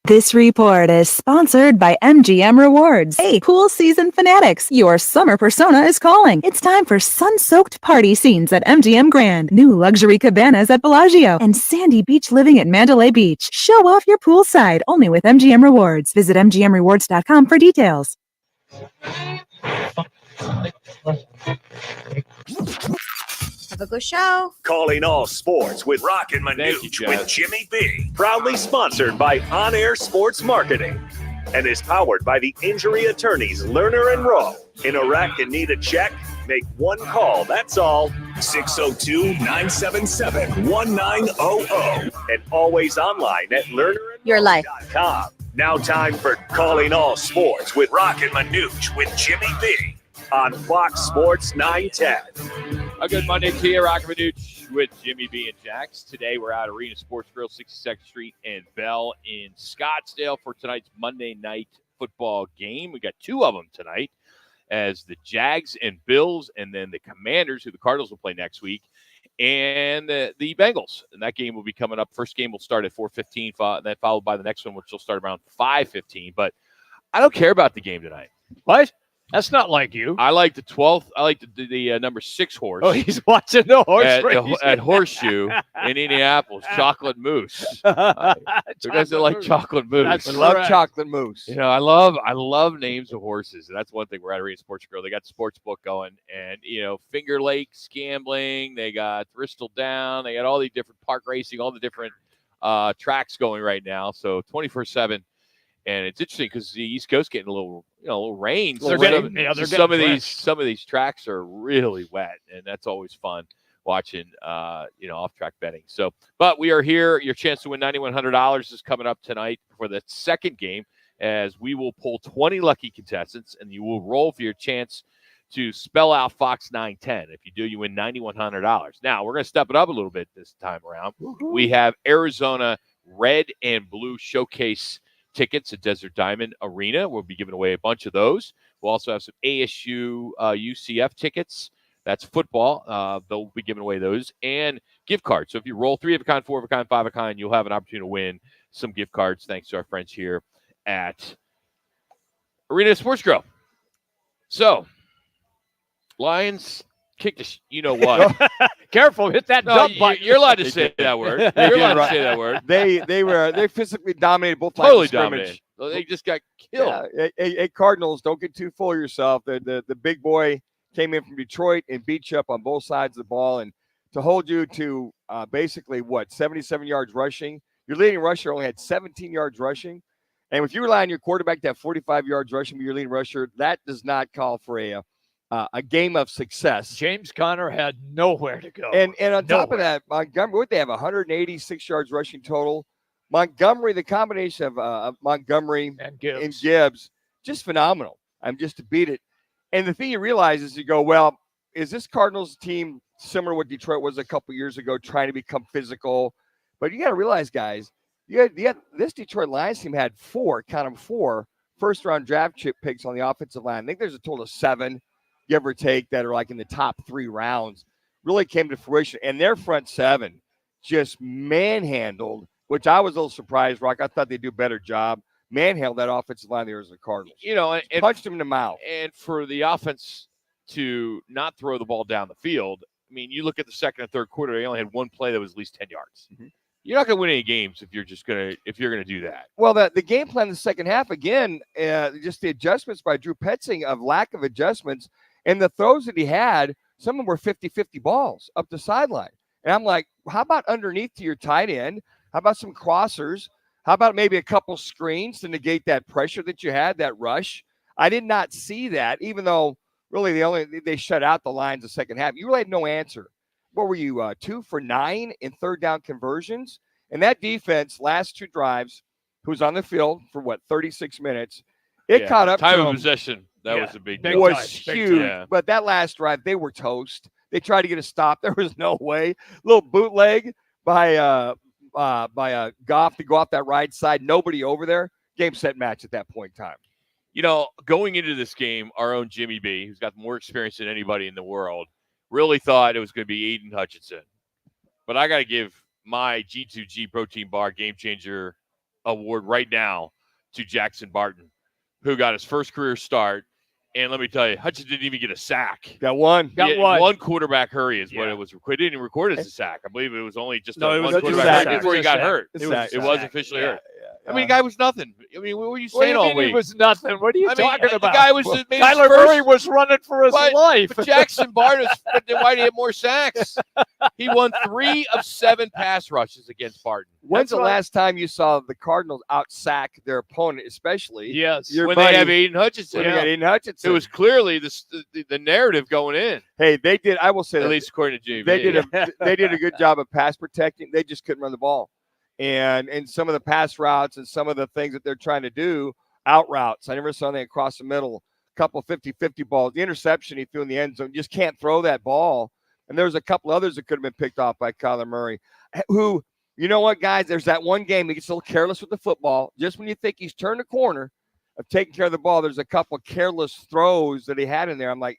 This report is sponsored by MGM Rewards. Hey, pool season fanatics, your summer persona is calling. It's time for sun-soaked party scenes at MGM Grand, new luxury cabanas at Bellagio, and sandy beach living at Mandalay Beach. Show off your poolside only with MGM Rewards. Visit MGMRewards.com for details. Have a good show. Calling all sports with Roc and Manuch with Jimmy B. Proudly sponsored by On Air Sports Marketing and is powered by the injury attorneys Lerner and Rowe. In a wreck and need a check? Make one call, that's all. 602-977-1900. And always online at lernerandrowe.com. Now time for Calling All Sports with Roc and Manuch with Jimmy B. On Fox Sports 910. A good Monday to you, Roc and Manuch with Jimmy B and Jax. Today we're at Arena Sports Grill, 62nd Street and Bell in Scottsdale for tonight's Monday night football game. We got two of them tonight, as the Jags and Bills, and then the Commanders, who the Cardinals will play next week, and the Bengals. And that game will be coming up. First game will start at 4:15, and then followed by the next one, which will start around 5:15. But I don't care about the game tonight. What? That's not like you. I like the 12th. I like the number 6 horse. Oh, he's watching the horse race. At Horseshoe in Indianapolis, Chocolate Moose. Who doesn't like Chocolate Moose? I love Chocolate Moose. You know, I love names of horses. And that's one thing we're at Arena Sports Grill. They got the sports book going, and Finger Lakes gambling. They got Bristol Down. They got all the different park racing, all the different tracks going right now. So 24/7. And it's interesting because the East Coast getting a little rain. Some of these tracks are really wet, and that's always fun watching, off-track betting. So, but we are here. Your chance to win $9,100 is coming up tonight for the second game, as we will pull 20 lucky contestants, and you will roll for your chance to spell out Fox 910. If you do, you win $9,100. Now we're going to step it up a little bit this time around. Woo-hoo. We have Arizona Red and Blue Showcase tickets at Desert Diamond Arena. We'll be giving away a bunch of those. We'll also have some ASU UCF tickets. That's football. They'll be giving away those, and gift cards. So if you roll 3 of a kind, 4 of a kind, 5 of a kind, you'll have an opportunity to win some gift cards thanks to our friends here at Arena Sports Grill. So, Lions kicked us, what? Careful, hit that dump button. You're allowed to say that word. You're allowed to say that word. They physically dominated both totally lines of scrimmage. Dominated. They just got killed. Yeah. Hey, Cardinals, don't get too full of yourself. The big boy came in from Detroit and beat you up on both sides of the ball, and to hold you to basically 77 yards rushing. Your leading rusher only had 17 yards rushing, and if you rely on your quarterback to have 45 yards rushing with your leading rusher, that does not call for a game of success. James Conner had nowhere to go. And on top of that, Montgomery, what they have, 186 yards rushing total. Montgomery, the combination of Montgomery and Gibbs, just phenomenal. Just to beat it. And the thing you realize is you go, well, is this Cardinals team similar to what Detroit was a couple years ago, trying to become physical? But you got to realize, guys, this Detroit Lions team had 4 first-round draft chip picks on the offensive line. I think there's a total of 7. Give or take, that are like in the top 3 rounds, really came to fruition. And their front 7 just manhandled, which I was a little surprised, Rock. I thought they'd do a better job. Manhandled that offensive line there as the Cardinals. And punched him in the mouth. And for the offense to not throw the ball down the field, I mean, you look at the second and third quarter, they only had one play that was at least 10 yards. Mm-hmm. You're not going to win any games if you're going to do that. Well, the game plan in the second half, again, just the adjustments by Drew Petzing of lack of adjustments. And the throws that he had, some of them were 50-50 balls up the sideline. And I'm like, how about underneath to your tight end? How about some crossers? How about maybe a couple screens to negate that pressure that you had, that rush? I did not see that, even though really they shut out the Lions the second half. You really had no answer. What were you, 2 for 9 in third down conversions? And that defense, last 2 drives, who's on the field for 36 minutes, it caught up to time them. of possession. That was a big deal. Was huge. Yeah. But that last drive, they were toast. They tried to get a stop. There was no way. Little bootleg by Goff to go off that right side. Nobody over there. Game, set, match at that point in time. Going into this game, our own Jimmy B, who's got more experience than anybody in the world, really thought it was going to be Aiden Hutchinson. But I got to give my G2G protein bar game changer award right now to Jackson Barton, who got his first career start. And let me tell you, Hutchins didn't even get a sack. Got one. One quarterback hurry is what it was. They didn't even record it as a sack. I believe it was only just one quarterback hurry before he got hurt. It was officially hurt. I mean, the guy was nothing. I mean, what were you saying all week? He was nothing. What are you talking about? The guy was Kyler Murray was running for his life. But Jackson Barton, why did he have more sacks? He won 3 of 7 pass rushes against Barton. When's the last time you saw the Cardinals out-sack their opponent, especially? Yes. When they have Aiden Hutchinson. It was clearly the narrative going in. Hey, they did. I will say at least according to JV. They did a good job of pass protecting. They just couldn't run the ball. And some of the pass routes and some of the things that they're trying to do, out routes. I never saw anything across the middle, a couple 50-50 balls. The interception he threw in the end zone, just can't throw that ball. And there's a couple others that could have been picked off by Kyler Murray, who, you know what, guys, there's that one game he gets a little careless with the football. Just when you think he's turned the corner of taking care of the ball, there's a couple careless throws that he had in there. I'm like,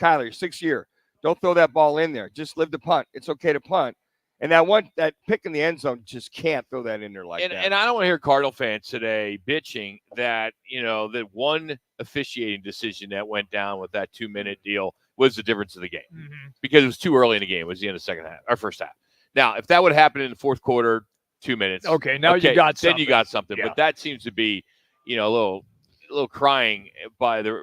Kyler, you're 6th year. Don't throw that ball in there. Just live to punt. It's okay to punt. And that pick in the end zone, just can't throw that in there like that. And I don't want to hear Cardinal fans today bitching that, that one officiating decision that went down with that 2-minute deal was the difference of the game. Mm-hmm. Because it was too early in the game. It was the end of the second half, or first half. Now, if that would happen in the fourth quarter, 2 minutes. Okay, now you got something. Then you got something. Yeah. But that seems to be, a little crying by the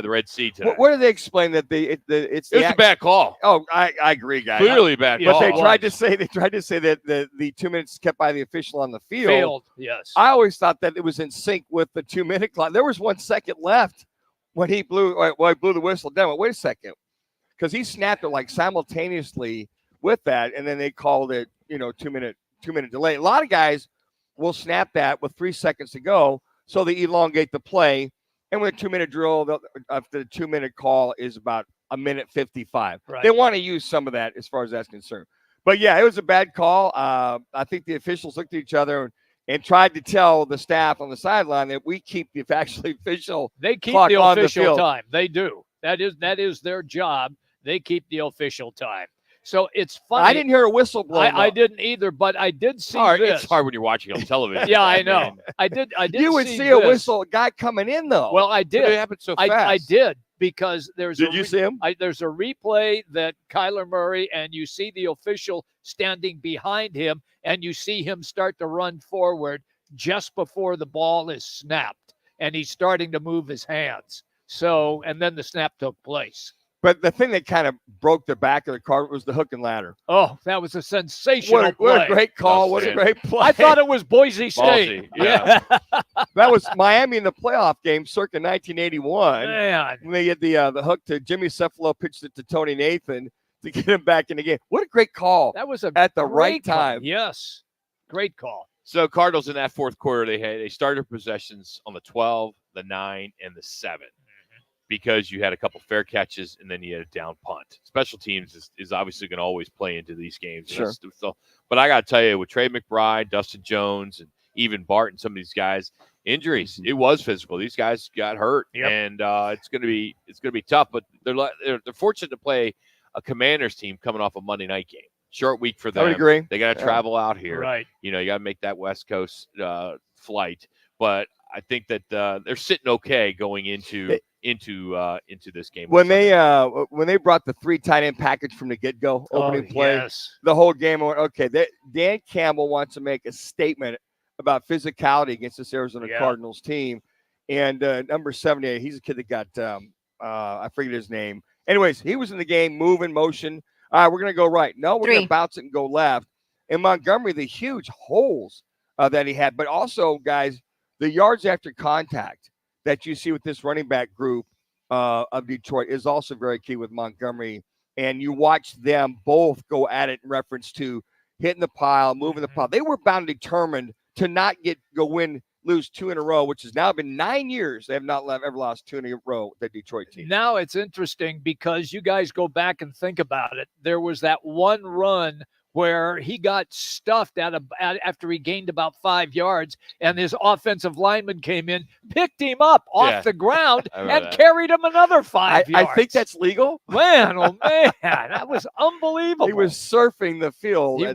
Red Sea today. What do they explain that it was a bad call? Oh, I agree, guys. Clearly a bad call. But they tried to say that the 2 minutes kept by the official on the field. Failed, yes. I always thought that it was in sync with the 2-minute clock. There was 1 second left when he blew the whistle down. Wait a second, because he snapped it like simultaneously with that, and then they called it 2-minute delay. A lot of guys will snap that with 3 seconds to go. So they elongate the play, and with a 2-minute drill, after the 2-minute call is about 1:55. Right. They want to use some of that as far as that's concerned. But yeah, it was a bad call. I think the officials looked at each other and tried to tell the staff on the sideline that we keep the official. They keep clock the on official the time. They do. That is their job. They keep the official time. So it's funny. I didn't hear a whistle blow. I didn't either, but I did see this. It's hard when you're watching on television. Yeah, I know. I did. You would see a whistle guy coming in though. Well, I did. It happened so fast. I did because there's. Did you see him? There's a replay that Kyler Murray, and you see the official standing behind him, and you see him start to run forward just before the ball is snapped, and he's starting to move his hands. So, and then the snap took place. But the thing that kind of broke the back of the car was the hook and ladder. Oh, that was a sensational play. What a great call. What a great play. I thought it was Boise State. Yeah. That was Miami in the playoff game circa 1981. Man. When they had the hook to Jimmy Cephalo, pitched it to Tony Nathan to get him back in the game. What a great call. That was at the right time. Yes. Great call. So Cardinals in that fourth quarter, they started possessions on the 12, the 9, and the 7. Because you had a couple fair catches and then you had a down punt. Special teams is obviously going to always play into these games. Sure. But I got to tell you, with Trey McBride, Dustin Jones, and even Barton, some of these guys, injuries. It was physical. These guys got hurt, and it's going to be tough. But they're fortunate to play a Commanders team coming off a Monday night game. Short week for them. I would agree. They got to travel out here. Right. You got to make that West Coast flight. But I think that they're sitting okay going into this game. When they brought the 3 tight end package from the get-go opening play, the whole game went, okay, Dan Campbell wants to make a statement about physicality against this Arizona Cardinals team. And number 78, he's a kid that got I forget his name. Anyways, he was in the game, moving, motion. All right, we're going to go right. No, we're going to bounce it and go left. And Montgomery, the huge holes that he had, but also, guys, the yards after contact that you see with this running back group of Detroit is also very key with Montgomery. And you watch them both go at it in reference to hitting the pile, moving the pile. They were bound and determined to not lose 2 in a row, which has now been 9 years. They have not ever lost 2 in a row, the Detroit team. Now it's interesting because you guys go back and think about it. There was that one run where he got stuffed after he gained about 5 yards, and his offensive lineman came in, picked him up off the ground, and carried him another 5 yards. I think that's legal. Man, oh man, that was unbelievable. He was surfing the field. He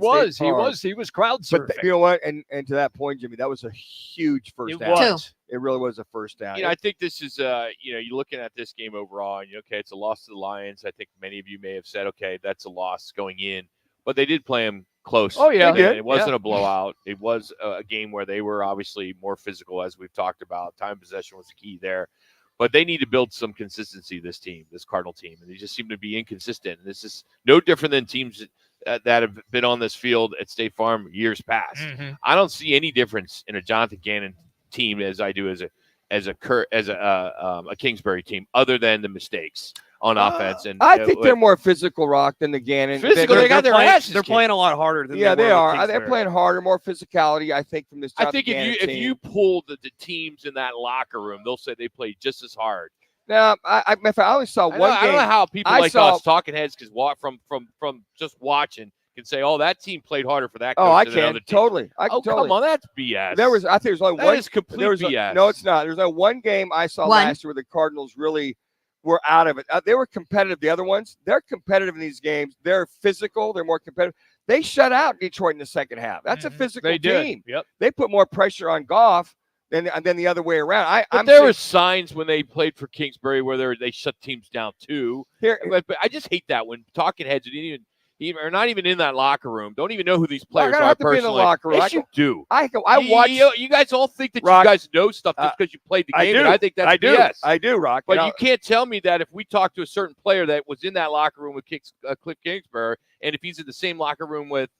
was crowd surfing. But you know what? And to that point, Jimmy, that was a huge first down. It really was a first down. I think this is, you're looking at this game overall, and okay, it's a loss to the Lions. I think many of you may have said, okay, that's a loss going in. But they did play them close. Oh, yeah. It wasn't a blowout. It was a game where they were obviously more physical, as we've talked about. Time possession was the key there. But they need to build some consistency, this Cardinal team. And they just seem to be inconsistent. And this is no different than teams that have been on this field at State Farm years past. Mm-hmm. I don't see any difference in a Jonathan Gannon team as I do as a Kingsbury team, other than the mistakes on offense. And I think they're more physical, Rock, than the Gannon. Physical, they got their asses. They're playing a lot harder than they are. They're playing harder, more physicality. I think from this. I think if you pull the teams in that locker room, they'll say they played just as hard. Now, I only saw one game. I don't know how people us talking heads, because from just watching, can say, "Oh, that team played harder for that." Oh, I can totally. Come on, that's BS. I think there's only one. That is complete BS. No, it's not. There's only one game I saw last year where the Cardinals really were out of it. They were competitive. The other ones, they're competitive in these games. They're physical. They're more competitive. They shut out Detroit in the second half. That's a physical team. Yep. They put more pressure on Goff than the other way around. There were signs when they played for Kingsbury where they shut teams down too. But I just hate that when talking heads didn't even are not even in that locker room. Don't even know who these players are personally. In the locker room. Yes, you do. I watch. You guys all think that you guys know stuff just because you played the game. I think that's BS. I do, Rock. But you can't tell me that if we talk to a certain player that was in that locker room with Cliff Kingsbury, and if he's in the same locker room with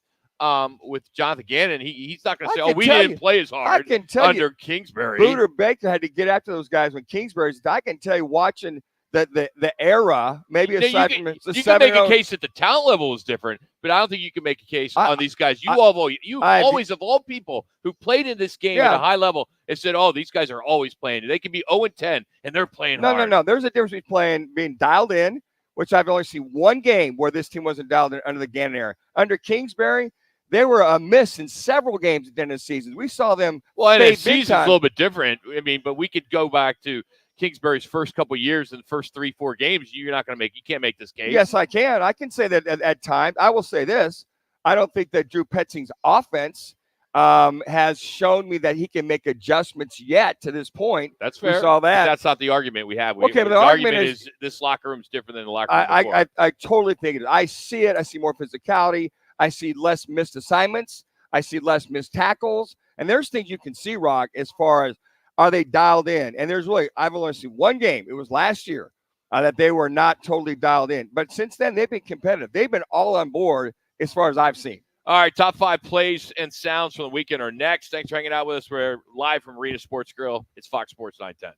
Jonathan Gannon, he's not going to say, we didn't play as hard I can tell under Kingsbury. Booter Baker had to get after those guys when Kingsbury's. I can tell you, watching the era, maybe aside from the 7-0. You can make a case that the talent level is different, but I don't think you can make a case on these guys. You've always, of all people who played in this game at a high level, have said, "Oh, these guys are always playing. They can be 0-10 and they're playing hard." No. There's a difference between being dialed in, which I've only seen one game where this team wasn't dialed in under the Gannon era. Under Kingsbury, they were a miss in several games at the end of the season. We saw them. Well, and the season's a little bit different. I mean, but we could go back to Kingsbury's first couple of years in the first 3-4 games. You can't make this case. Yes, I can. I can say that at times. I will say this. I don't think that Drew Petzing's offense has shown me that he can make adjustments yet to this point. That's fair. We saw that. That's not the argument we have. But the argument is this locker room is different than the locker room before. I totally think it is. I see it. I see more physicality. I see less missed assignments. I see less missed tackles. And there's things you can see, Rock, as far as are they dialed in? And I've only seen one game. It was last year that they were not totally dialed in. But since then, they've been competitive. They've been all on board as far as I've seen. All right, top 5 plays and sounds from the weekend are next. Thanks for hanging out with us. We're live from Arena Sports Grill. It's Fox Sports 910.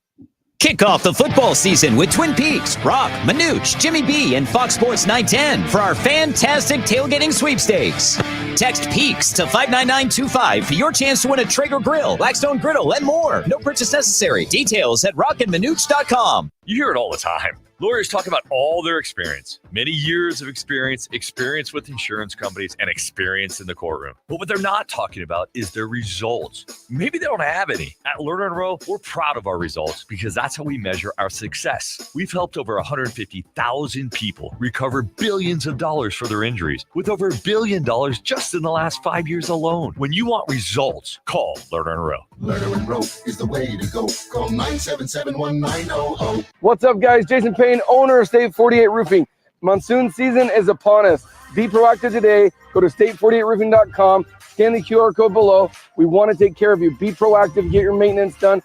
Kick off the football season with Twin Peaks, Roc, Manuch, Jimmy B, and Fox Sports 910 for our fantastic tailgating sweepstakes. Text PEAKS to 59925 for your chance to win a Traeger grill, Blackstone griddle, and more. No purchase necessary. Details at rocandmanuch.com. You hear it all the time. Lawyers talk about all their experience, many years of experience with insurance companies, and experience in the courtroom. But what they're not talking about is their results. Maybe they don't have any. At Lerner & Rowe, we're proud of our results because that's how we measure our success. We've helped over 150,000 people recover billions of dollars for their injuries, with over $1 billion just in the last 5 years alone. When you want results, call Lerner & Rowe. Lerner & Rowe is the way to go. Call 977-1900. What's up, guys? Jason Payne, owner of State 48 Roofing. Monsoon season is upon us. Be proactive today. Go to state48roofing.com. Scan the QR code below. We want to take care of you. Be proactive. Get your maintenance done.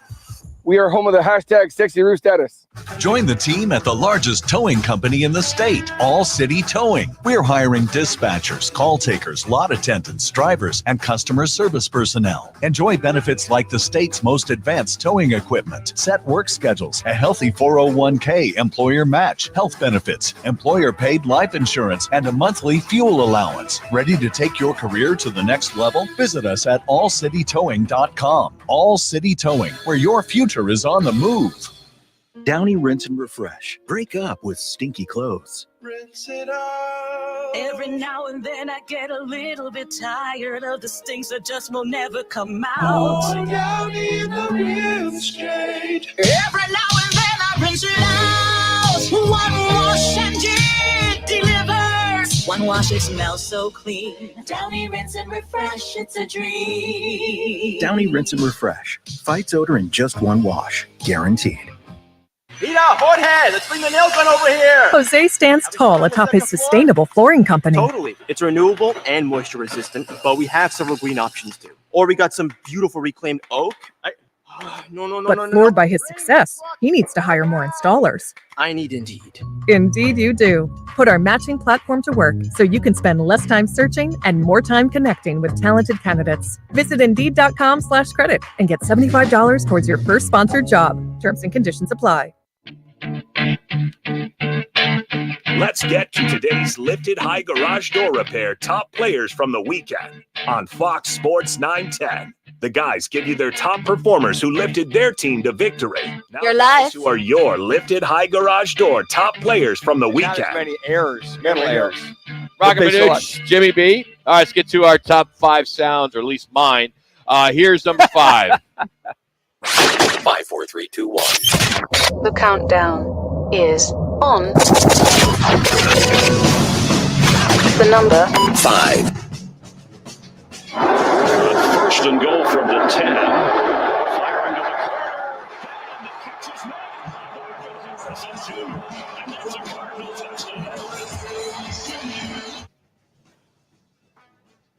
We are home of the hashtag sexy roof status. Join the team at the largest towing company in the state, All City Towing. We're hiring dispatchers, call takers, lot attendants, drivers, and customer service personnel. Enjoy benefits like the state's most advanced towing equipment, set work schedules, a healthy 401k employer match, health benefits, employer-paid life insurance, and a monthly fuel allowance. Ready to take your career to the next level? Visit us at allcitytowing.com. All City Towing, where your future is on the move. Downy Rinse and Refresh. Break up with stinky clothes. Rinse it out. Every now and then I get a little bit tired of the stings that just will never come out. Down in the rinse straight. Every now and then I rinse it out. One wash and it delivers. One wash, it smells so clean. Downy Rinse and Refresh, it's a dream. Downy Rinse and Refresh fights odor in just one wash, guaranteed. Peter, Hothead, let's bring the nail gun over here. Jose stands tall atop his sustainable flooring company. Totally. It's renewable and moisture resistant, but we have several green options too. Or we got some beautiful reclaimed oak. But floored by his success, he needs to hire more installers. I need Indeed. Indeed you do. Put our matching platform to work so you can spend less time searching and more time connecting with talented candidates. Visit Indeed.com/credit and get $75 towards your first sponsored job. Terms and conditions apply. Let's get to today's Lifted High Garage Door Repair top players from the weekend on Fox Sports 910. The guys give you their top performers who lifted their team to victory. Now You're live. who are your Lifted High Garage Door top players from the weekend. Not as many errors, mental errors. Roc and Manuch, Jimmy B. All right, let's get to our top 5 sounds, or at least mine. Here's number 5. 5, 4, 3, 2, 1. The countdown is on. The number 5. First and goal from the 10.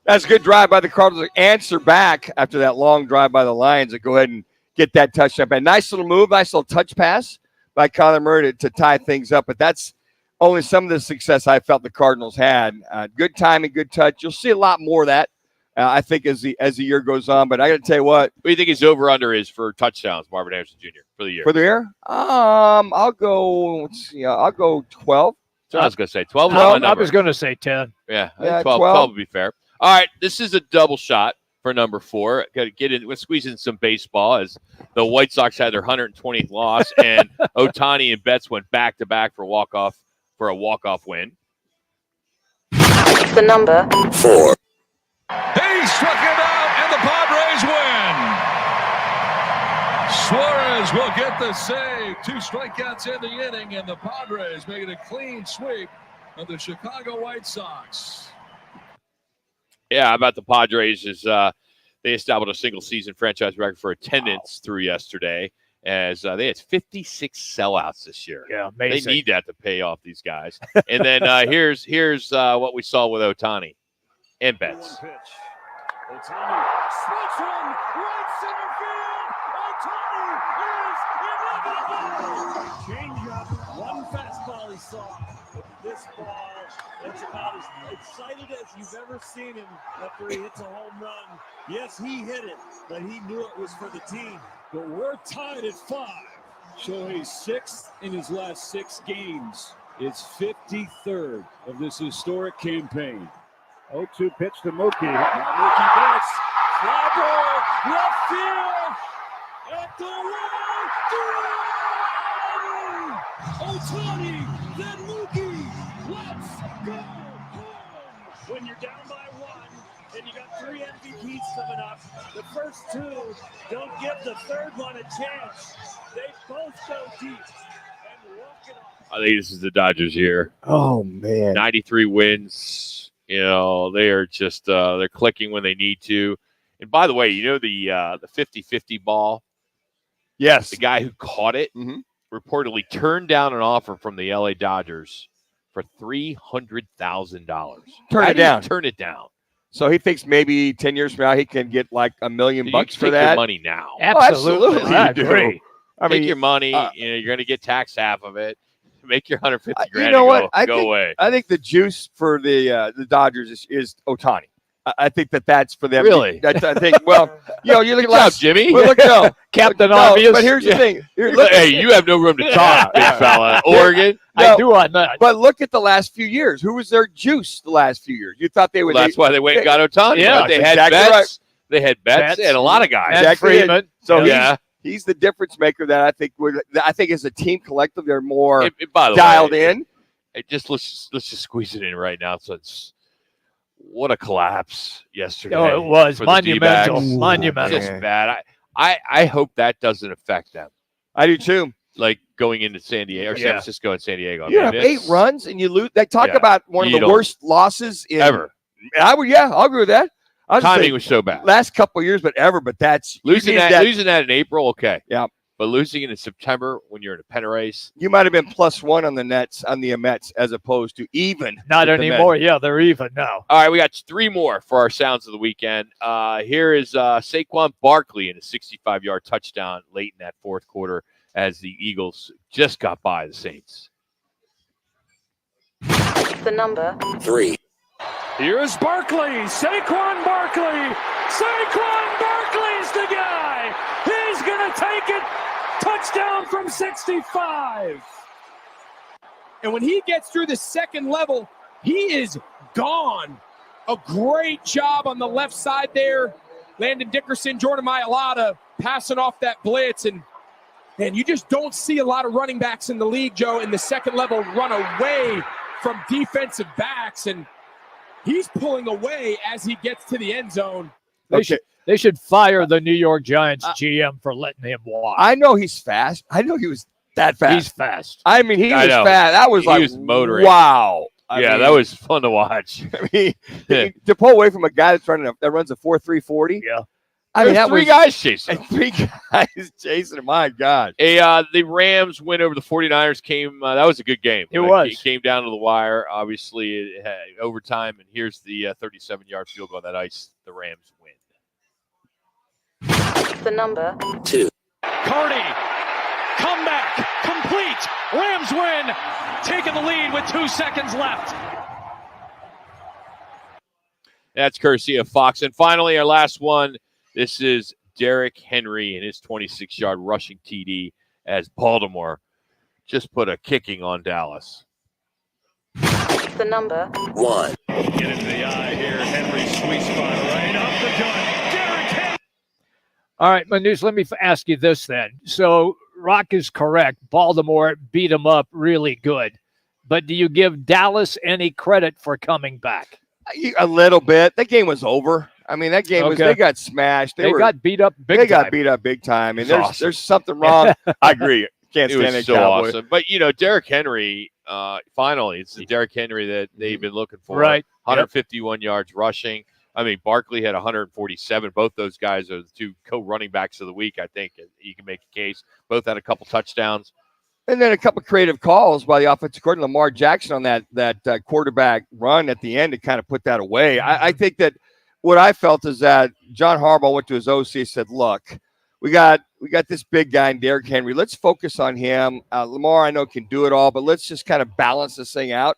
That's a good drive by the Cardinals. Answer back after that long drive by the Lions to go ahead and get that touchdown. And nice little move, nice little touch pass by Kyler Murray to tie things up. But that's only some of the success I felt the Cardinals had. Good timing, good touch. You'll see a lot more of that, I think, as the year goes on. But I got to tell you what do you think his over/under is for touchdowns, Marvin Harrison Jr. for the year? For the year, I'll go. Let's see, I'll go 12. So I was going to say 12. I was going to say 10. Yeah, I think 12 would be fair. All right, this is a double shot for number 4. Got to get in. We'll squeeze in some baseball as the White Sox had their 120th loss, and Ohtani and Betts went back to back for a walk off win. The number 4. He struck him out, and the Padres win. Suarez will get the save. 2 strikeouts in the inning, and the Padres making a clean sweep of the Chicago White Sox. Yeah, how about the Padres is they established a single-season franchise record for attendance through yesterday, as they had 56 sellouts this year. Yeah, amazing. They need that to pay off these guys. And then here's what we saw with Ohtani and Betts. Ohtani switch one, right center field. Ohtani is inevitable. Change up, one fastball he saw. This ball, it's about as excited as you've ever seen him after he hits a home run. Yes, he hit it, but he knew it was for the team. But we're tied at 5. Shohei's 6th in his last 6 games. It's 53rd of this historic campaign. 0-2 pitch to Mookie. Now Mookie Betts. Fly ball, left field. At the wall. Ohtani, then Mookie. Let's go home. When you're down by 1 and you got 3 MVPs coming up, the first 2 don't give the third one a chance. They both go deep and walk it off. I think this is the Dodgers here. Oh, man. 93 wins. You know, they are just they're clicking when they need to. And by the way, you know the 50-50 ball? Yes. The guy who caught it reportedly turned down an offer from the LA Dodgers for $300,000. Turn it down. So he thinks maybe 10 years from now he can get like $1 million bucks for that. Your money now. Absolutely. I agree. Take your money. You're going to get taxed half of it. Make your $150,000. You know what? Go away. I think the juice for the Dodgers is Ohtani. I think that's for them. Really? I think. Well, you know, you look at last Jimmy. Well, look, Captain Obvious. But here's the thing. Hey, you have no room to talk, big fella. Oregon. I do on that. But look at the last few years. Who was their juice the last few years? You thought they would. Well, that's why they went and got Ohtani. Yeah, they had exactly Betts. right. They had Betts. They had a lot of guys. And Freeman. So he's the difference maker that I think as a team collective they're more by the dialed way, in. let's just squeeze it in right now. So it's what a collapse yesterday. Oh, it was for the monumental. D-backs. Monumental. Just bad. I hope that doesn't affect them. I do too. Like going into San Diego or San Francisco and San Diego. You have 8 runs and you lose. They talk about one of the worst losses ever. I'll agree with that. Timing was so bad. Last couple of years, but ever. But that's losing that in April, okay. Yeah. But losing it in September when you're in a pennant race. You might have been +1 on the Nets, on the Mets, as opposed to even. Not anymore. Yeah, they're even now. All right, we got 3 more for our sounds of the weekend. Here is Saquon Barkley in a 65-yard touchdown late in that fourth quarter as the Eagles just got by the Saints. The number 3. Here's Barkley. Saquon Barkley. Saquon Barkley's the guy. He's going to take it. Touchdown from 65. And when he gets through the second level, he is gone. A great job on the left side there. Landon Dickerson, Jordan Mailata passing off that blitz. And you just don't see a lot of running backs in the league, Joe, in the second level run away from defensive backs. And he's pulling away as he gets to the end zone. They should fire the New York Giants GM for letting him walk. I know he's fast. I know he was that fast. He's fast. I mean, he was fast. That was he was motoring. Wow. I mean, that was fun to watch. I mean, to pull away from a guy that runs a 4.3 40. Yeah. I mean, that 3 was guys chasing him. 3 guys chasing him. My God. The Rams win over the 49ers came. That was a good game. It came down to the wire. Obviously, it had overtime, and here's the 37-yard field goal on that ice. The Rams win. The number 2. Cardi, comeback, complete. Rams win, taking the lead with 2 seconds left. That's courtesy of Fox. And finally, our last one. This is Derrick Henry and his 26-yard rushing TD as Baltimore just put a kicking on Dallas. The number 1. Get into the eye here. Henry sweet spot right up the gut. Derrick Henry. All right, Manuch, let me ask you this then. So Rock is correct. Baltimore beat him up really good. But do you give Dallas any credit for coming back? A little bit. That game was over. I mean, that game was, they got smashed. They got beat up big time. They got beat up big time. And there's something wrong. I agree. Can't stand it. So awesome. But, Derrick Henry, finally, it's the Derrick Henry that they've been looking for. Right. 151 yards rushing. I mean, Barkley had 147. Both those guys are the 2 co-running backs of the week, I think. You can make a case. Both had a couple touchdowns. And then a couple creative calls by the offensive coordinator, Lamar Jackson, on that quarterback run at the end to kind of put that away. I think that what I felt is that John Harbaugh went to his OC and said, look, we got this big guy in Derrick Henry. Let's focus on him. Lamar, I know, can do it all, but let's just kind of balance this thing out.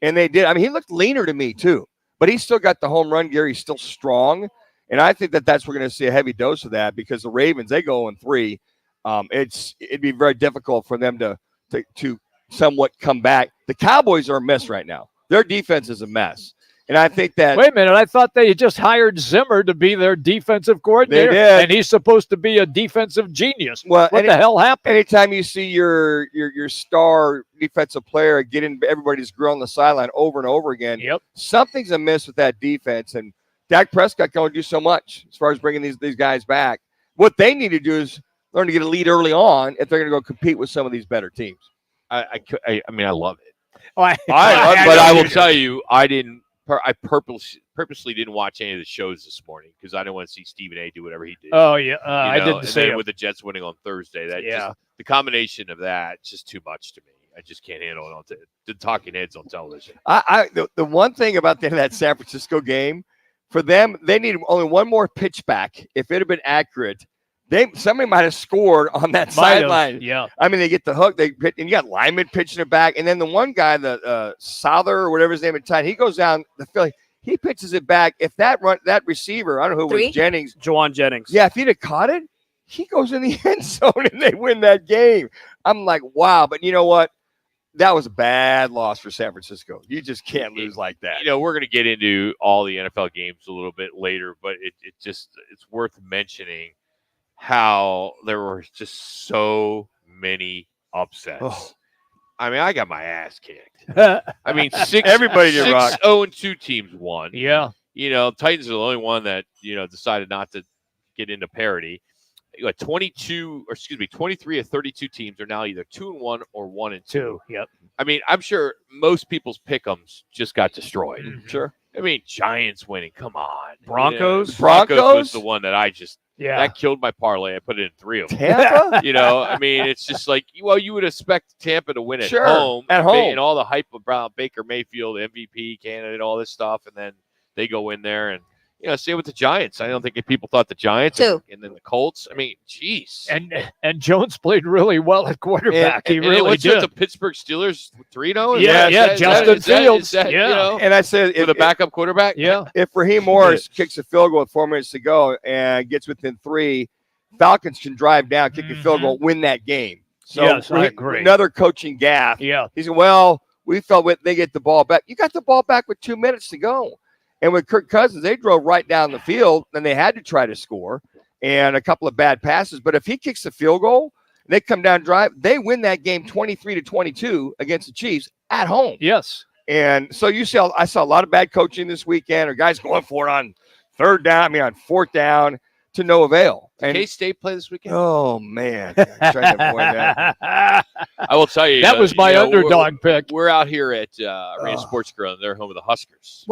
And they did. I mean, he looked leaner to me too, but he's still got the home run gear. He's still strong. And I think that's we're going to see a heavy dose of that because the Ravens, they go 0-3. It'd be very difficult for them to somewhat come back. The Cowboys are a mess right now. Their defense is a mess. And I think that... Wait a minute. I thought they just hired Zimmer to be their defensive coordinator. They did. And he's supposed to be a defensive genius. Well, what the hell happened? Anytime you see your star defensive player get in everybody's grill on the sideline over and over again, something's amiss with that defense. And Dak Prescott can only do so much as far as bringing these guys back. What they need to do is learn to get a lead early on if they're going to go compete with some of these better teams. I mean, I love it. But I will tell you, I purposely didn't watch any of the shows this morning because I didn't want to see Stephen A. do whatever he did. Oh, yeah. I did the same. With the Jets winning on Thursday. The combination of that is just too much to me. I just can't handle it on the talking heads on television. The one thing about that San Francisco game, for them, they needed only one more pitch back. If it had been accurate, somebody might have scored on that sideline. Yeah. I mean, they get the hook, and you got Lyman pitching it back. And then the one guy, the Souther or whatever his name at time, he goes down the field. He pitches it back. If that receiver, I don't know who it was, Jennings. Juwan Jennings. Yeah, if he'd have caught it, he goes in the end zone and they win that game. I'm like, wow. But you know what? That was a bad loss for San Francisco. You just can't lose like that. We're going to get into all the NFL games a little bit later, but it's worth mentioning how there were just so many upsets. I mean, I got my ass kicked. I mean, Everybody did, Rock. 6-0-2 teams won. Yeah. You know, Titans are the only one that, you know, decided not to get into parity. You got 23 of 32 teams are now either 2-1 or 1-2. Yep. I mean, I'm sure most people's pick'ems just got destroyed. Mm-hmm. Sure. I mean, Giants winning. Come on. Broncos? You know, Broncos was the one that I just that killed my parlay. I put it in 3 of them. Tampa? You know, I mean, it's just like, well, you would expect Tampa to win at Sure, home. at home. And all the hype about Baker Mayfield, MVP candidate, all this stuff, and then they go in there and, you know, same with the Giants. I don't think people thought the Giants and then the Colts. I mean, jeez. And Jones played really well at quarterback. He really what's did. The Pittsburgh Steelers 3-0? Justin Fields. You know, And I said, with a backup quarterback? Yeah. If Raheem Morris kicks a field goal with 4 minutes to go and gets within 3, Falcons can drive down, kick a field goal, win that game. So Yes, I agree. Another coaching gaffe. Yeah. He said, well, we felt they get the ball back. You got the ball back with 2 minutes to go. And with Kirk Cousins, they drove right down the field, and they had to try to score, and a couple of bad passes. But if he kicks the field goal, they come down drive, they win that game 23-22 against the Chiefs at home. Yes. And so I saw a lot of bad coaching this weekend, or guys going for it on 4th down to no avail. And K-State play this weekend? Oh, man. I'm trying to avoid that. I will tell you. That was my underdog pick. We're out here at Arena Sports Grill, and they're home of the Huskers.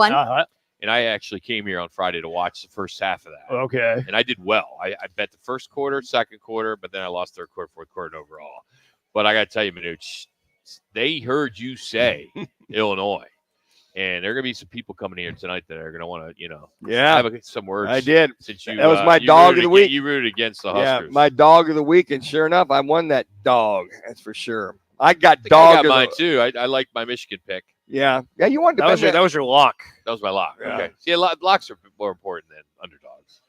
And I actually came here on Friday to watch the first half of that. Okay. And I did well. I bet the first quarter, second quarter, but then I lost third quarter, fourth quarter overall. But I got to tell you, Manuch, they heard you say Illinois. And there are going to be some people coming here tonight that are going to want to, have some words. I did. Since you, that was my dog of the week. You rooted against the Huskers. Yeah, my dog of the week. And sure enough, I won that dog. That's for sure. I got I dog. got mine too. I liked my Michigan pick. Yeah. Yeah, you wanted to that was your lock. That was my lock. Yeah. Okay. See, locks are more important than underdogs.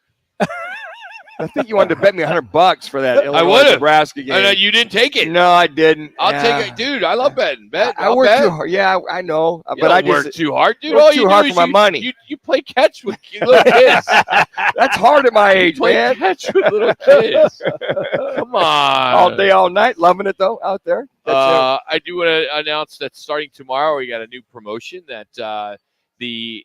I think you wanted to bet me $100 for that I would Illinois have. Nebraska game. I know you didn't take it. No, I didn't. I'll take it, dude. I love betting. I work too hard. Yeah, I know, You but I don't work just too hard, dude. work All too you hard do for is my money. You play catch with little kids. That's hard at my age, play man. catch with little kids. Come on. All day, all night, loving it though out there. That's I do want to announce that starting tomorrow, we got a new promotion that the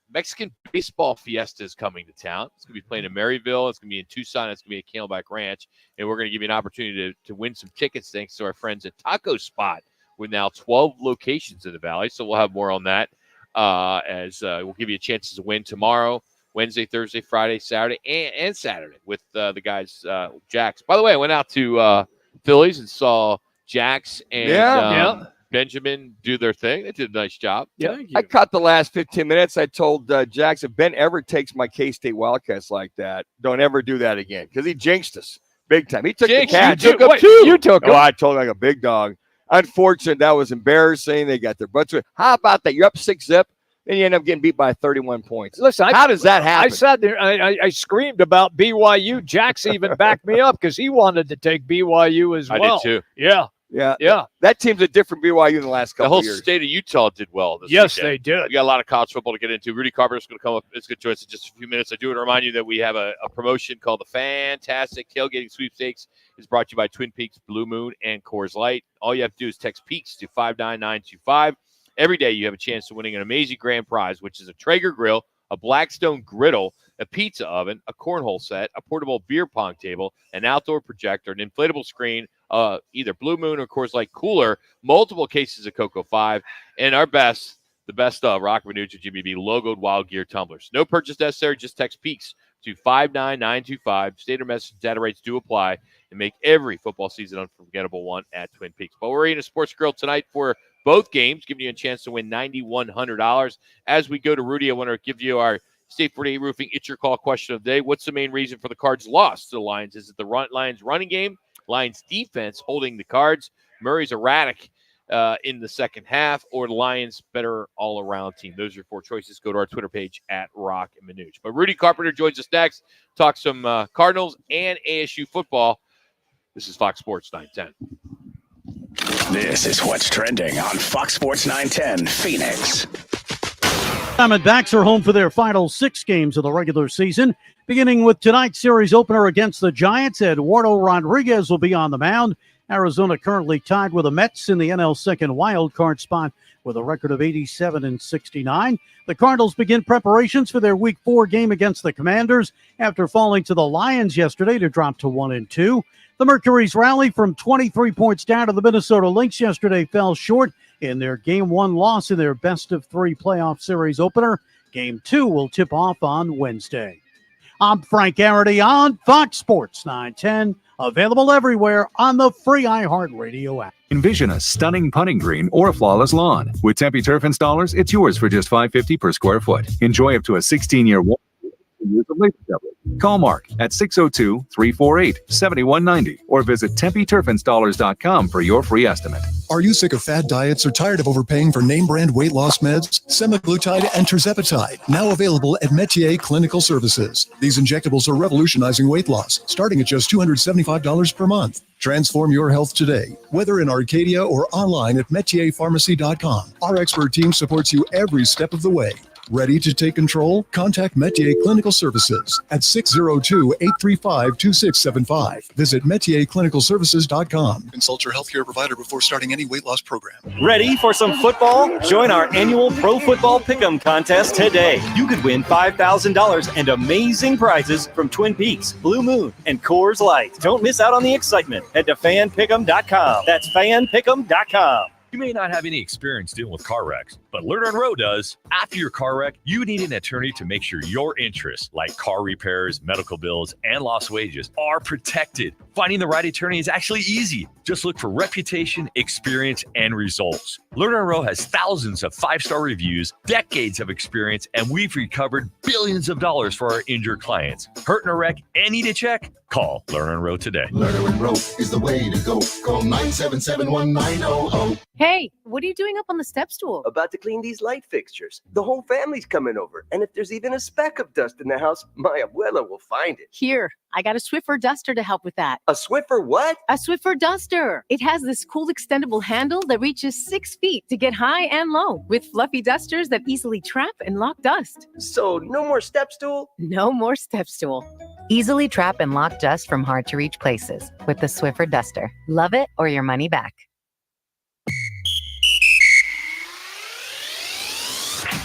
Mexican Baseball Fiesta is coming to town. It's going to be playing in Maryville. It's going to be in Tucson. It's going to be at Camelback Ranch. And we're going to give you an opportunity to win some tickets thanks to our friends at Taco Spot with now 12 locations in the Valley. So we'll have more on that as we'll give you a chance to win tomorrow, Wednesday, Thursday, Friday, Saturday, and Saturday with the guys, Jax. By the way, I went out to Phillies and saw Jax and Benjamin do their thing. They did a nice job. Yeah, I caught the last 15 minutes. I told Jackson, Ben ever takes my K-State Wildcats like that, don't ever do that again because he jinxed us big time. He took the catch. You took him too. You took him. Oh, I told him like a big dog. Unfortunate, that was embarrassing. They got their butts. How about that? You're up 6-zip, then you end up getting beat by 31 points. Listen, how does that happen? I sat there. I screamed about BYU. Jax even backed me up because he wanted to take BYU as well. I did too. Yeah. Yeah. That team's a different BYU in the last couple The whole of years. state of Utah did well this Yes, weekend. they did. We got a lot of college football to get into. Rudy Carpenter's going to come up. It's going to join us in just a few minutes. I do want to remind you that we have a promotion called the Fantastic Tailgating Sweepstakes. It's brought to you by Twin Peaks, Blue Moon, and Coors Light. All you have to do is text PEAKS to 59925. Every day you have a chance of winning an amazing grand prize, which is a Traeger grill, a Blackstone griddle, a pizza oven, a cornhole set, a portable beer pong table, an outdoor projector, an inflatable screen, either Blue Moon or Coors Light cooler, multiple cases of Cocoa 5, and the best of Roc and Manuch and Jimmy B logoed Wild Gear tumblers. No purchase necessary. Just text PEAKS to 59925. Standard message data rates do apply and make every football season unforgettable one at Twin Peaks. But we're in a sports grill tonight for both games, giving you a chance to win $9,100. As we go to Rudy, I want to give you our State 48 Roofing It's Your Call question of the day. What's the main reason for the Cards' loss to the Lions? Is it the Lions running game, Lions defense holding the Cards, Murray's erratic in the second half, or the Lions better all-around team? Those are your four choices. Go to our Twitter page at Roc and Manuch. But Rudy Carpenter joins us next. Talk some Cardinals and ASU football. This is Fox Sports 910. This is what's trending on Fox Sports 910 Phoenix. Diamondbacks are home for their final 6 games of the regular season. Beginning with tonight's series opener against the Giants, Eduardo Rodriguez will be on the mound. Arizona currently tied with the Mets in the NL second wild card spot with a record of 87-69. The Cardinals begin preparations for their Week 4 game against the Commanders after falling to the Lions yesterday to drop to 1-2. The Mercury's rally from 23 points down to the Minnesota Lynx yesterday fell short in their Game 1 loss in their best-of-3 playoff series opener. Game 2 will tip off on Wednesday. I'm Frank Garrity on Fox Sports 910, available everywhere on the free iHeartRadio app. Envision a stunning putting green or a flawless lawn. With Tempe Turf Installers, it's yours for just $550 per square foot. Enjoy up to a 16-year warranty. Call Mark at 602-348-7190 or visit TempeTurfInstallers.com for your free estimate. Are you sick of fad diets or tired of overpaying for name brand weight loss meds? Semaglutide and tirzepatide, now available at Metier Clinical Services. These injectables are revolutionizing weight loss, starting at just $275 per month. Transform your health today, whether in Arcadia or online at metierpharmacy.com. Our expert team supports you every step of the way. Ready to take control? Contact Metier Clinical Services at 602-835-2675. Visit metierclinicalservices.com. Consult your healthcare provider before starting any weight loss program. Ready for some football? Join our annual Pro Football Pick'em contest today. You could win $5,000 and amazing prizes from Twin Peaks, Blue Moon, and Coors Light. Don't miss out on the excitement. Head to fanpick'em.com. That's fanpick'em.com. You may not have any experience dealing with car wrecks, but Lerner and Rowe does. After your car wreck, you need an attorney to make sure your interests, like car repairs, medical bills, and lost wages, are protected. Finding the right attorney is actually easy. Just look for reputation, experience, and results. Lerner and Rowe has thousands of 5-star reviews, decades of experience, and we've recovered billions of dollars for our injured clients. Hurt in a wreck and need a check? Call Lerner and Rowe today. Lerner and Rowe is the way to go. Call 977-1900. Hey, what are you doing up on the step stool? About to clean these light fixtures. The whole family's coming over. And if there's even a speck of dust in the house, my abuela will find it. Here, I got a Swiffer duster to help with that. A Swiffer what? A Swiffer duster. It has this cool extendable handle that reaches 6 feet to get high and low, with fluffy dusters that easily trap and lock dust. So no more step stool? No more step stool. Easily trap and lock dust from hard-to-reach places with the Swiffer duster. Love it or your money back.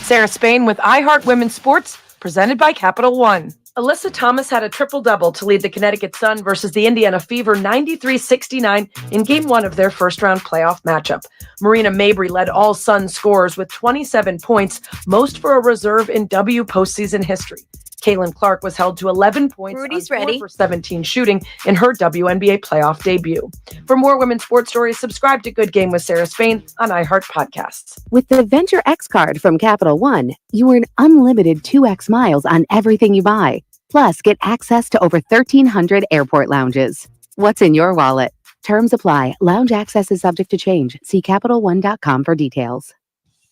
Sarah Spain with iHeart Women's Sports, presented by Capital One. Alyssa Thomas had a triple-double to lead the Connecticut Sun versus the Indiana Fever 93-69 in Game 1 of their first-round playoff matchup. Marina Mabrey led all Sun scorers with 27 points, most for a reserve in W postseason history. Caitlin Clark was held to 11 points Rudy's on 4 ready. for 17 shooting in her WNBA playoff debut. For more women's sports stories, subscribe to Good Game with Sarah Spain on iHeart Podcasts. With the Venture X card from Capital One, you earn unlimited 2x miles on everything you buy. Plus, get access to over 1,300 airport lounges. What's in your wallet? Terms apply. Lounge access is subject to change. See CapitalOne.com for details.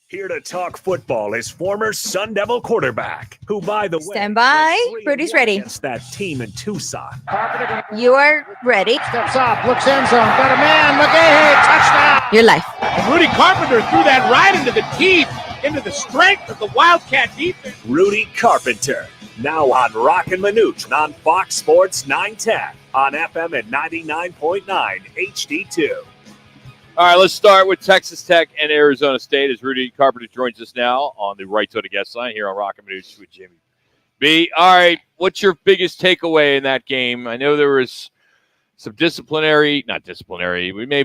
Here to talk football is former Sun Devil quarterback, who, by the way, Stand by. Rudy's ready. against that team in Tucson. You are ready. Steps up, looks end zone, got a man, McGahey, touchdown! Your life. And Rudy Carpenter threw that right into the teeth, into the strength of the Wildcat defense. Rudy Carpenter, now on Roc and Manuch on Fox Sports 910 on FM at 99.9 HD2. All right, let's start with Texas Tech and Arizona State as Rudy Carpenter joins us now on the right to the guest line here on Roc and Manuch with Jimmy B. All right, what's your biggest takeaway in that game? I know there was some maybe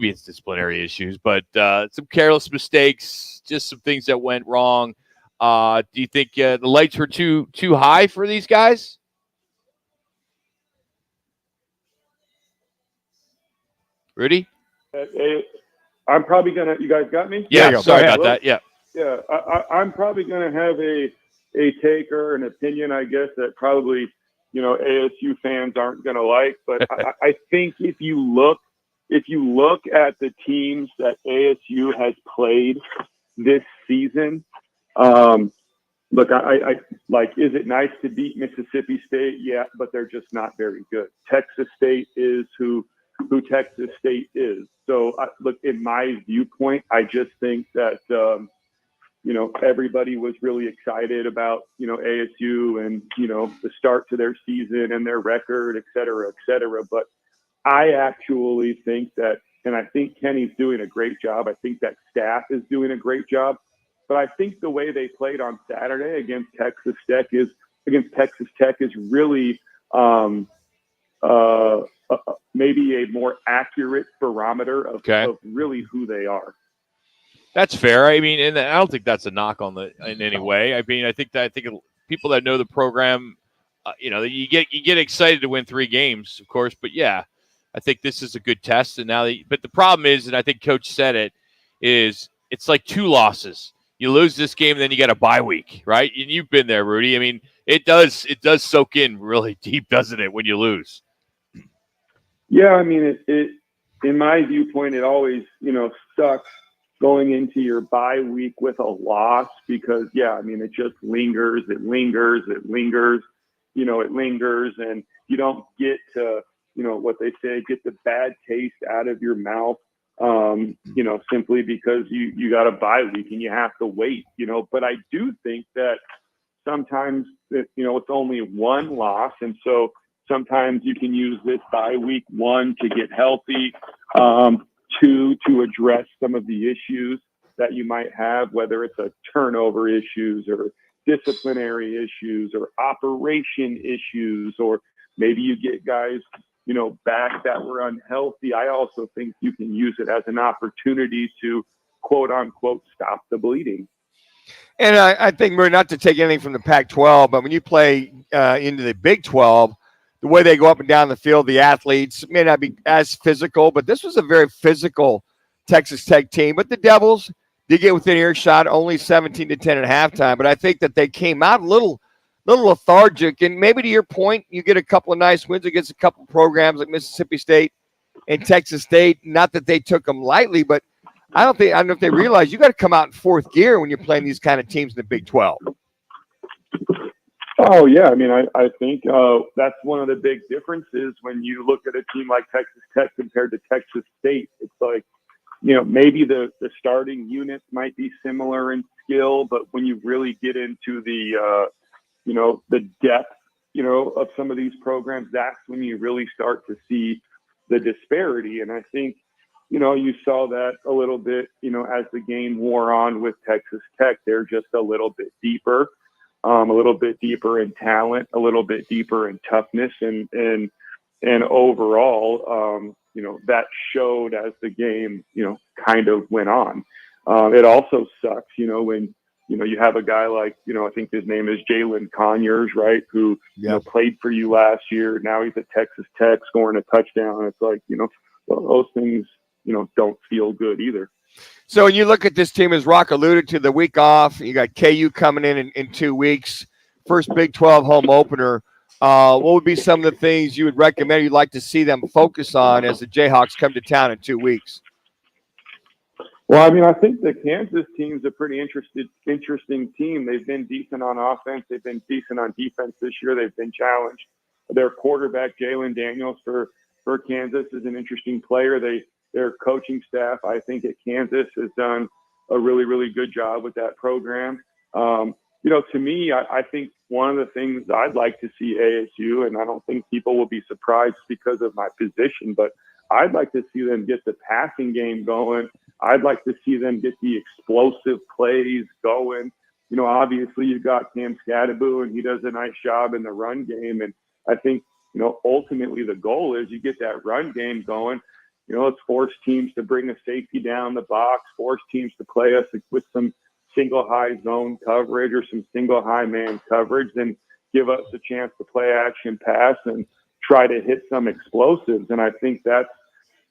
it's disciplinary issues, but some careless mistakes, just some things that went wrong. Do you think the lights were too high for these guys? Rudy? I'm probably going to – you guys got me? Yeah, sorry about that. Yeah. Yeah, I'm probably going to have a take or an opinion, I guess, that probably, ASU fans aren't going to like. But I think if you look at the teams that ASU has played this season, look, I like, is it nice to beat Mississippi State? Yeah, but they're just not very good. Texas State is who Texas State is. So, look, in my viewpoint, I just think that, everybody was really excited about, ASU and, the start to their season and their record, et cetera, et cetera. But I actually think that and I think Kenny's doing a great job. I think that staff is doing a great job. But I think the way they played on Saturday against Texas Tech is really maybe a more accurate barometer of really who they are. That's fair. I mean, and I don't think that's a knock on in any way. I mean, I think people that know the program, you get excited to win 3 games, of course. But yeah, I think this is a good test. And but the problem is, and I think Coach said it, is it's like 2 losses. You lose this game, and then you got a bye week, right? And you've been there, Rudy. I mean, it does soak in really deep, doesn't it, when you lose? Yeah, I mean, it in my viewpoint, it always sucks going into your bye week with a loss because, I mean, it just lingers, and you don't get to, what they say, get the bad taste out of your mouth, simply because you got a bye week and you have to wait, but I do think that sometimes, it's only 1 loss. And so sometimes you can use this bye week, 1, to get healthy, 2, to address some of the issues that you might have, whether it's a turnover issues or disciplinary issues or operation issues, or maybe you get guys, back that were unhealthy. I also think you can use it as an opportunity to quote unquote stop the bleeding. And I think we're not to take anything from the Pac-12, but when you play into the Big 12, the way they go up and down the field, the athletes may not be as physical, but this was a very physical Texas Tech team. But the Devils did get within earshot, only 17-10 at halftime. But I think that they came out a little lethargic. And maybe to your point, you get a couple of nice wins against a couple of programs like Mississippi State and Texas State. Not that they took them lightly, but I don't know if they realize you got to come out in 4th gear when you're playing these kind of teams in the Big 12. Oh, yeah. I mean, I think that's one of the big differences when you look at a team like Texas Tech compared to Texas State. It's like, maybe the starting units might be similar in skill, but when you really get into the depth, of some of these programs, that's when you really start to see the disparity. And I think, you saw that a little bit, as the game wore on with Texas Tech. They're just a little bit deeper in talent, a little bit deeper in toughness, and overall, that showed as the game, kind of went on. It also sucks, when you have a guy like, I think his name is Jalen Conyers, right, who played for you last year. Now he's at Texas Tech scoring a touchdown. It's like, those things, don't feel good either. So when you look at this team, as Rock alluded to, the week off, you got KU coming in 2 weeks, first Big 12 home opener. What would be some of the things you would recommend you'd like to see them focus on as the Jayhawks come to town in 2 weeks? Well, I mean, I think the Kansas team's a pretty interesting team. They've been decent on offense. They've been decent on defense this year. They've been challenged. Their quarterback, Jalen Daniels, for Kansas is an interesting player. Their coaching staff, I think, at Kansas has done a really, really good job with that program. To me, I think one of the things I'd like to see ASU, and I don't think people will be surprised because of my position, but I'd like to see them get the passing game going. I'd like to see them get the explosive plays going. Obviously you've got Cam Scadaboo, and he does a nice job in the run game. And I think, ultimately the goal is you get that run game going. Let's force teams to bring a safety down the box, force teams to play us with some single high zone coverage or some single high man coverage, then give us a chance to play action pass and try to hit some explosives. And I think that's,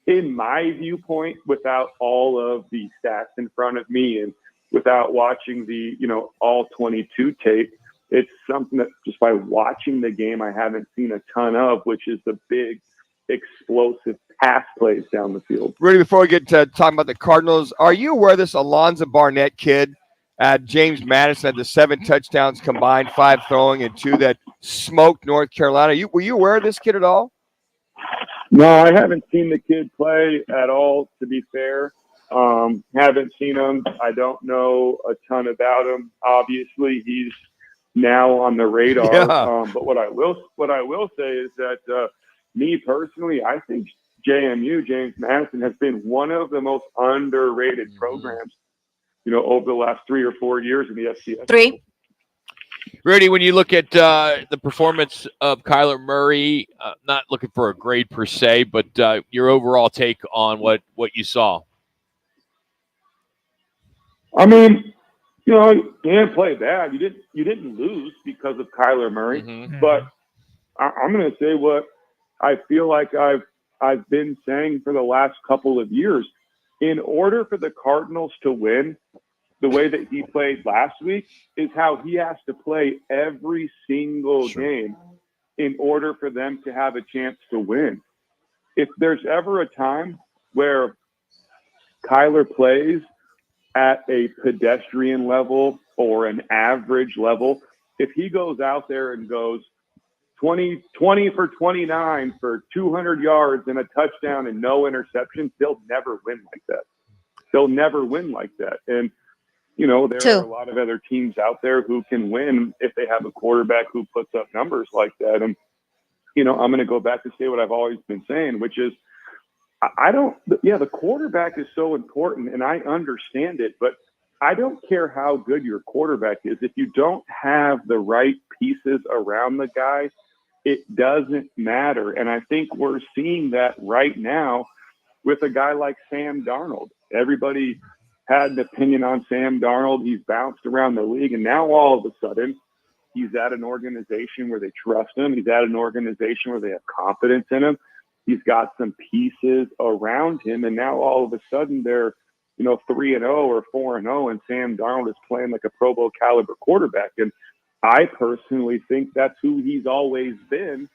in my viewpoint, without all of the stats in front of me and without watching the, all 22 tape, it's something that just by watching the game, I haven't seen a ton of, which is the big explosive pass plays down the field. Rudy, before we get to talking about the Cardinals, are you aware of this Alonzo Barnett kid at James Madison had the 7 touchdowns combined, 5 throwing and 2 that smoked North Carolina? Were you aware of this kid at all? No, I haven't seen the kid play at all, to be fair. Haven't seen him. I don't know a ton about him. Obviously, he's now on the radar. Yeah. But what I will say is that me personally, I think JMU, James Madison, has been one of the most underrated programs, over the last 3 or 4 years in the FCS. 3. Rudy, when you look at the performance of Kyler Murray, not looking for a grade per se, but your overall take on what you saw. I mean, you didn't play bad. You didn't lose because of Kyler Murray. But I'm going to say what I feel like I've been saying for the last couple of years. In order for the Cardinals to win the way that he played last week is how he has to play every single game in order for them to have a chance to win. If there's ever a time where Kyler plays at a pedestrian level or an average level, if he goes out there and goes 20 for 29 for 200 yards and a touchdown and no interceptions, they'll never win like that. They'll never win like that. And, there are a lot of other teams out there who can win if they have a quarterback who puts up numbers like that. And, I'm going to go back to say what I've always been saying, which is the quarterback is so important and I understand it, but I don't care how good your quarterback is. If you don't have the right pieces around the guy, it doesn't matter. And I think we're seeing that right now with a guy like Sam Darnold. Everybody had an opinion on Sam Darnold. He's bounced around the league, and now all of a sudden he's at an organization where they trust him. He's at an organization where they have confidence in him. He's got some pieces around him, and now all of a sudden they're 3-0 or 4-0, and Sam Darnold is playing like a Pro Bowl caliber quarterback. And I personally think that's who he's always been,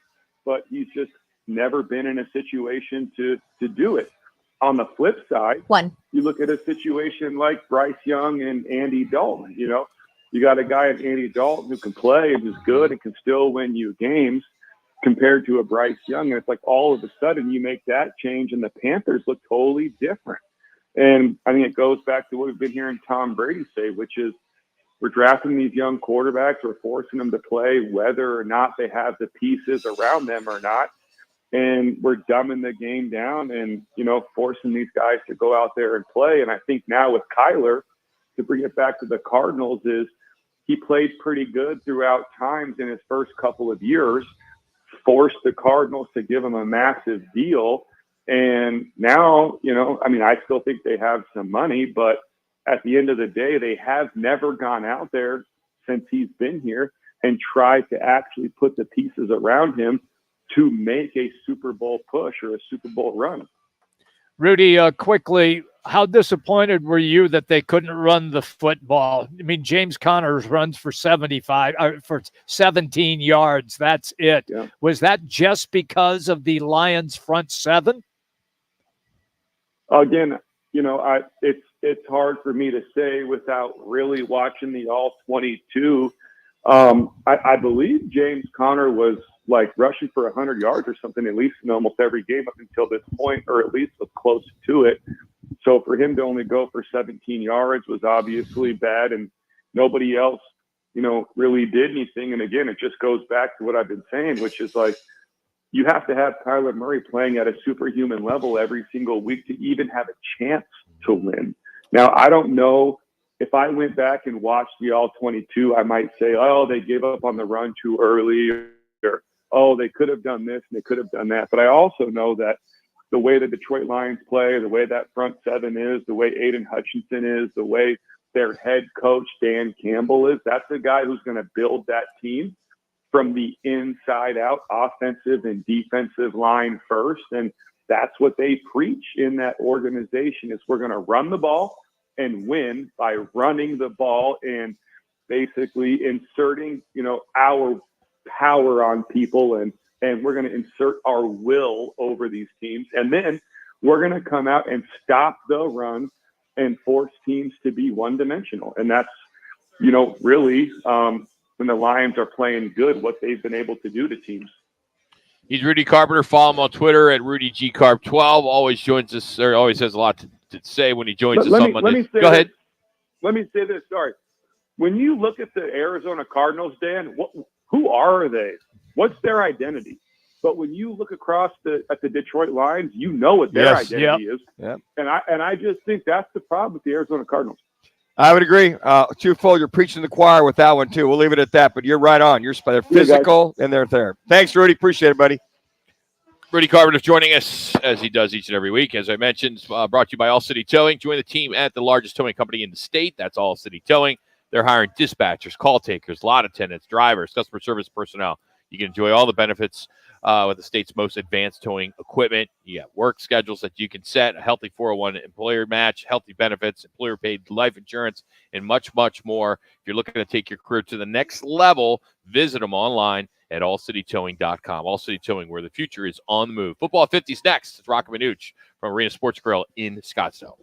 but he's just never been in a situation to do it. On the flip side, you look at a situation like Bryce Young and Andy Dalton. You got a guy in Andy Dalton who can play and who's good and can still win you games compared to a Bryce Young. And it's like all of a sudden you make that change and the Panthers look totally different. And I think it goes back to what we've been hearing Tom Brady say, which is we're drafting these young quarterbacks, we're forcing them to play whether or not they have the pieces around them or not. And we're dumbing the game down and, forcing these guys to go out there and play. And I think now with Kyler, to bring it back to the Cardinals, is he played pretty good throughout times in his first couple of years, forced the Cardinals to give him a massive deal. And now, I still think they have some money, but at the end of the day, they have never gone out there since he's been here and tried to actually put the pieces around him to make a Super Bowl push or a Super Bowl run. Rudy, quickly, how disappointed were you that they couldn't run the football? I mean, James Conner runs for 17 yards. That's it. Yeah. Was that just because of the Lions' front seven? Again, it's hard for me to say without really watching the all 22. I believe James Conner was rushing for 100 yards or something, at least in almost every game up until this point, or at least was close to it. So for him to only go for 17 yards was obviously bad, and nobody else, really did anything. And again, it just goes back to what I've been saying, which is you have to have Kyler Murray playing at a superhuman level every single week to even have a chance to win. Now, I don't know. If I went back and watched the all-22, I might say, oh, they gave up on the run too early, or, oh, they could have done this and they could have done that. But I also know that the way the Detroit Lions play, the way that front seven is, the way Aiden Hutchinson is, the way their head coach, Dan Campbell, is, that's the guy who's going to build that team from the inside out, offensive and defensive line first. And that's what they preach in that organization is we're going to run the ball and win by running the ball and basically inserting, our power on people, and we're going to insert our will over these teams. And then we're going to come out and stop the run and force teams to be one-dimensional. And that's, really when the Lions are playing good, what they've been able to do to teams. He's Rudy Carpenter. Follow him on Twitter at RudyGCarp12. Always joins us, or always has a lot to say when he joins us on Monday. Go ahead. Let me say this. Sorry. When you look at the Arizona Cardinals, Dan, who are they? What's their identity? But when you look across at the Detroit Lions, you know what their identity is. Yep. And I just think that's the problem with the Arizona Cardinals. I would agree. Twofold, you're preaching the choir with that one, too. We'll leave it at that, but you're right on. They're physical, and they're there. Thanks, Rudy. Appreciate it, buddy. Rudy Carpenter joining us as he does each and every week. As I mentioned, brought to you by All City Towing. Join the team at the largest towing company in the state. That's All City Towing. They're hiring dispatchers, call takers, lot attendants, drivers, customer service personnel. You can enjoy all the benefits with the state's most advanced towing equipment. You got work schedules that you can set, a healthy 401 employer match, healthy benefits, employer-paid life insurance, and much, much more. If you're looking to take your career to the next level, visit them online at allcitytowing.com. All City Towing, where the future is on the move. Football 50's next. It's Roc and Manuch from Arena Sports Grill in Scottsdale.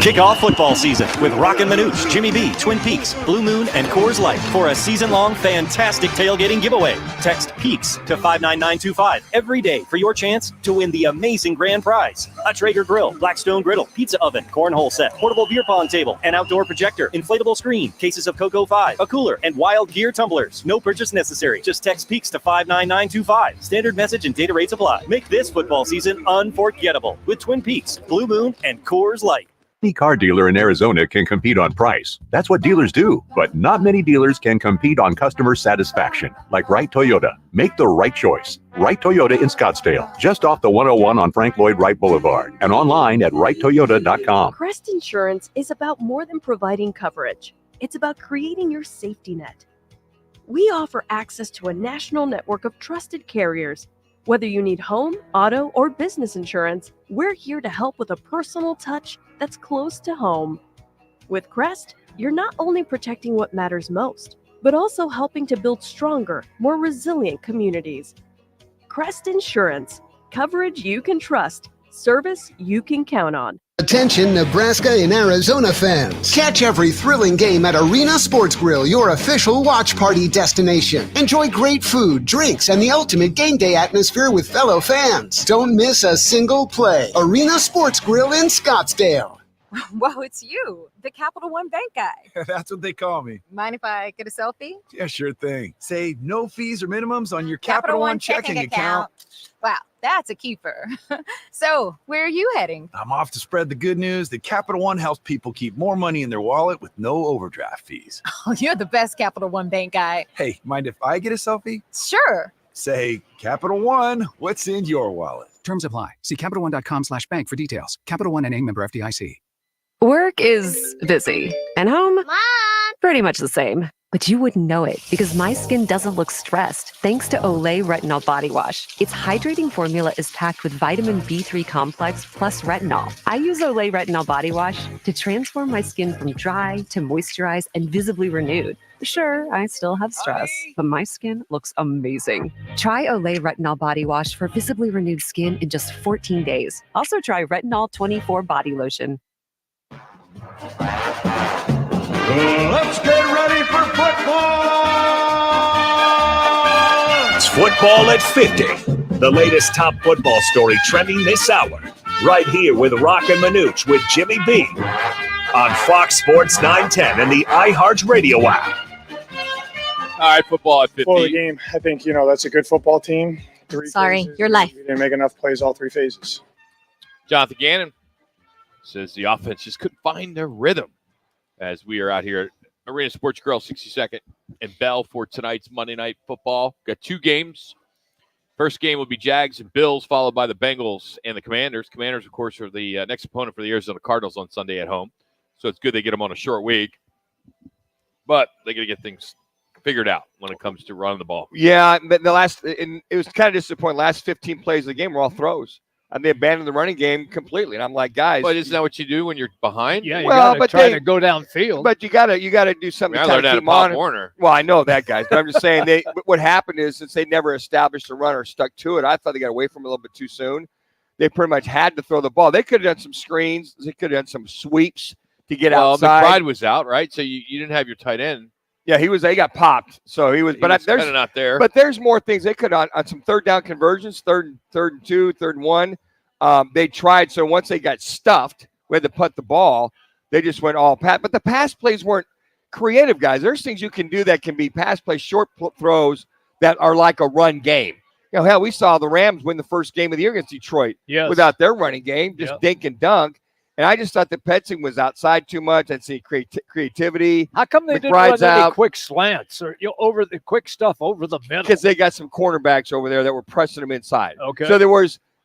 Kick off football season with Roc and Manuch, Jimmy B, Twin Peaks, Blue Moon, and Coors Light for a season-long fantastic tailgating giveaway. Text PEAKS to 59925 every day for your chance to win the amazing grand prize. A Traeger grill, Blackstone griddle, pizza oven, cornhole set, portable beer pong table, an outdoor projector, inflatable screen, cases of Cocoa 5, a cooler, and Wild Gear tumblers. No purchase necessary. Just text PEAKS to 59925. Standard message and data rates apply. Make this football season unforgettable with Twin Peaks, Blue Moon, and Coors Light. Any car dealer in Arizona can compete on price. That's what dealers do. But not many dealers can compete on customer satisfaction. Like Wright Toyota. Make the right choice. Wright Toyota in Scottsdale. Just off the 101 on Frank Lloyd Wright Boulevard. And online at wrighttoyota.com. Crest Insurance is about more than providing coverage. It's about creating your safety net. We offer access to a national network of trusted carriers. Whether you need home, auto, or business insurance, we're here to help with a personal touch that's close to home. With Crest, you're not only protecting what matters most, but also helping to build stronger, more resilient communities. Crest Insurance, coverage you can trust, service you can count on. Attention Nebraska and Arizona fans. Catch every thrilling game at Arena Sports Grill, your official watch party destination. Enjoy great food, drinks, and the ultimate game day atmosphere with fellow fans. Don't miss a single play. Arena Sports Grill in Scottsdale. Whoa, it's you, the Capital One Bank guy. That's what they call me. Mind if I get a selfie? Yeah, sure thing. Say no fees or minimums on your Capital One checking account. Wow, that's a keeper. So, where are you heading? I'm off to spread the good news that Capital One helps people keep more money in their wallet with no overdraft fees. Oh, you're the best Capital One Bank guy. Hey, mind if I get a selfie? Sure. Say, Capital One, what's in your wallet? Terms apply. See CapitalOne.com/bank for details. Capital One NA, member FDIC. Work is busy, and home, Mom, pretty much the same. But you wouldn't know it because my skin doesn't look stressed thanks to Olay Retinol Body Wash. Its hydrating formula is packed with vitamin B3 complex plus retinol. I use Olay Retinol Body Wash to transform my skin from dry to moisturized and visibly renewed. Sure, I still have stress, but my skin looks amazing. Try Olay Retinol Body Wash for visibly renewed skin in just 14 days. Also try Retinol 24 Body Lotion. Let's get ready for football! It's Football at 50, the latest top football story trending this hour, right here with Roc and Manuch with Jimmy B on Fox Sports 910 and the iHeartRadio app. All right, Football at 50. Before the game, I think, that's a good football team. Sorry, phases, your life. We didn't make enough plays all three phases. Jonathan Gannon says the offense just couldn't find their rhythm as we are out here at Arena Sports Grill 62nd and Bell for tonight's Monday Night Football. Got two games. First game will be Jags and Bills, followed by the Bengals and the Commanders. Commanders, of course, are the next opponent for the Arizona Cardinals on Sunday at home. So it's good they get them on a short week. But they got to get things figured out when it comes to running the ball. Yeah, but it was kind of disappointing. Last 15 plays of the game were all throws. And they abandoned the running game completely. And I'm like, guys. But isn't that what you do when you're behind? Yeah, you got to try to go downfield. But you gotta do something. I to learned that keep at Pop on. Warner. Well, I know that, guys. But I'm just saying, what happened is since they never established a run or stuck to it, I thought they got away from it a little bit too soon. They pretty much had to throw the ball. They could have done some screens. They could have done some sweeps to get outside. McBride was out, right? So you didn't have your tight end. Yeah, he got popped. So he was. But there's kind of not there. But there's more things they could on some third down conversions, third and 2, 3rd and 1. They tried. So once they got stuffed, we had to punt the ball. They just went all pass. But the pass plays weren't creative, guys. There's things you can do that can be pass plays, short throws that are like a run game. Hell, we saw the Rams win the first game of the year against Detroit without their running game, just dink and dunk. And I just thought the Petsing was outside too much. I'd see creativity. How come they didn't run any quick slants or over the quick stuff over the middle? Because they got some cornerbacks over there that were pressing them inside. Okay. So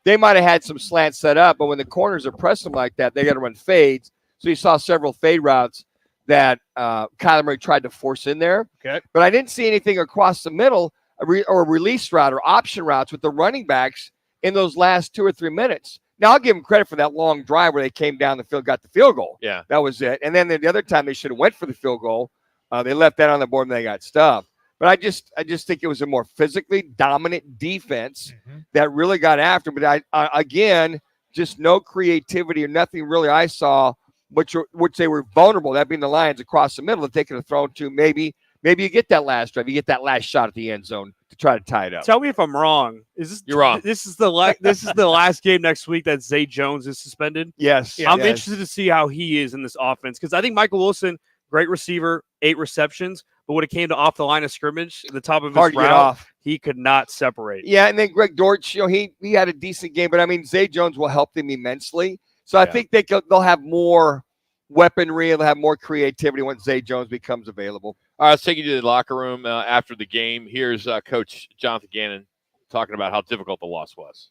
they might have had some slants set up, but when the corners are pressing them like that, they got to run fades. So you saw several fade routes that Kyler Murray tried to force in there. Okay. But I didn't see anything across the middle or a release route or option routes with the running backs in those last 2 or 3 minutes. Now, I'll give them credit for that long drive where they came down the field, got the field goal. Yeah. That was it. And then the other time they should have went for the field goal. They left that on the board and they got stuffed. But I just think it was a more physically dominant defense that really got after. But again, just no creativity or nothing really I saw, which they were vulnerable, that being the Lions across the middle, that they could have thrown to maybe you get that last drive, you get that last shot at the end zone to try to tie it up. Tell me if I'm wrong. You're wrong. This is the last game next week that Zay Jones is suspended. Yes. I'm interested to see how he is in this offense because I think Michael Wilson, great receiver, 8 receptions, but when it came to off the line of scrimmage, the top of his route, he could not separate. Yeah, and then Greg Dortch, he had a decent game, but I mean Zay Jones will help them immensely. So I think they'll have more weaponry, they'll have more creativity once Zay Jones becomes available. All right, let's take you to the locker room after the game. Here's Coach Jonathan Gannon talking about how difficult the loss was.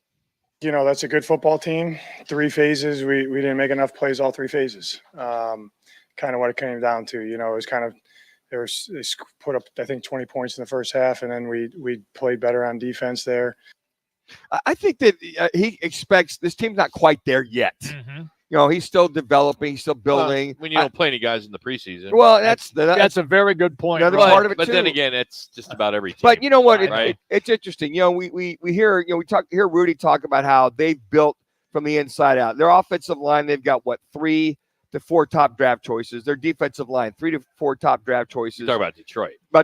That's a good football team. 3 phases. We didn't make enough plays all 3 phases. Kind of what it came down to. It was kind of they put up I think 20 points in the first half, and then we played better on defense there. I think that he expects this team's not quite there yet. He's still developing, he's still building. When you don't play any guys in the preseason. Well, that's a very good point. Another part of it but too. Then again, it's just about every team. But you know what? Right? It's interesting. We hear hear Rudy talk about how they've built from the inside out. Their offensive line, they've got 3 to 4 top draft choices. Their defensive line, 3 to 4 top draft choices. You talk about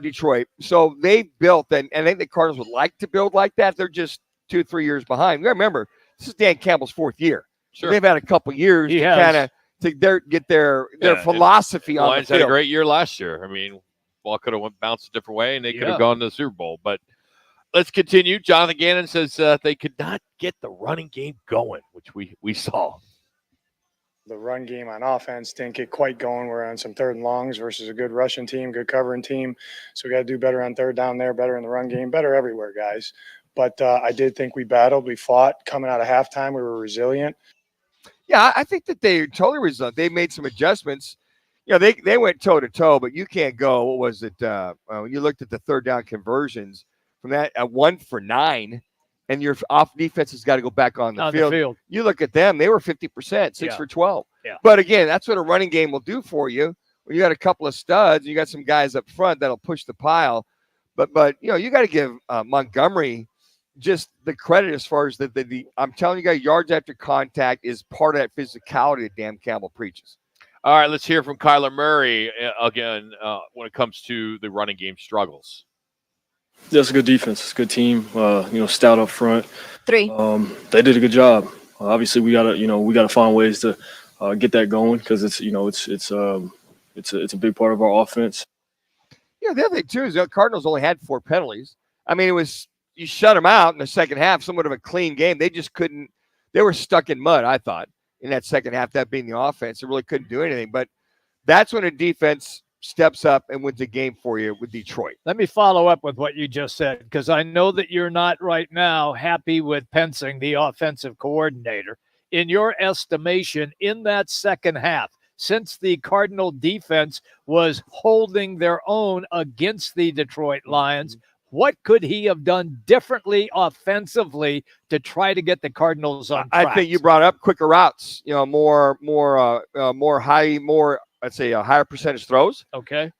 Detroit. So they've built, and I think the Cardinals would like to build like that. They're just 2-3 years behind. You remember, this is Dan Campbell's 4th year. Sure. They've had a couple years to kind of get their philosophy on the Lions field. had a great year ball could have bounced a different way, and they could have gone to the Super Bowl. But let's continue. Jonathan Gannon says they could not get the running game going, which we saw. The run game on offense didn't get quite going. We're on some 3rd and longs versus a good rushing team, good covering team. So we got to do better on 3rd down there, better in the run game, better everywhere, guys. But I did think we battled. We fought. Coming out of halftime, we were resilient. Yeah, I think that they totally resilient. They made some adjustments. They went toe-to-toe, but you can't go. What was it? When you looked at the 3rd down conversions from that 1 for 9, and your off defense has got to go back on the field. You look at them; they were 50%, 6 for 12. Yeah. But again, that's what a running game will do for you. When you got a couple of studs, you got some guys up front that'll push the pile. But you got to give Montgomery just the credit as far as the I'm telling you guys, yards after contact is part of that physicality that Dan Campbell preaches. All right, let's hear from Kyler Murray again when it comes to the running game struggles. That's a good defense. It's a good team. Stout up front. 3. They did a good job. Obviously, we gotta find ways to get that going because it's a big part of our offense. The other thing too is the Cardinals only had 4 penalties. I mean, you shut them out in the second half, somewhat of a clean game. They just couldn't. They were stuck in mud, I thought, in that second half, that being the offense. They really couldn't do anything. But that's when a defense steps up and wins a game for you with Detroit. Let me follow up with what you just said, because I know that you're not right now happy with Pensing, the offensive coordinator. In your estimation, in that second half, since the Cardinal defense was holding their own against the Detroit Lions, what could he have done differently offensively to try to get the Cardinals on track? I think you brought up quicker routes, more I'd say a higher percentage throws. Okay.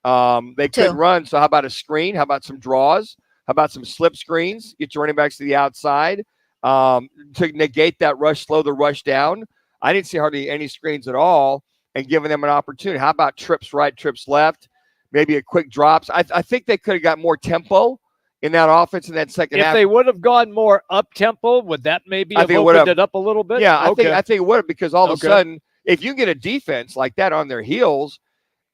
They couldn't run. So how about a screen? How about some draws? How about some slip screens? Get your running backs to the outside to negate that rush, slow the rush down. I didn't see hardly any screens at all and giving them an opportunity. How about trips right, trips left? Maybe a quick drops. I think they could have got more tempo in that offense in that second half. If they would have gone more up tempo, would that maybe have opened it up a little bit? Yeah, I think it would have, because all of a sudden, if you get a defense like that on their heels,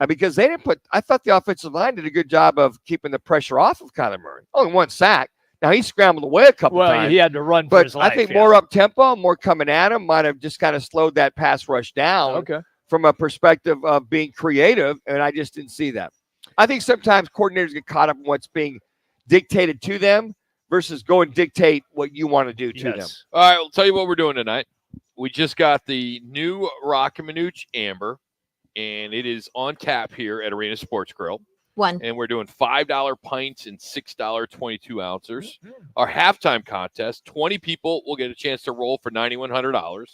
because they didn't I thought the offensive line did a good job of keeping the pressure off of Kyler Murray. Only one sack. Now, he scrambled away a couple times. Well, he had to run for but his life. I think more up-tempo, more coming at him might have just kind of slowed that pass rush down from a perspective of being creative, and I just didn't see that. I think sometimes coordinators get caught up in what's being dictated to them versus go and dictate what you want to do to them. All right, I'll tell you what we're doing tonight. We just got the new Roc and Manuch Amber, and it is on tap here at Arena Sports Grill. And we're doing $5 pints and $6 22 ounces. Our halftime contest, 20 people will get a chance to roll for $9,100.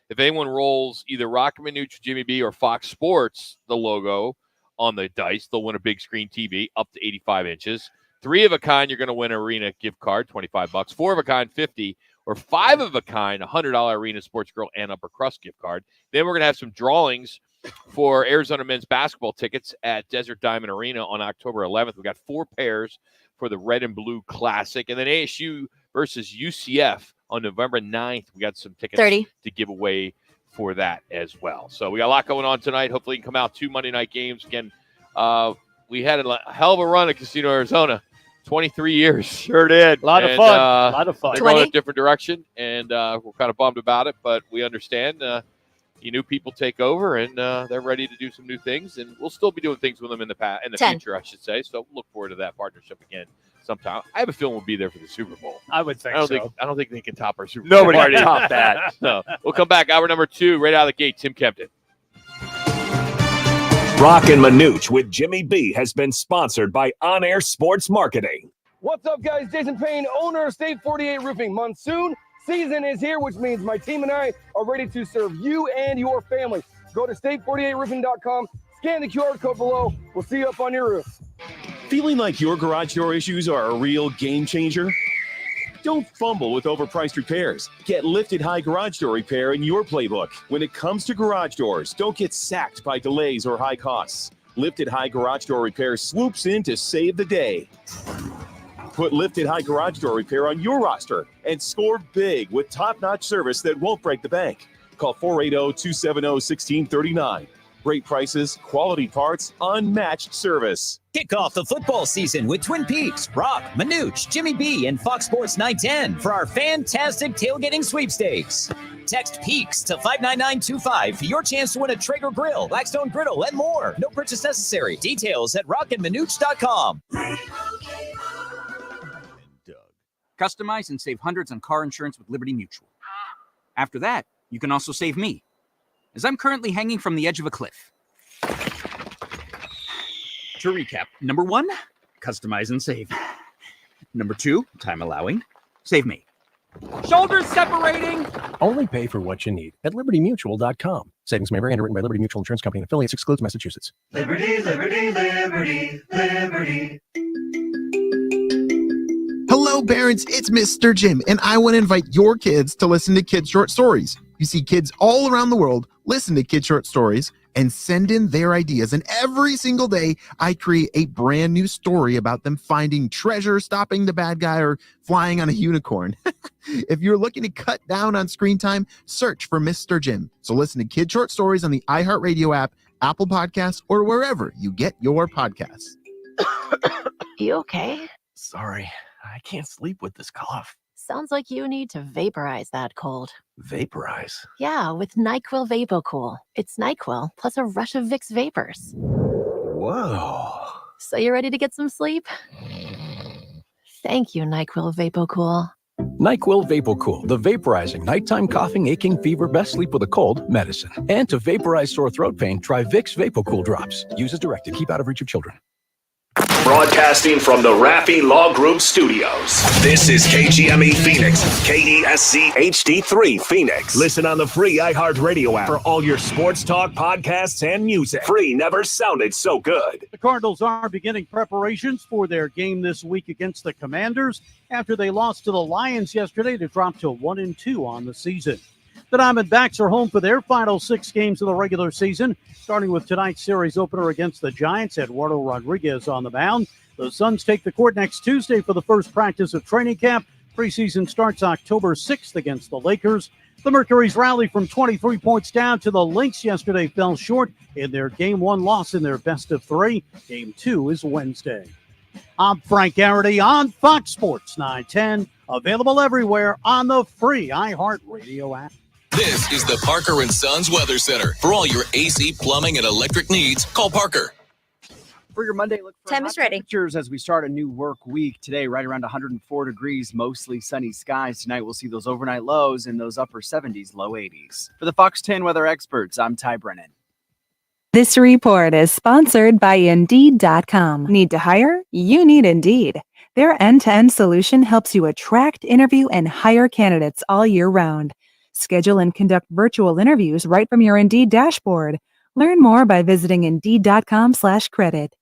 If anyone rolls either Roc and Manuch, Jimmy B, or Fox Sports, the logo on the dice, they'll win a big screen TV up to 85 inches. 3 of a kind, you're going to win an Arena gift card, $25. 4 of a kind, $50. Or 5 of a kind, $100 Arena Sports Grill and Upper Crust gift card. Then we're going to have some drawings for Arizona men's basketball tickets at Desert Diamond Arena on October 11th. We got 4 pairs for the Red and Blue Classic. And then ASU versus UCF on November 9th. We got some tickets to give away for that as well. So we got a lot going on tonight. Hopefully you can come out 2 Monday night games. Again, we had a hell of a run at Casino Arizona. 23 years. Sure did. A lot of fun. They're going a different direction, and we're kind of bummed about it, but we understand. New people take over, and they're ready to do some new things, and we'll still be doing things with them in the future, I should say. So look forward to that partnership again sometime. I have a feeling we'll be there for the Super Bowl. I would think I don't think they can top our Super Bowl. Nobody can top that. No. We'll come back. Hour number 2, right out of the gate, Tim Kempton. Roc and Manuch with Jimmy B has been sponsored by On Air Sports Marketing. What's up, guys? Jason Payne, owner of State 48 Roofing. Monsoon season is here, which means my team and I are ready to serve you and your family. Go to state48roofing.com, scan the QR code below. We'll see you up on your roof. Feeling like your garage door issues are a real game changer? Don't fumble with overpriced repairs. Get Lifted High Garage Door Repair in your playbook. When it comes to garage doors, don't get sacked by delays or high costs. Lifted High Garage Door Repair swoops in to save the day. Put Lifted High Garage Door Repair on your roster and score big with top-notch service that won't break the bank. Call 480-270-1639. Great prices, quality parts, unmatched service. Kick off the football season with Twin Peaks, Roc, Manuch, Jimmy B, and Fox Sports 910 for our fantastic tailgating sweepstakes. Text PEAKS to 59925 for your chance to win a Traeger grill, Blackstone griddle, and more. No purchase necessary. Details at rockandmanuch.com. Customize and save hundreds on car insurance with Liberty Mutual. After that, you can also save me, as I'm currently hanging from the edge of a cliff. To recap, number 1, customize and save. Number 2, time allowing, save me. Shoulders separating. Only pay for what you need at libertymutual.com. Savings may vary. Underwritten by Liberty Mutual Insurance Company and affiliates. Excludes Massachusetts. Liberty, liberty, liberty, liberty. Hello, parents. It's Mr. Jim, and I want to invite your kids to listen to Kids Short Stories. You see, kids all around the world listen to Kids Short Stories and send in their ideas. And every single day, I create a brand new story about them finding treasure, stopping the bad guy, or flying on a unicorn. If you're looking to cut down on screen time, search for Mr. Jim. So listen to Kids Short Stories on the iHeartRadio app, Apple Podcasts, or wherever you get your podcasts. You okay? Sorry, I can't sleep with this cough. Sounds like you need to vaporize that cold. Vaporize? Yeah, with NyQuil VapoCool. It's NyQuil plus a rush of Vicks vapors. Whoa. So you ready to get some sleep? Thank you, NyQuil VapoCool. NyQuil VapoCool, the vaporizing nighttime coughing, aching, fever, best sleep with a cold medicine. And to vaporize sore throat pain, try Vicks VapoCool drops. Use as directed. Keep out of reach of children. Broadcasting from the Raffi Law Group Studios. This is KGME Phoenix, KESC HD3 Phoenix. Listen on the free iHeartRadio app for all your sports talk, podcasts, and music. Free never sounded so good. The Cardinals are beginning preparations for their game this week against the Commanders after they lost to the Lions yesterday to drop to 1-2 on the season. The Diamondbacks are home for their final 6 games of the regular season, starting with tonight's series opener against the Giants. Eduardo Rodriguez on the mound. The Suns take the court next Tuesday for the first practice of training camp. Preseason starts October 6th against the Lakers. The Mercury's rally from 23 points down to the Lynx yesterday fell short in their Game 1 loss in their best of 3. Game 2 is Wednesday. I'm Frank Garrity on Fox Sports 910, available everywhere on the free iHeartRadio app. This is the Parker & Sons Weather Center. For all your AC, plumbing, and electric needs, call Parker. For your Monday, look for Tim is ready. temperatures as we start a new work week today, right around 104 degrees, mostly sunny skies. Tonight, we'll see those overnight lows in those upper 70s, low 80s. For the Fox 10 weather experts, I'm Ty Brennan. This report is sponsored by Indeed.com. Need to hire? You need Indeed. Their end-to-end solution helps you attract, interview, and hire candidates all year round. Schedule and conduct virtual interviews right from your Indeed dashboard. Learn more by visiting Indeed.com/credit.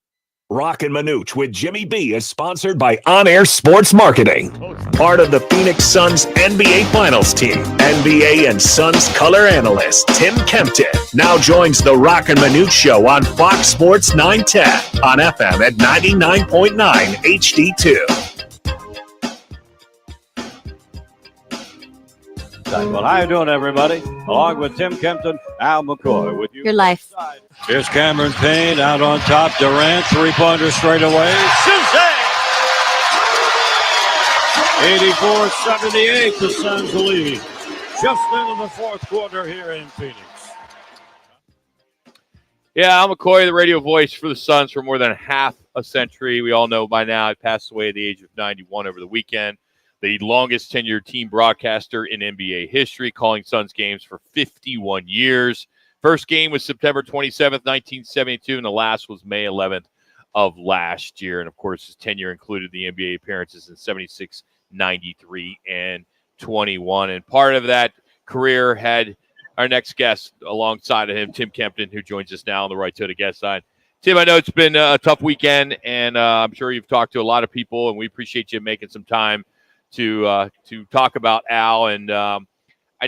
Roc and Manuch with Jimmy B is sponsored by On Air Sports Marketing. Part of the Phoenix Suns NBA Finals team. NBA and Suns color analyst Tim Kempton now joins the Roc and Manuch show on Fox Sports 910 on FM at 99.9 HD2. Well, how you doing, everybody? Along with Tim Kempton, Al McCoy with you. Your life. Here's Cameron Payne out on top. Durant, three-pointer straight away. Susan! 84-78, the Suns lead. Just into the fourth quarter here in Phoenix. Yeah, Al McCoy, the radio voice for the Suns for more than half a century. We all know by now he passed away at the age of 91 over the weekend. The longest tenured team broadcaster in NBA history, calling Suns games for 51 years. First game was September 27th, 1972, and the last was May 11th of last year. And, of course, his tenure included the NBA appearances in 76, 93, and 21. And part of that career had our next guest alongside of him, Tim Kempton, who joins us now on the right to the guest side. Tim, I know it's been a tough weekend, and I'm sure you've talked to a lot of people, and we appreciate you making some time to talk about Al. And I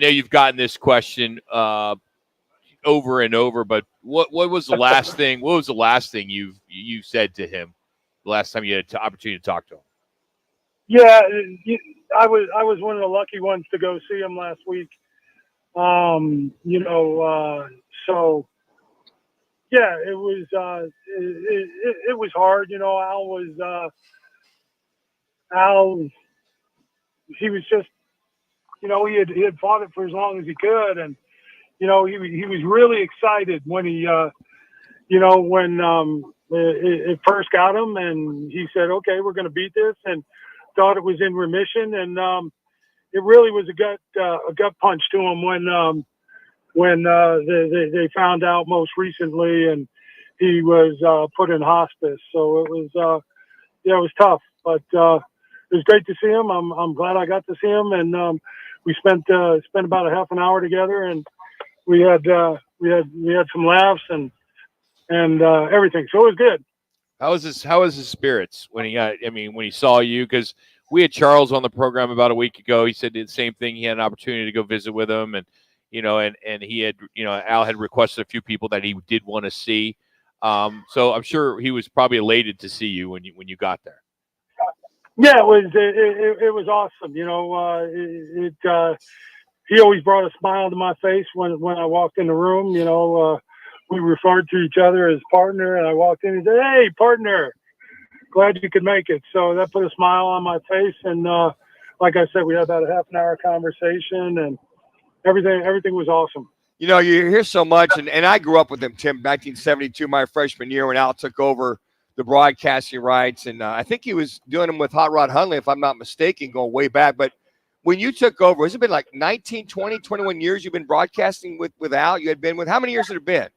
know you've gotten this question over and over, but what was the last thing? What was the last thing you said to him the last time you had an opportunity to talk to him? Yeah, I was one of the lucky ones to go see him last week. So yeah, it was hard. Al. He was just, he had fought it for as long as he could, and he was really excited when he, when it first got him, and he said, "Okay, we're going to beat this," and thought it was in remission, and it really was a gut punch to him when they found out most recently, and he was put in hospice. So it was it was tough, but. It was great to see him. I'm glad I got to see him, and we spent about a half an hour together, and we had some laughs and everything. So it was good. How was his spirits when he saw you? Because we had Charles on the program about a week ago. He said the same thing. He had an opportunity to go visit with him, and and he had Al had requested a few people that he did want to see. So I'm sure he was probably elated to see you when you got there. Yeah, it was awesome. He always brought a smile to my face when I walked in the room. We referred to each other as partner, and I walked in and said, "Hey, partner, glad you could make it." So that put a smile on my face, and like I said, we had about a half an hour conversation, and everything was awesome. You hear so much, and I grew up with him, Tim, 1972, my freshman year when Al took over the broadcasting rights, and I think he was doing them with Hot Rod Hundley, if I'm not mistaken, going way back. But when you took over, has it been like 19, 20, 21 years you've been broadcasting with Al? You had been with, how many years had it been?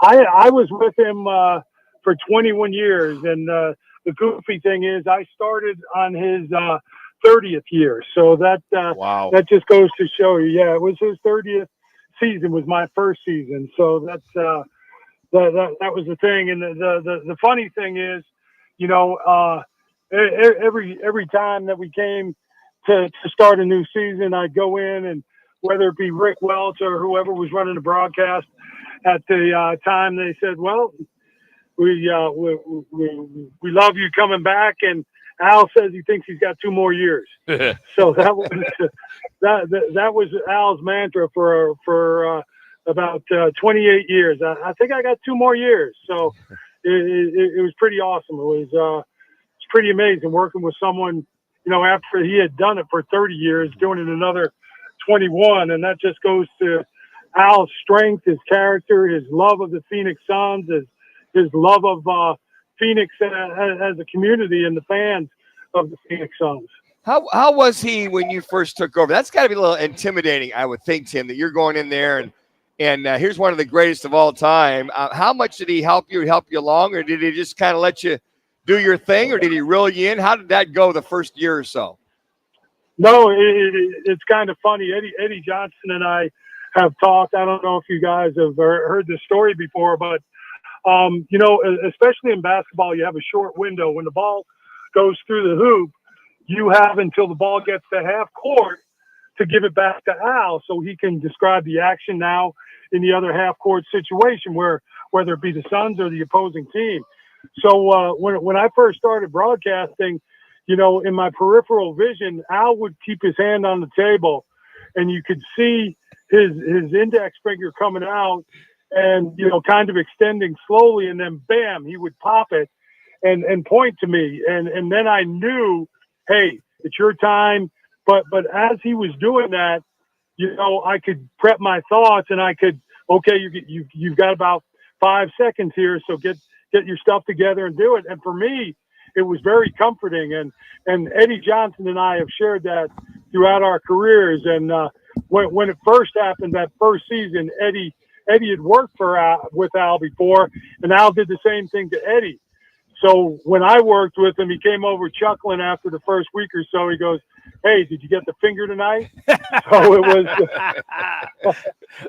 I was with him for 21 years, and the goofy thing is I started on his 30th year, so that wow. That just goes to show you. Yeah, it was his 30th season, was my first season, so that's that was the thing. And the funny thing is, every time that we came to start a new season, I'd go in, and whether it be Rick Welch or whoever was running the broadcast at the time, they said, "Well, we love you coming back, and Al says he thinks he's got 2 more years. So that was Al's mantra for about 28 years. I think I got 2 more years. So it was pretty awesome. It's pretty amazing working with someone, after he had done it for 30 years, doing it another 21. And that just goes to Al's strength, his character, his love of the Phoenix Suns, his love of Phoenix as a community and the fans of the Phoenix Suns. How was he when you first took over? That's got to be a little intimidating, I would think, Tim, that you're going in there and here's one of the greatest of all time. How much did he help you along, or did he just kind of let you do your thing, or did he reel you in? How did that go the first year or so? No, it's kind of funny. Eddie Johnson and I have talked. I don't know if you guys have heard this story before, but especially in basketball, you have a short window. When the ball goes through the hoop, you have until the ball gets to half court to give it back to Al so he can describe the action now in the other half court situation, whether it be the Suns or the opposing team. So when I first started broadcasting, in my peripheral vision, Al would keep his hand on the table and you could see his index finger coming out and, kind of extending slowly, and then bam, he would pop it and point to me. And then I knew, hey, it's your time. But as he was doing that, I could prep my thoughts and I could, okay, you've got about 5 seconds here. So get your stuff together and do it. And for me, it was very comforting. And Eddie Johnson and I have shared that throughout our careers. And when it first happened, that first season, Eddie had worked with Al before, and Al did the same thing to Eddie. So when I worked with him, he came over chuckling after the first week or so. He goes, "Hey, did you get the finger tonight?" So it was.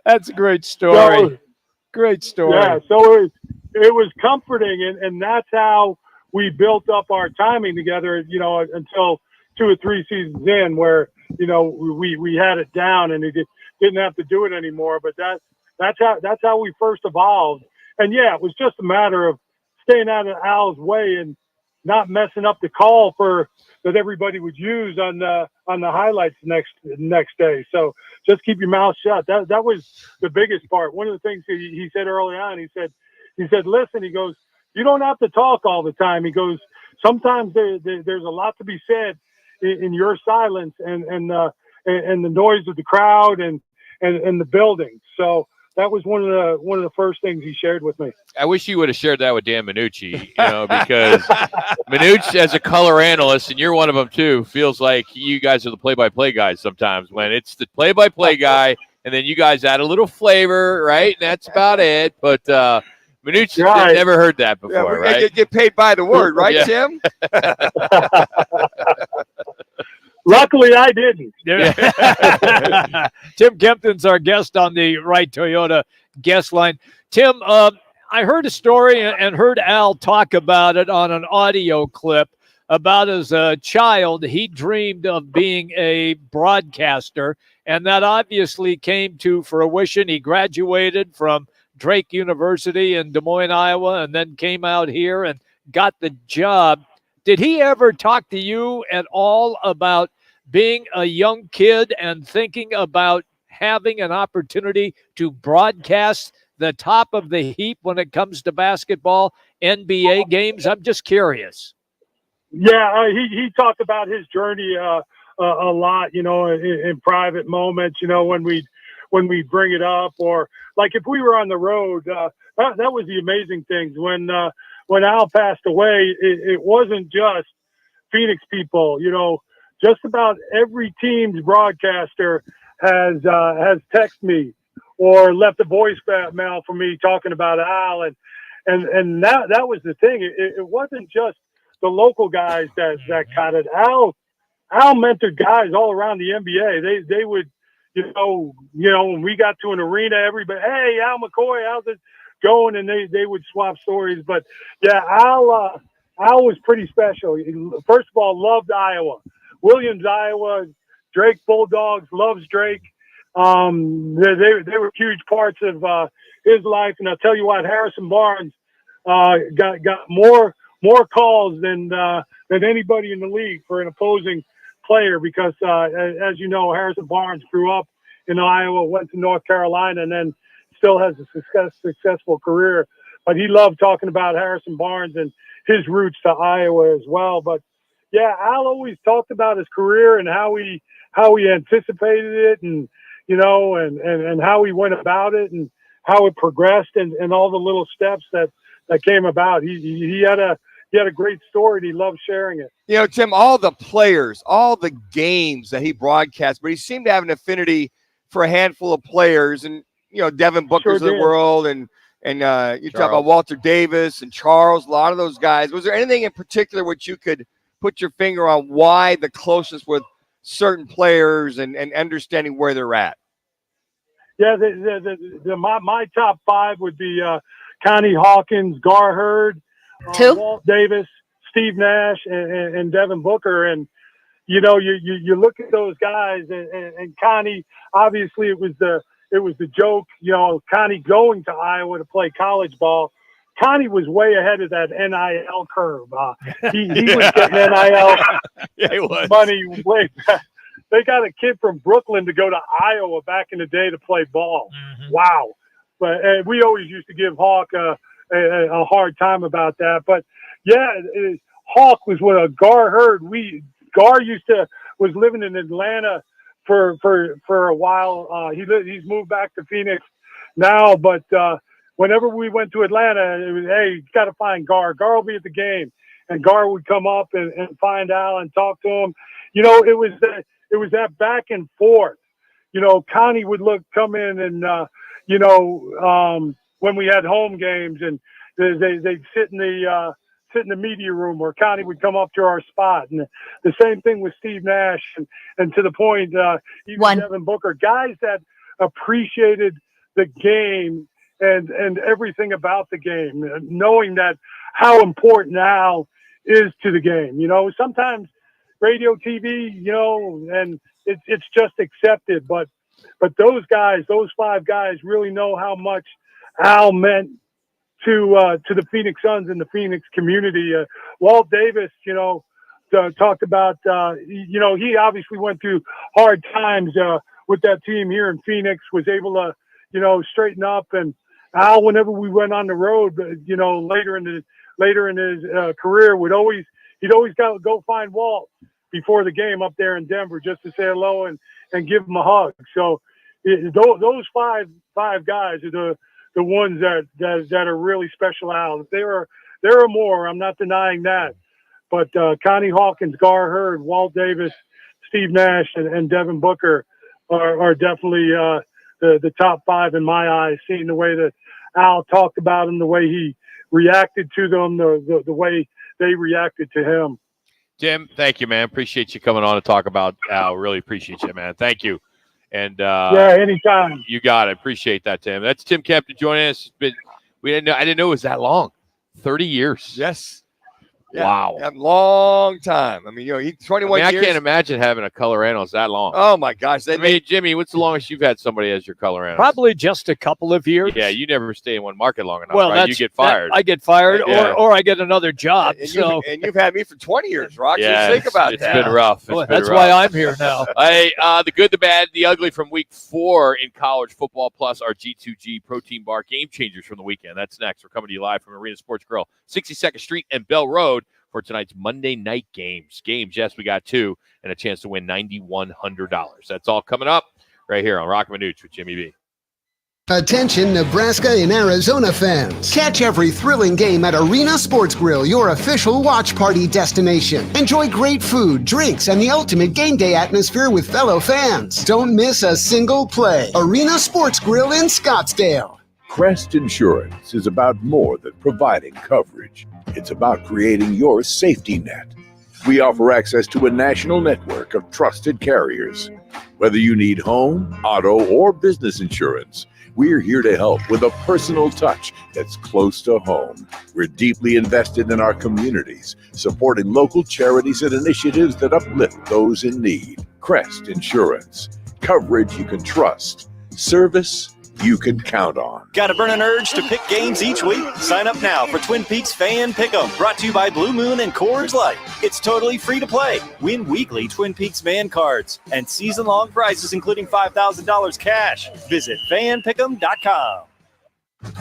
That's a great story. Great story. Yeah. So it was comforting, and that's how we built up our timing together. Until 2 or 3 seasons in, where we had it down, and he didn't have to do it anymore. But that's how we first evolved. And yeah, it was just a matter of staying out of Al's way and not messing up the call that everybody would use on the highlights next day. So just keep your mouth shut. That was the biggest part. One of the things he said early on, he said, listen, he goes, you don't have to talk all the time. He goes, sometimes there's a lot to be said in your silence and the noise of the crowd and the building. So that was one of the first things he shared with me. I wish you would have shared that with Dan Manucci, because Manucci, as a color analyst, and you're one of them too, feels like you guys are the play-by-play guys sometimes when it's the play-by-play guy, and then you guys add a little flavor, right? And that's about it. But Manucci never heard that before, right? Get paid by the word, right, Tim? Luckily, I didn't. Tim Kempton's our guest on the Wright Toyota guest line. Tim, I heard a story and heard Al talk about it on an audio clip about as a child, he dreamed of being a broadcaster, and that obviously came to fruition. He graduated from Drake University in Des Moines, Iowa, and then came out here and got the job. Did he ever talk to you at all about being a young kid and thinking about having an opportunity to broadcast the top of the heap when it comes to basketball, NBA games? I'm just curious. Yeah, he talked about his journey a lot, in private moments, when we bring it up, or like if we were on the road, that was the amazing things. When Al passed away, it wasn't just Phoenix people, just about every team's broadcaster has texted me or left a voicemail for me talking about Al, and that was the thing. It wasn't just the local guys that caught it. Al mentored guys all around the NBA. They would, when we got to an arena, everybody, hey, Al McCoy, how's it going? And they would swap stories. But yeah, Al was pretty special. He, first of all, loved Iowa. Williams, Iowa, Drake Bulldogs, loves Drake. They were huge parts of his life. And I'll tell you what, Harrison Barnes got more calls than than anybody in the league for an opposing player because, as you know, Harrison Barnes grew up in Iowa, went to North Carolina, and then still has a successful career. But he loved talking about Harrison Barnes and his roots to Iowa as well. But, yeah, Al always talked about his career and how he anticipated it and, you know, and how he went about it and how it progressed and all the little steps that came about. He had a great story and he loved sharing it. You know, Tim, all the players, all the games that he broadcast, but he seemed to have an affinity for a handful of players and, you know, Devin Booker's of the world and you talk about Walter Davis and Charles, a lot of those guys. Was there anything in particular which you could put your finger on why the closest with certain players and understanding where they're at? Yeah, my top five would be Connie Hawkins, Gar Hurd, Walt Davis, Steve Nash, and Devin Booker. And, you know, you look at those guys and Connie, obviously it was the joke, you know, Connie going to Iowa to play college ball. Connie was way ahead of that NIL curve. He was getting NIL money way back. They got a kid from Brooklyn to go to Iowa back in the day to play ball. Mm-hmm. Wow. But we always used to give Hawk a hard time about that. But, yeah, Hawk was with a Gar Hurd. Gar was living in Atlanta for a while. He's moved back to Phoenix now. But whenever we went to Atlanta, it was, hey, you got to find Gar. Gar will be at the game. And Gar would come up and find Al and talk to him. You know, it was that back and forth. You know, Connie would come in and, you know, when we had home games and they'd sit in the media room where Connie would come up to our spot. And the same thing with Steve Nash and to the point, even Devin Booker, guys that appreciated the game and everything about the game, knowing that how important Al is to the game. You know, sometimes radio, TV, you know, and it's just accepted. But those guys, those five guys, really know how much Al meant to the Phoenix Suns and the Phoenix community. Walt Davis, you know, talked about, you know, he obviously went through hard times with that team here in Phoenix, was able to, you know, straighten up. And Al, whenever we went on the road, you know, later in his career, he'd always go find Walt before the game up there in Denver just to say hello and give him a hug. So those five guys are the ones that are really special Al. There are more. I'm not denying that. But Connie Hawkins, Gar Hurd, Walt Davis, Steve Nash, and Devin Booker are definitely the top five in my eyes, seeing the way that Al talked about them, the way he reacted to them, the way they reacted to him. Tim, thank you, man. Appreciate you coming on to talk about Al. Really appreciate you, man. Thank you. And yeah, anytime. You got it. Appreciate that, Tim. That's Tim Kempton joining us. I didn't know it was that long. 30 years. Yes. Yeah, wow. A long time. I mean, you know, he's 21 years. I can't imagine having a color analyst that long. Oh, my gosh. I mean, Jimmy, what's the longest you've had somebody as your color analyst? Probably just a couple of years. Yeah, you never stay in one market long enough, well, right? You get fired. I get fired or I get another job. And you've had me for 20 years, Rock. Yeah, so think about that. It's been rough. That's why I'm here now. Hey, the good, the bad, the ugly from week 4 in college football, plus our G2G protein bar game changers from the weekend. That's next. We're coming to you live from Arena Sports Grill, 62nd Street and Bell Road, for tonight's Monday night games. Yes, we got 2 and a chance to win $9,100. That's all coming up right here on Roc and Manuch with Jimmy B. Attention Nebraska and Arizona fans. Catch every thrilling game at Arena Sports Grill, your official watch party destination. Enjoy great food, drinks, and the ultimate game day atmosphere with fellow fans. Don't miss a single play. Arena Sports Grill in Scottsdale. Crest Insurance is about more than providing coverage. It's about creating your safety net. We offer access to a national network of trusted carriers. Whether you need home, auto, or business insurance, we're here to help with a personal touch that's close to home. We're deeply invested in our communities, supporting local charities and initiatives that uplift those in need. Crest Insurance. Coverage you can trust. Service you can count on. Got to burn an urge to pick games each week? Sign up now for Twin Peaks Fan Pick'em, brought to you by Blue Moon and Coors Light. It's totally free to play. Win weekly Twin Peaks Man cards and season-long prizes, including $5,000 cash. Visit fanpick'em.com.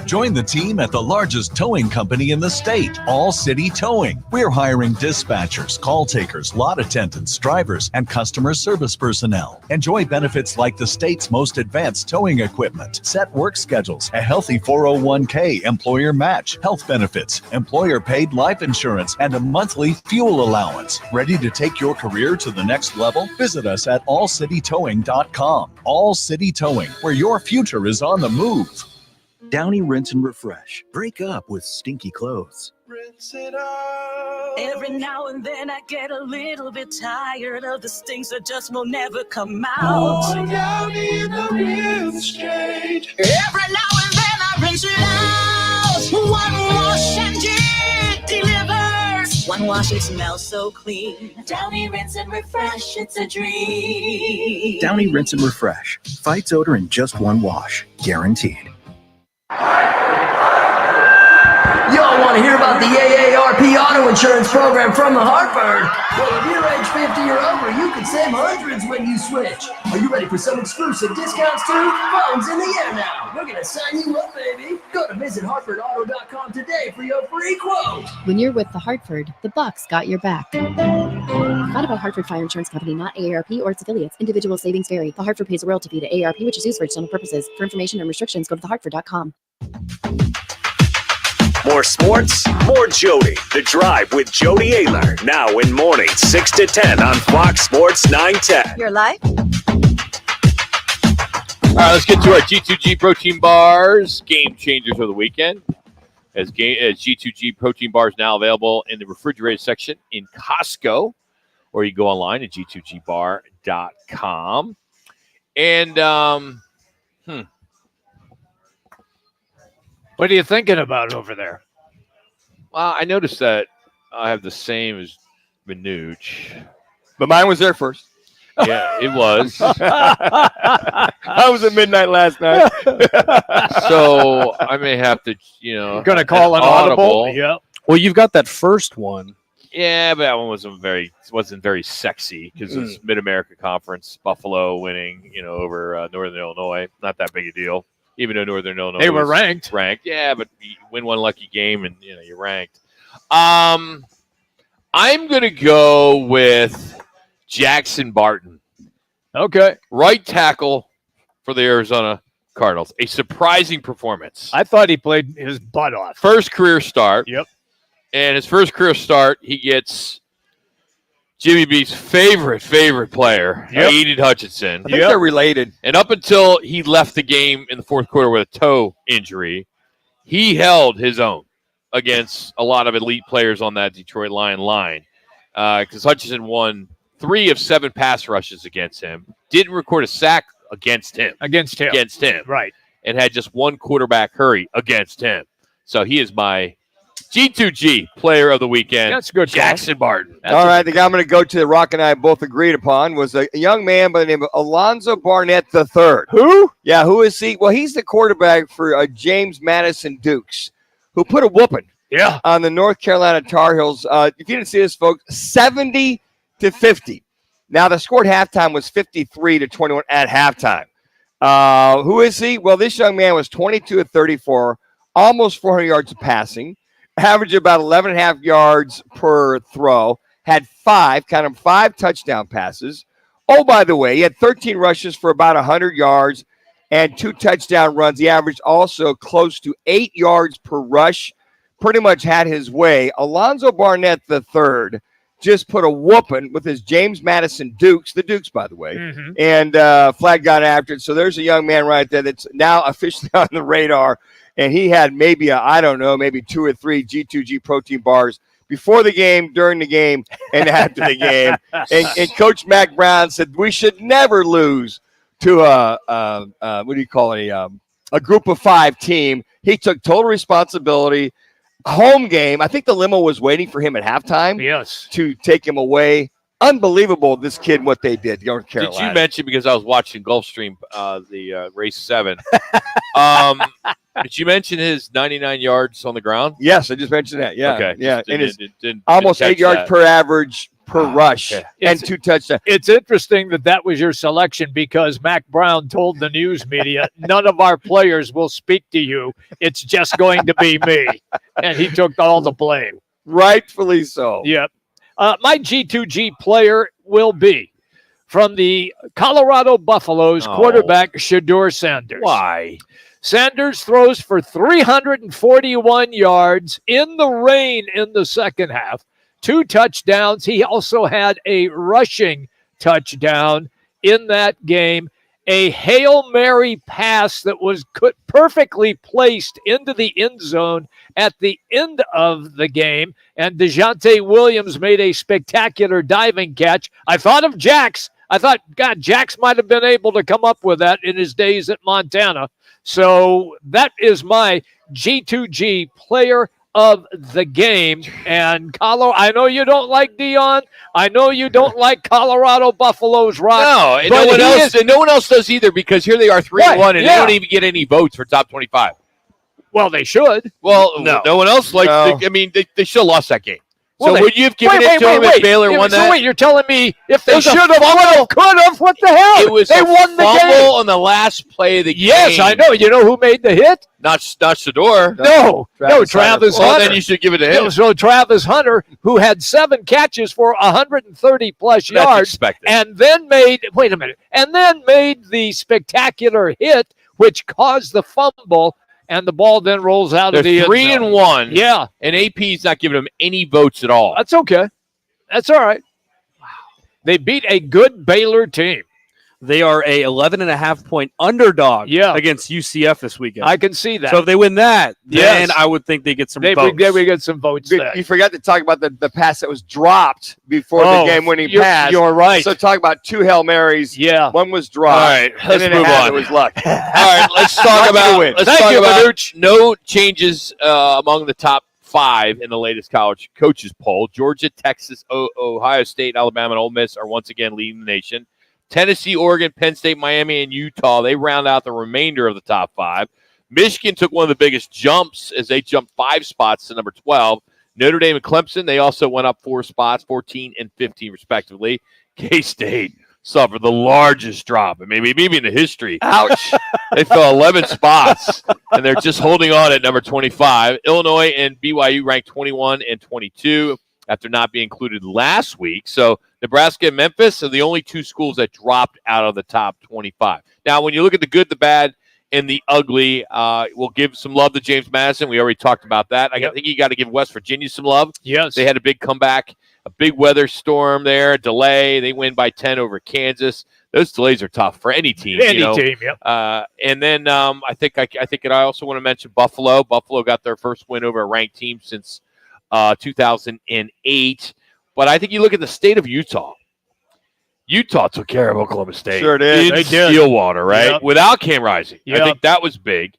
Join the team at the largest towing company in the state, All City Towing. We're hiring dispatchers, call takers, lot attendants, drivers, and customer service personnel. Enjoy benefits like the state's most advanced towing equipment, set work schedules, a healthy 401k employer match, health benefits, employer-paid life insurance, and a monthly fuel allowance. Ready to take your career to the next level? Visit us at allcitytowing.com. All City Towing, where your future is on the move. Downy Rinse and Refresh. Break up with stinky clothes. Every now and then I get a little bit tired of the stings that just will never come out. Oh, Downy the rinse change. Every now and then I rinse it out. One wash and it delivers. One wash, it smells so clean. Downy Rinse and Refresh, it's a dream. Downy Rinse and Refresh. Fights odor in just one wash. Guaranteed. Y'all want to hear about the AARP auto insurance program from the Hartford? Well, if you're age 50 or over, you can save hundreds when you switch. Are you ready for some exclusive discounts too? Phone's in the air now. We're going to sign you up, baby. Go to visithartfordauto.com today for your free quote. When you're with the Hartford, the Bucks got your back. Not about Hartford Fire Insurance Company, not AARP or its affiliates. Individual savings vary. The Hartford pays a royalty fee to AARP, which is used for external purposes. For information and restrictions, go to thehartford.com. More sports, more Jody. The Drive with Jody Ayler. Now in mornings 6 to 10 on Fox Sports 910. You're live. All right, let's get to our G2G protein bars, game changers of the weekend. As G2G protein bars now available in the refrigerated section in Costco, or you go online at g2gbar.com. And what are you thinking about over there? Well, I noticed that I have the same as Manuch. But mine was there first. Yeah, it was. I was at midnight last night. So I may have to, going to call an audible. Yep. Well, you've got that first one. Yeah, but that one wasn't very sexy because it's Mid-America Conference, Buffalo winning, over Northern Illinois. Not that big a deal. Even though Northern Illinois they were ranked. Yeah, but you win one lucky game and you're ranked. I'm gonna go with Jackson Barton. Okay. Right tackle for the Arizona Cardinals. A surprising performance. I thought he played his butt off. First career start. Yep. And his first career start, he gets Jimmy B's favorite player, Aiden Hutchinson. I think they're related. And up until he left the game in the fourth quarter with a toe injury, he held his own against a lot of elite players on that Detroit Lion line. Because Hutchinson won 3 of 7 pass rushes against him. Didn't record a sack against him. Right. And had just one quarterback hurry against him. So he is my G2G player of the weekend. That's good. Jackson Barton. All right, the guy I'm going to go to that Rock and I both agreed upon was a young man by the name of Alonzo Barnett III. Who? Yeah, who is he? Well, he's the quarterback for James Madison Dukes, who put a whooping on the North Carolina Tar Heels. If you didn't see this, folks, 70-50. Now, the score at halftime was 53-21 at halftime. Who is he? Well, this young man was 22 of 34, almost 400 yards of passing. Averaged about 11.5 yards per throw, had 5 touchdown passes. Oh, by the way, he had 13 rushes for about 100 yards and 2 touchdown runs. He averaged also close to 8 yards per rush. Pretty much had his way. Alonzo Barnett III just put a whooping with his James Madison Dukes, the Dukes, by the way, and flag got after it. So there's a young man right there that's now officially on the radar. And he had maybe 2 or 3 G2G protein bars before the game, during the game, and after the game. And Coach Mac Brown said we should never lose to a group of 5 team. He took total responsibility. Home game. I think the limo was waiting for him at halftime. Yes. To take him away. Unbelievable, this kid, what they did, North Carolina. Did you mention, because I was watching Gulfstream, the race 7, Did you mention his 99 yards on the ground? Yes, I just mentioned that. Yeah. Okay. Yeah. Just And it's didn't almost catch 8 yards that. per average per rush okay. and 2 touchdowns. It's interesting that was your selection because Mac Brown told the news media, none of our players will speak to you. It's just going to be me. And he took all the blame. Rightfully so. Yep. My G2G player will be from the Colorado Buffaloes quarterback Shedeur Sanders. Why? Sanders throws for 341 yards in the rain in the second half, 2 touchdowns. He also had a rushing touchdown in that game, a Hail Mary pass that was perfectly placed into the end zone at the end of the game, and DeJounte Williams made a spectacular diving catch. I thought of Jax. I thought, God, Jax might have been able to come up with that in his days at Montana. So that is my G2G player of the game. And I know you don't like Dion. I know you don't like Colorado Buffaloes, Rock. No, and no one else does either because here they are 3-1 and they don't even get any votes for top 25. Well, they should. Well, no one else likes. I mean, they still lost that game. Well, so would you have given it to him if Baylor won that? So wait, you're telling me if they should have, could have, what the hell? It was they won the game on the last play of the game. Yes, I know. You know who made the hit? Not Shedeur. No, Travis Hunter. Well, then you should give it to him. So Travis Hunter, who had 7 catches for 130-plus yards, and then made the spectacular hit, which caused the fumble. And the ball then rolls out of the end zone. 3-1. Yeah. And AP's not giving them any votes at all. That's okay. That's all right. Wow. They beat a good Baylor team. They are a 11.5-point underdog against UCF this weekend. I can see that. So if they win that, then I would think they get some votes. They would get some votes there. You forgot to talk about the pass that was dropped before the game-winning pass. You're right. So talk about 2 Hail Marys. Yeah. One was dropped. All right, let's move on. It was luck. All right, let's talk about no changes among the top 5 in the latest college coaches poll. Georgia, Texas, Ohio State, Alabama, and Ole Miss are once again leading the nation. Tennessee, Oregon, Penn State, Miami, and Utah, they round out the remainder of the top 5. Michigan took one of the biggest jumps as they jumped 5 spots to number 12. Notre Dame and Clemson, they also went up 4 spots, 14 and 15 respectively. K-State suffered the largest drop, maybe in the history. Ouch. They fell 11 spots, and they're just holding on at number 25. Illinois and BYU ranked 21 and 22 after not being included last week. So Nebraska and Memphis are the only 2 schools that dropped out of the top 25. Now, when you look at the good, the bad, and the ugly, we'll give some love to James Madison. We already talked about that. I think you got to give West Virginia some love. Yes. They had a big comeback, a big weather storm there, a delay. They win by 10 over Kansas. Those delays are tough for any team. Team, yep. And then I think I also want to mention Buffalo. Buffalo got their first win over a ranked team since 2008. But I think you look at the state of Utah. Utah took care of Oklahoma State. Sure did. In Stillwater, right? Yep. Without Cam Rising. Yep. I think that was big.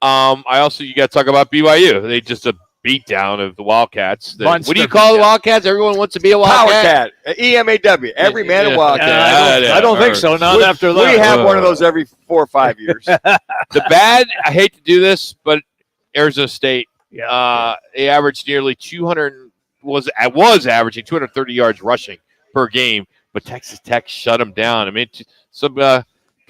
You got to talk about BYU. They just a beat down of the Wildcats. What do you call the Wildcats? Everyone wants to be a Wildcat. Power Cat. EMAW. Every man a Wildcat. I don't think so. Not after that. We have one of those every 4 or 5 years. The bad, I hate to do this, but Arizona State, they averaged nearly 200. Was averaging 230 yards rushing per game, but Texas Tech shut them down. I mean, some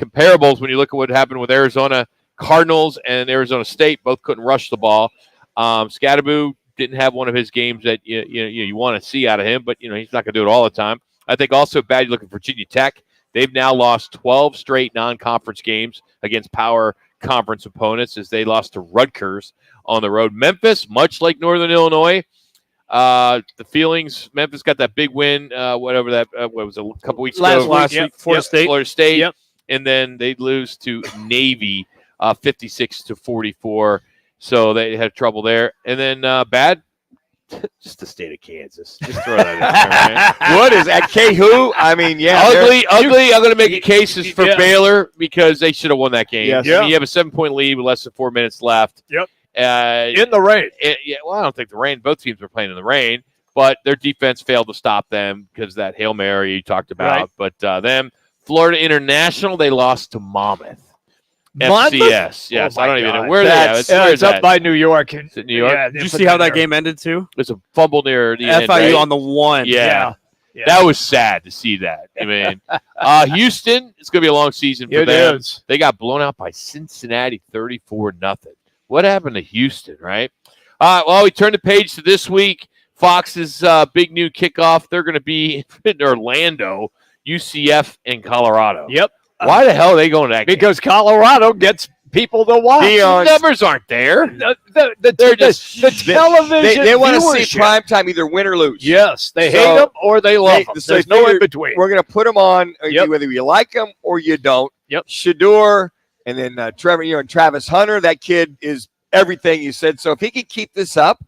comparables when you look at what happened with Arizona Cardinals and Arizona State, both couldn't rush the ball. Scatterbo didn't have one of his games that you want to see out of him, but he's not going to do it all the time. I think also bad. You look at Virginia Tech; they've now lost 12 straight non-conference games against power conference opponents as they lost to Rutgers on the road. Memphis, much like Northern Illinois. The feelings, Memphis got that big win, what was it, a couple weeks ago? Last week, Florida State. And then they lose to Navy 56-44. So they had trouble there. And then bad, just the state of Kansas. Just throw that in there, right? What is that? K-Who? I mean, Ugly. I'm going to make a case for Baylor because they should have won that game. Yes. I mean, you have a 7-point lead with less than 4 minutes left. Yep. In the rain. I don't think the rain. Both teams were playing in the rain, but their defense failed to stop them because that Hail Mary you talked about. Right. But them, Florida International, they lost to Monmouth. FCS. Yes, I don't even know where they are. It's up by New York. Is it New York? Yeah, Did you see how that game ended too? There's a fumble near the end, FIU right? on the 1. Yeah. That was sad to see that. I mean, Houston, it's going to be a long season for them. Is. They got blown out by Cincinnati 34-0. What happened to Houston, right? Well, we turn the page to this week. Fox's big new kickoff. They're going to be in Orlando, UCF, and Colorado. Yep. Why the hell are they going to that game? Because Colorado gets people to watch. The numbers aren't there. The television They want to see viewership. primetime either win or lose. Yes, they hate them or they love them. So There's no in between. We're going to put them on whether you like them or you don't. Yep. Shador and then Trevor, and Travis Hunter. That kid is everything you said. So if he can keep this up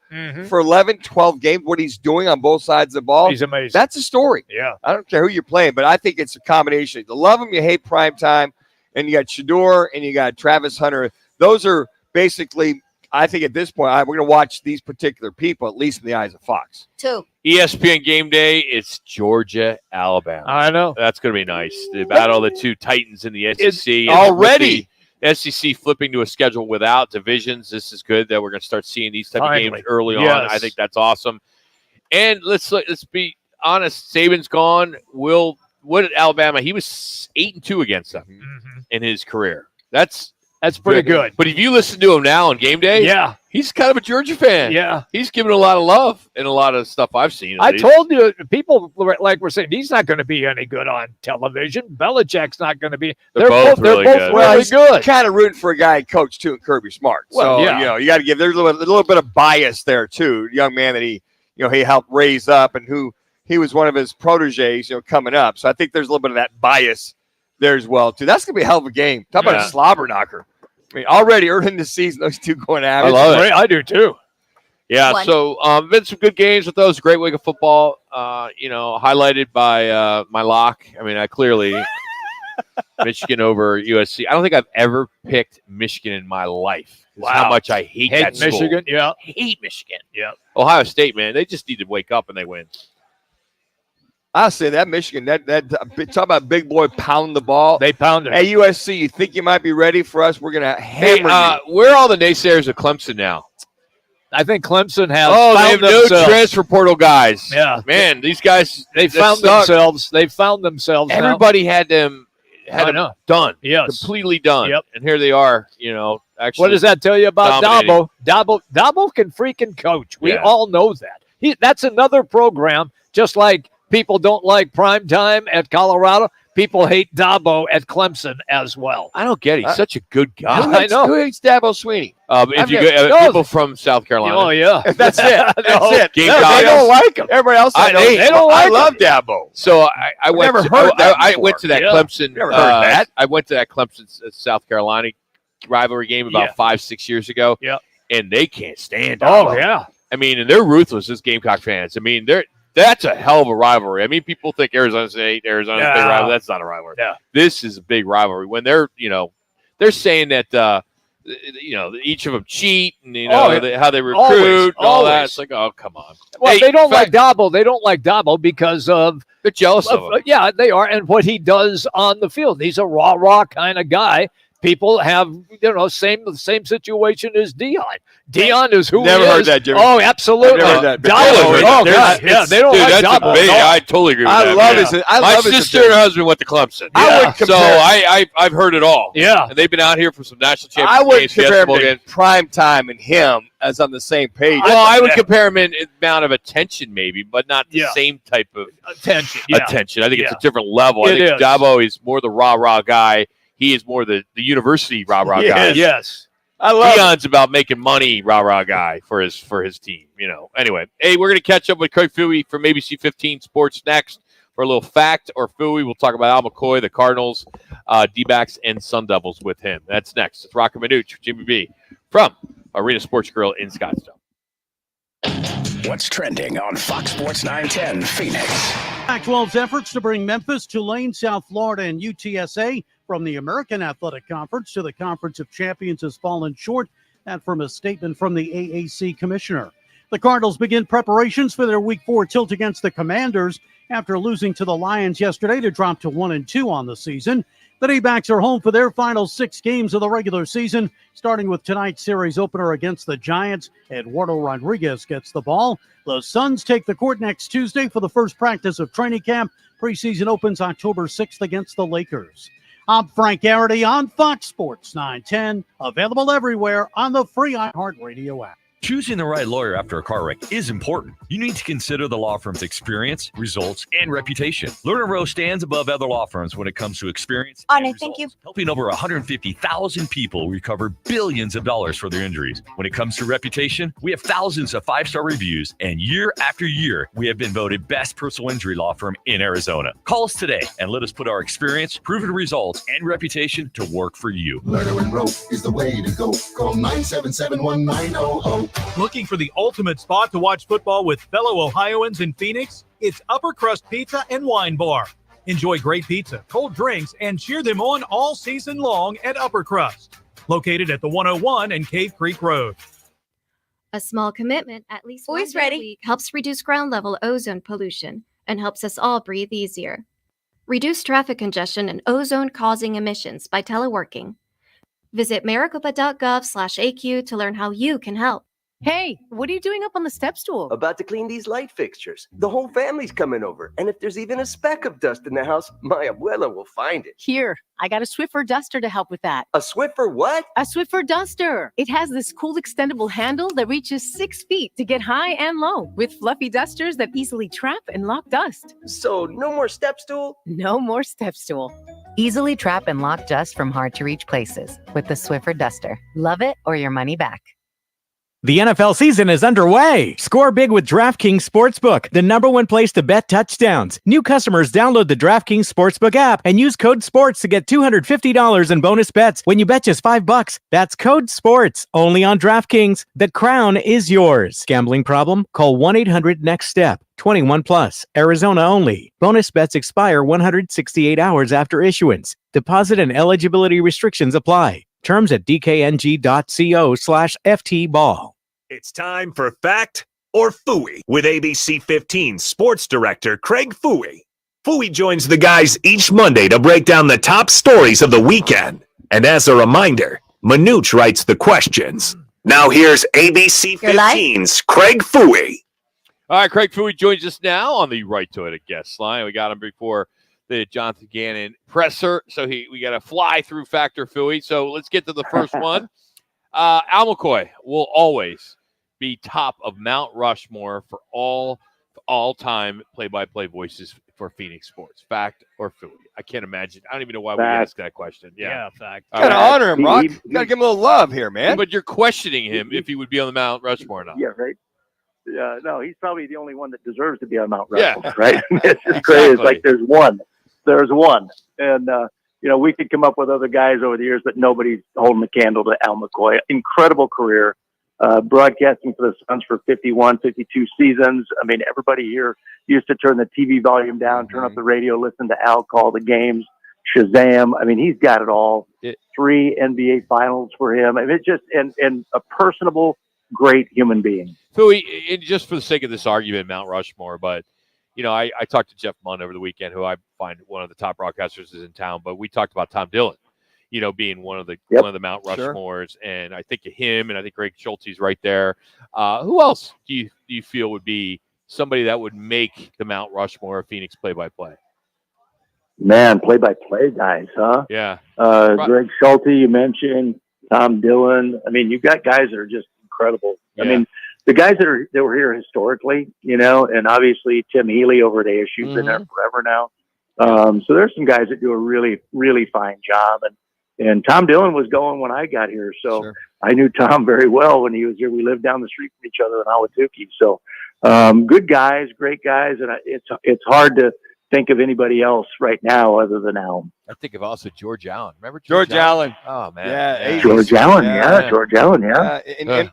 for 11, 12 games, what he's doing on both sides of the ball, he's amazing. That's a story. Yeah. I don't care who you're playing, but I think it's a combination. You love him, you hate primetime, and you got Shador and you got Travis Hunter. Those are basically, I think at this point, we're going to watch these particular people, at least in the eyes of Fox. 2. ESPN game day, it's Georgia, Alabama. I know. That's going to be nice. The battle of the two titans in the SEC. Already. The SEC flipping to a schedule without divisions. This is good that we're going to start seeing these type of games early on. I think that's awesome. And let's be honest. Saban's gone. What did Alabama? He was 8-2 against them in his career. That's pretty good. But if you listen to him now on game day, he's kind of a Georgia fan. Yeah. He's given a lot of love in a lot of stuff I've seen. I told you, people like we're saying, he's not going to be any good on television. Belichick's not going to be. They're both really good. Really good. Kind of rooting for a guy coach too, and Kirby Smart. Well, so you got to give. There's a little bit of bias there too. Young man that he helped raise up, and who he was one of his proteges, coming up. So I think there's a little bit of that bias there as well too. That's gonna be a hell of a game. Talk about a slobber knocker. I mean, already early in the season, those two going at it. I love it. I do too. Yeah, so been some good games with those. Great week of football. Highlighted by my lock. I mean, I clearly Michigan over USC. I don't think I've ever picked Michigan in my life. Wow. How much I hate that school. Michigan. Yeah, hate Michigan. Yeah. Ohio State, man, they just need to wake up and they win. I say that Michigan, talk about big boy pound the ball. They pound it. Hey, USC, you think you might be ready for us? We're gonna hammer you. Where are all the naysayers of Clemson now? I think Clemson has they have found no themselves. transfer portal guys. Yeah, man, these guys they found themselves. They found themselves. Everybody had them done. Yes, completely done. Yep. And here they are. Actually, what does that tell you about dominating. Dabo? Dabo can freaking coach. We all know that. That's another program. Just like people don't like primetime at Colorado, people hate Dabo at Clemson as well. I don't get it. He's such a good guy. I know. Who hates Dabo Sweeney? If you go, people from South Carolina. Oh yeah, that's it. That's it. They don't like him. Everybody else, they don't like him. I love Dabo. So I went. Never heard that. I went to that Clemson. Never heard that. I went to that Clemson South Carolina rivalry game about 5-6 years ago. Yeah, and they can't stand Dabo. Oh yeah. I mean, and they're ruthless as Gamecock fans. I mean, that's a hell of a rivalry. I mean, people think Arizona State, Arizona's a big rivalry. That's not a rivalry. Yeah. This is a big rivalry. When they're saying that, each of them cheat and, how they recruit and all that. It's like, oh, come on. Well, they don't like Dabo. They don't like Dabo because of they're jealous of him. Yeah, they are. And what he does on the field. He's a raw kind of guy. People have, same situation as Dion. Dion is who Never he heard is. that, Jimmy. Oh, absolutely. I've never heard that. Dabo. They don't like that's Dabo. a big. I totally agree with that. My sister and husband went to Clemson. I would compare. I've heard it all. Yeah. And they've been out here for some national I championship would games. compare him basketball to games. prime time and him as on the same page. Well, I would compare him in amount of attention, maybe, but not the same type of attention. Attention. I think it's a different level. I think is. Dabo is more the rah guy. He is more the university rah guy. Yes. I love Dion's about making money rah guy for his team. Anyway, hey, we're gonna catch up with Craig Fouey from ABC 15 Sports next for a little fact or Fouey. We'll talk about Al McCoy, the Cardinals, D-backs, and Sun Devils with him. That's next. It's Roc and Manuch, Jimmy B from Arena Sports Grill in Scottsdale. What's trending on Fox Sports 910 Phoenix? Pac-12's efforts to bring Memphis, Tulane, South Florida, and UTSA from the American Athletic Conference to the Conference of Champions has fallen short. That from a statement from the AAC commissioner. The Cardinals begin preparations for their Week 4 tilt against the Commanders after losing to the Lions yesterday to drop to 1-2 on the season. The D-backs are home for their final 6 games of the regular season, starting with tonight's series opener against the Giants. Eduardo Rodriguez gets the ball. The Suns take the court next Tuesday for the first practice of training camp. Preseason opens October 6th against the Lakers. I'm Frank Garrity on Fox Sports 910, available everywhere on the free iHeartRadio app. Choosing the right lawyer after a car wreck is important. You need to consider the law firm's experience, results, and reputation. Lerner Rowe stands above other law firms when it comes to experience and results, thank you. helping over 150,000 people recover billions of dollars for their injuries. When it comes to reputation, we have thousands of 5-star reviews, and year after year, we have been voted best personal injury law firm in Arizona. Call us today and let us put our experience, proven results, and reputation to work for you. Lerner and Rowe is the way to go. Call 977-1900. Looking for the ultimate spot to watch football with fellow Ohioans in Phoenix? It's Upper Crust Pizza and Wine Bar. Enjoy great pizza, cold drinks, and cheer them on all season long at Upper Crust. Located at the 101 and Cave Creek Road. A small commitment, at least Boys one day ready? a week, helps reduce ground level ozone pollution and helps us all breathe easier. Reduce traffic congestion and ozone-causing emissions by teleworking. Visit maricopa.gov/AQ to learn how you can help. Hey, what are you doing up on the step stool? About to clean these light fixtures. The whole family's coming over. And if there's even a speck of dust in the house, my abuela will find it. Here, I got a Swiffer duster to help with that. A Swiffer what? A Swiffer duster. It has this cool extendable handle that reaches 6 feet to get high and low, with fluffy dusters that easily trap and lock dust. So no more step stool? No more step stool. Easily trap and lock dust from hard-to-reach places with the Swiffer duster. Love it or your money back. The NFL season is underway. Score big with DraftKings Sportsbook, the #1 place to bet touchdowns. New customers download the DraftKings Sportsbook app and use code SPORTS to get $250 in bonus bets when you bet just $5. That's code SPORTS, only on DraftKings. The crown is yours. Gambling problem? Call 1-800-NEXT-STEP. 21 plus, Arizona only. Bonus bets expire 168 hours after issuance. Deposit and eligibility restrictions apply. Terms at dkng.co/ftball. It's time for Fact or Phooey with ABC 15 sports director Craig Phooey. Phooey joins the guys each Monday to break down the top stories of the weekend. And as a reminder, Manuch writes the questions. Now here's ABC 15's Craig Phooey. All right, Craig Phooey joins us now on the Right to It a Guest line. We got him before the Jonathan Gannon presser, so we got to fly through Factor Phooey. So let's get to the first one. Al McCoy will always be top of Mount Rushmore for all-time play-by-play voices for Phoenix sports. Fact or Phooey? I can't imagine. I don't even know why we asked that question. Yeah, fact. You gotta honor him, Rock. You gotta give him a little love here, man. But you're questioning him if he would be on the Mount Rushmore or not. Yeah, right. No, he's probably the only one that deserves to be on Mount Yeah. Rushmore, right? It's just great. It's like there's one. And, we could come up with other guys over the years, but nobody's holding the candle to Al McCoy. Incredible career, broadcasting for the Suns for 51, 52 seasons. I mean, everybody here used to turn the TV volume down, turn up the radio, listen to Al call the games, Shazam. I mean, he's got it all. 3 NBA finals for him. I mean, it's just, and a personable, great human being. Phooey, and just for the sake of this argument, Mount Rushmore, but I talked to Jeff Munn over the weekend, who I find one of the top broadcasters is in town, but we talked about Tom Dillon, being one of the Mount Rushmores, and I think of him, and I think Greg Schulte's right there. Who else do you feel would be somebody that would make the Mount Rushmore of Phoenix play-by-play? Man, play-by-play guys, huh? Yeah. Greg Schulte, you mentioned, Tom Dillon. I mean, you've got guys that are just incredible. Yeah. I mean, the guys that were here historically, and obviously Tim Healy over at ASU's been there forever now. So there's some guys that do a really, really fine job. And Tom Dillon was going when I got here. So I knew Tom very well when he was here. We lived down the street from each other in Ahwatukee. So good guys, great guys. And it's hard to think of anybody else right now other than Al. I think of also George Allen. Remember George Allen? Oh man, yeah. George Allen, George Allen, yeah.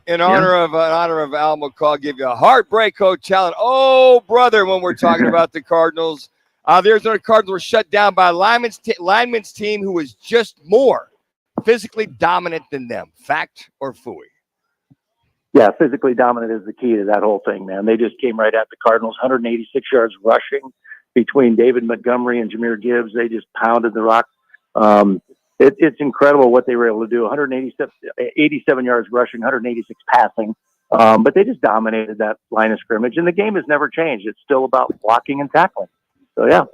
In honor of Al McCall, I'll give you a heartbreak, Coach Allen. Oh, brother, when we're talking about the Cardinals, the Arizona Cardinals were shut down by a lineman's team who was just more physically dominant than them. Fact or Phooey? Yeah, physically dominant is the key to that whole thing, man. They just came right at the Cardinals, 186 yards rushing. Between David Montgomery and Jahmyr Gibbs, they just pounded the rock It's incredible what they were able to do. 187 yards rushing, 186 passing. But they just dominated that line of scrimmage, and the game has never changed. It's still about blocking and tackling. So, yeah.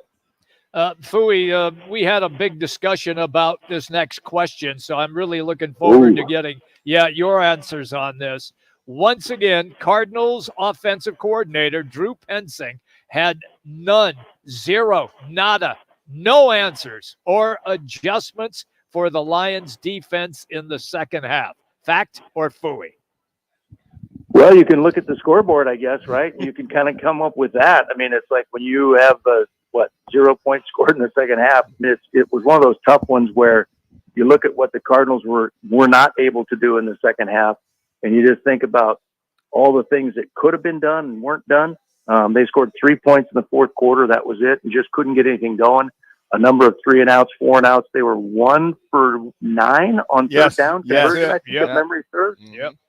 Fooey, we had a big discussion about this next question, so I'm really looking forward to getting your answers on this. Once again, Cardinals offensive coordinator Drew Pensing had none, zero, nada, no answers or adjustments for the Lions defense in the second half. Fact or Fooey? Well, you can look at the scoreboard, I guess, right? You can kind of come up with that. I mean, it's like when you have 0 points scored in the second half. It was one of those tough ones where you look at what the Cardinals were not able to do in the second half, and you just think about all the things that could have been done and weren't done. They scored 3 points in the fourth quarter. That was it, and just couldn't get anything going. A number of 3-and-outs, 4-and-outs. They were 1 for 9 on third down conversion. I think if memory serves.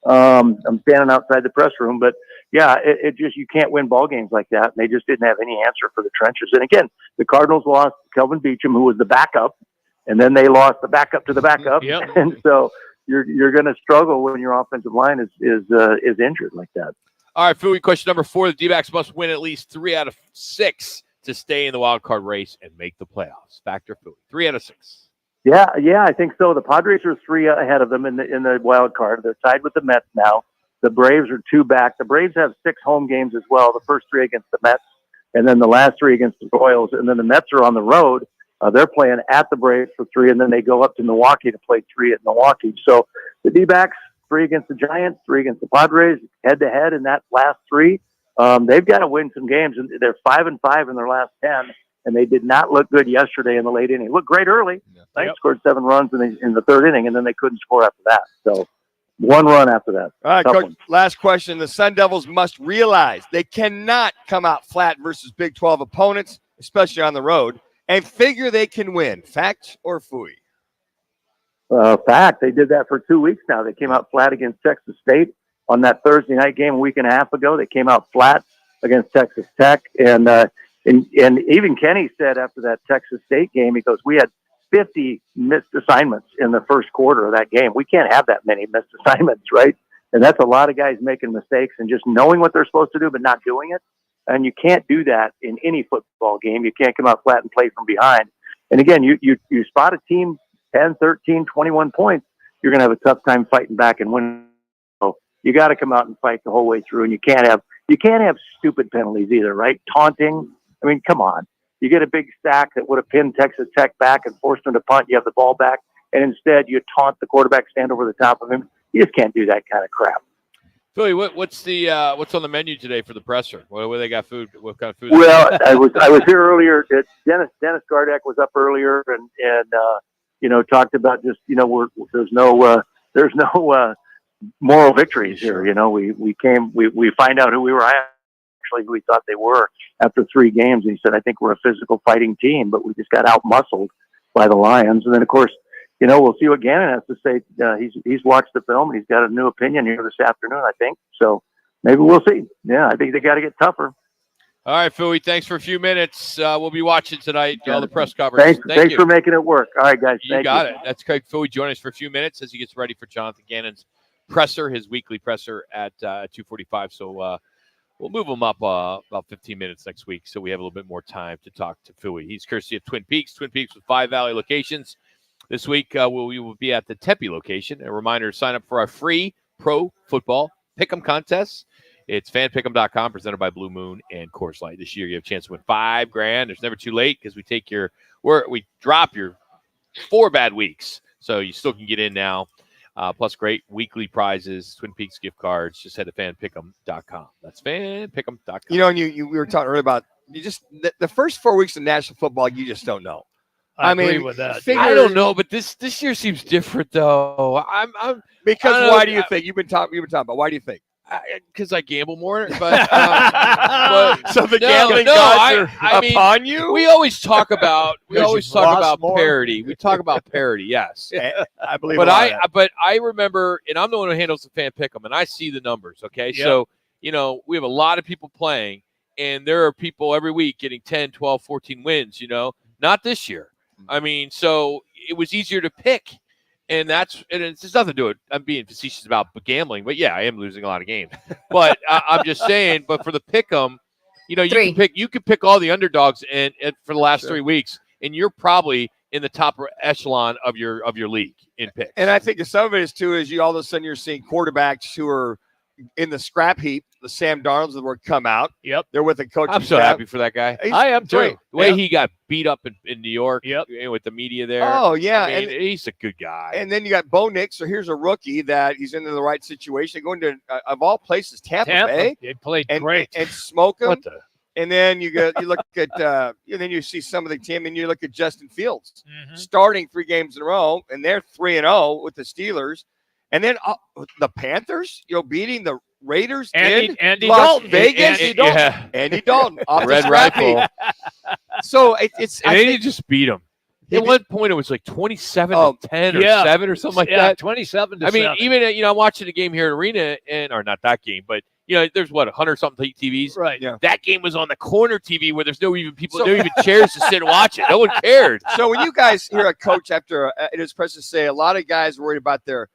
I'm standing outside the press room, but yeah, it just, you can't win ball games like that. And they just didn't have any answer for the trenches. And again, the Cardinals lost Kelvin Beachum, who was the backup, and then they lost the backup to the backup. And so you're going to struggle when your offensive line is injured like that. All right, Fooey, question number 4. The D-backs must win at least 3 out of 6 to stay in the wild card race and make the playoffs. Factor Fooey. 3 out of 6. Yeah, I think so. The Padres are 3 ahead of them in the wild card. They're tied with the Mets now. The Braves are 2 back. The Braves have 6 home games as well. The first 3 against the Mets, and then the last 3 against the Royals. And then the Mets are on the road. They're playing at the Braves for 3, and then they go up to Milwaukee to play 3 at Milwaukee. So the D-backs, 3 against the Giants, 3 against the Padres, head-to-head in that last 3. They've got to win some games, and they're 5-5 in their last 10, and they did not look good yesterday in the late inning. Looked great early. They scored 7 runs in the third inning, and then they couldn't score after that. So 1 run after that. All right, Tough Coach, one. last question. The Sun Devils must realize they cannot come out flat versus Big 12 opponents, especially on the road, and figure they can win. Fact or Fooey? Fact. They did that for 2 weeks now. They came out flat against Texas State on that Thursday night game a week and a half ago. They came out flat against Texas Tech. And even Kenny said after that Texas State game, he goes, we had 50 missed assignments in the first quarter of that game. We can't have that many missed assignments, right? And that's a lot of guys making mistakes and just knowing what they're supposed to do but not doing it. And you can't do that in any football game. You can't come out flat and play from behind. And again, you spot a team 10, 13, 21 points, you're going to have a tough time fighting back and winning. So you got to come out and fight the whole way through. And you can't have stupid penalties either, right? Taunting. I mean, come on. You get a big sack that would have pinned Texas Tech back and forced them to punt. You have the ball back, and instead you taunt the quarterback, stand over the top of him. You just can't do that kind of crap. Philly, what's on the menu today for the presser? What they got food? What kind of food? Well, I was here earlier. Dennis Gardeck was up earlier and talked about just there's no moral victories here. We find out who we were actually who we thought they were after 3 games. And he said, I think we're a physical fighting team, but we just got out-muscled by the Lions. And then, of course, we'll see what Gannon has to say. He's watched the film, and he's got a new opinion here this afternoon, I think. So maybe we'll see. Yeah, I think they got to get tougher. All right, Philly, thanks for a few minutes. We'll be watching tonight, all the press coverage. Thanks for making it work. All right, guys. You got it. That's Craig Philly joining us for a few minutes as he gets ready for Jonathan Gannon's presser, his weekly presser at 2:45. So we'll move him up about 15 minutes next week so we have a little bit more time to talk to Philly. He's courtesy of Twin Peaks with 5 Valley locations. This week, we will be at the Tempe location. A reminder to sign up for our free pro football pick'em contests. It's fanpick'em.com, presented by Blue Moon and Coors Light. This year, you have a chance to win $5,000. There's never too late because we drop your 4 bad weeks, so you still can get in now. Plus, great weekly prizes, Twin Peaks gift cards. Just head to fanpick'em.com. That's fanpick'em.com. And we were talking earlier about the first 4 weeks of national football. You just don't know. I agree with that. I don't know, but this year seems different, though. Why do you think you've been talking about? Why do you think? Because I gamble more, but so the gambling gods are upon you. We always talk about parity. We talk about parity, yes. I believe. But I remember, and I'm the one who handles the fan pick'em, and I see the numbers. Okay, yep. So we have a lot of people playing, and there are people every week getting 10, 12, 14 wins. Not this year. I mean, so it was easier to pick. And it's just nothing to do with I'm being facetious about gambling, but yeah, I am losing a lot of games. But I'm just saying, but for the pick 'em, you can pick all the underdogs and for the last 3 weeks, and you're probably in the top echelon of your league in picks. And I think some of it is too is you all of a sudden you're seeing quarterbacks who are in the scrap heap. The Sam Darnolds that were come out. Yep, they're with the coach. I'm so happy for that guy. I am too. The way he got beat up in New York with the media there. Oh yeah, I mean, he's a good guy. And then you got Bo Nix. So here's a rookie that he's in the right situation. Going to of all places, Tampa Bay. They played and, great and smoke him. What the? And then you look at and then you see some of the team, and you look at Justin Fields starting 3 games in a row, and they're 3-0 with the Steelers, and then the Panthers, beating the Raiders Andy Las Dalton, Vegas, Andy Dalton, off Red the scrap heap. Rifle. So it's and they just beat him. At one point, it was like 27-10 or 7 or something like that. 27-7. I mean, even I'm watching a game here at Arena, or not that game, but there's 100-something TVs. Right. Yeah. That game was on the corner TV where there's no even chairs to sit and watch it. No one cared. So when you guys hear a coach after it is press to say a lot of guys worried about their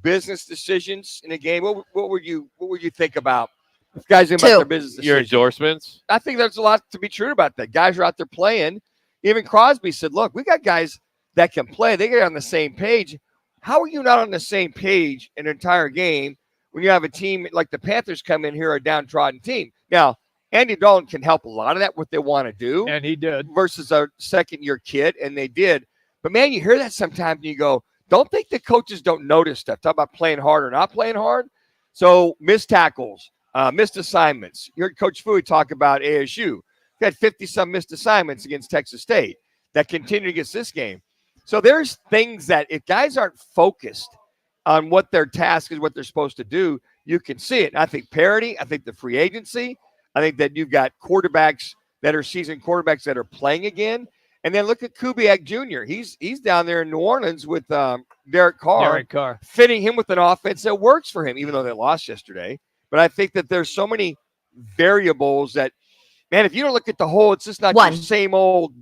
business decisions in a game, what would you think about if guys about their business decisions? Your endorsements? I think there's a lot to be true about that. Guys are out there playing. Even Crosby said, look, we got guys that can play. They get on the same page. How are you not on the same page an entire game when you have a team like the Panthers come in here, a downtrodden team? Now, Andy Dalton can help a lot of that, what they want to do. And he did. Versus a second-year kid, and they did. But, man, you hear that sometimes and you go, don't think the coaches don't notice stuff. Talk about playing hard or not playing hard. So, missed tackles, missed assignments. You heard Coach Fui talk about ASU. They had 50-some missed assignments against Texas State that continue against this game. So there's things that if guys aren't focused on what their task is, what they're supposed to do, you can see it. And I think parity, I think the free agency, I think that you've got quarterbacks that are seasoned quarterbacks that are playing again. And then look at Kubiak Jr. He's down there in New Orleans with Derek Carr, fitting him with an offense that works for him, even though they lost yesterday. But I think that there's so many variables that, man, if you don't look at the whole, it's just not your same old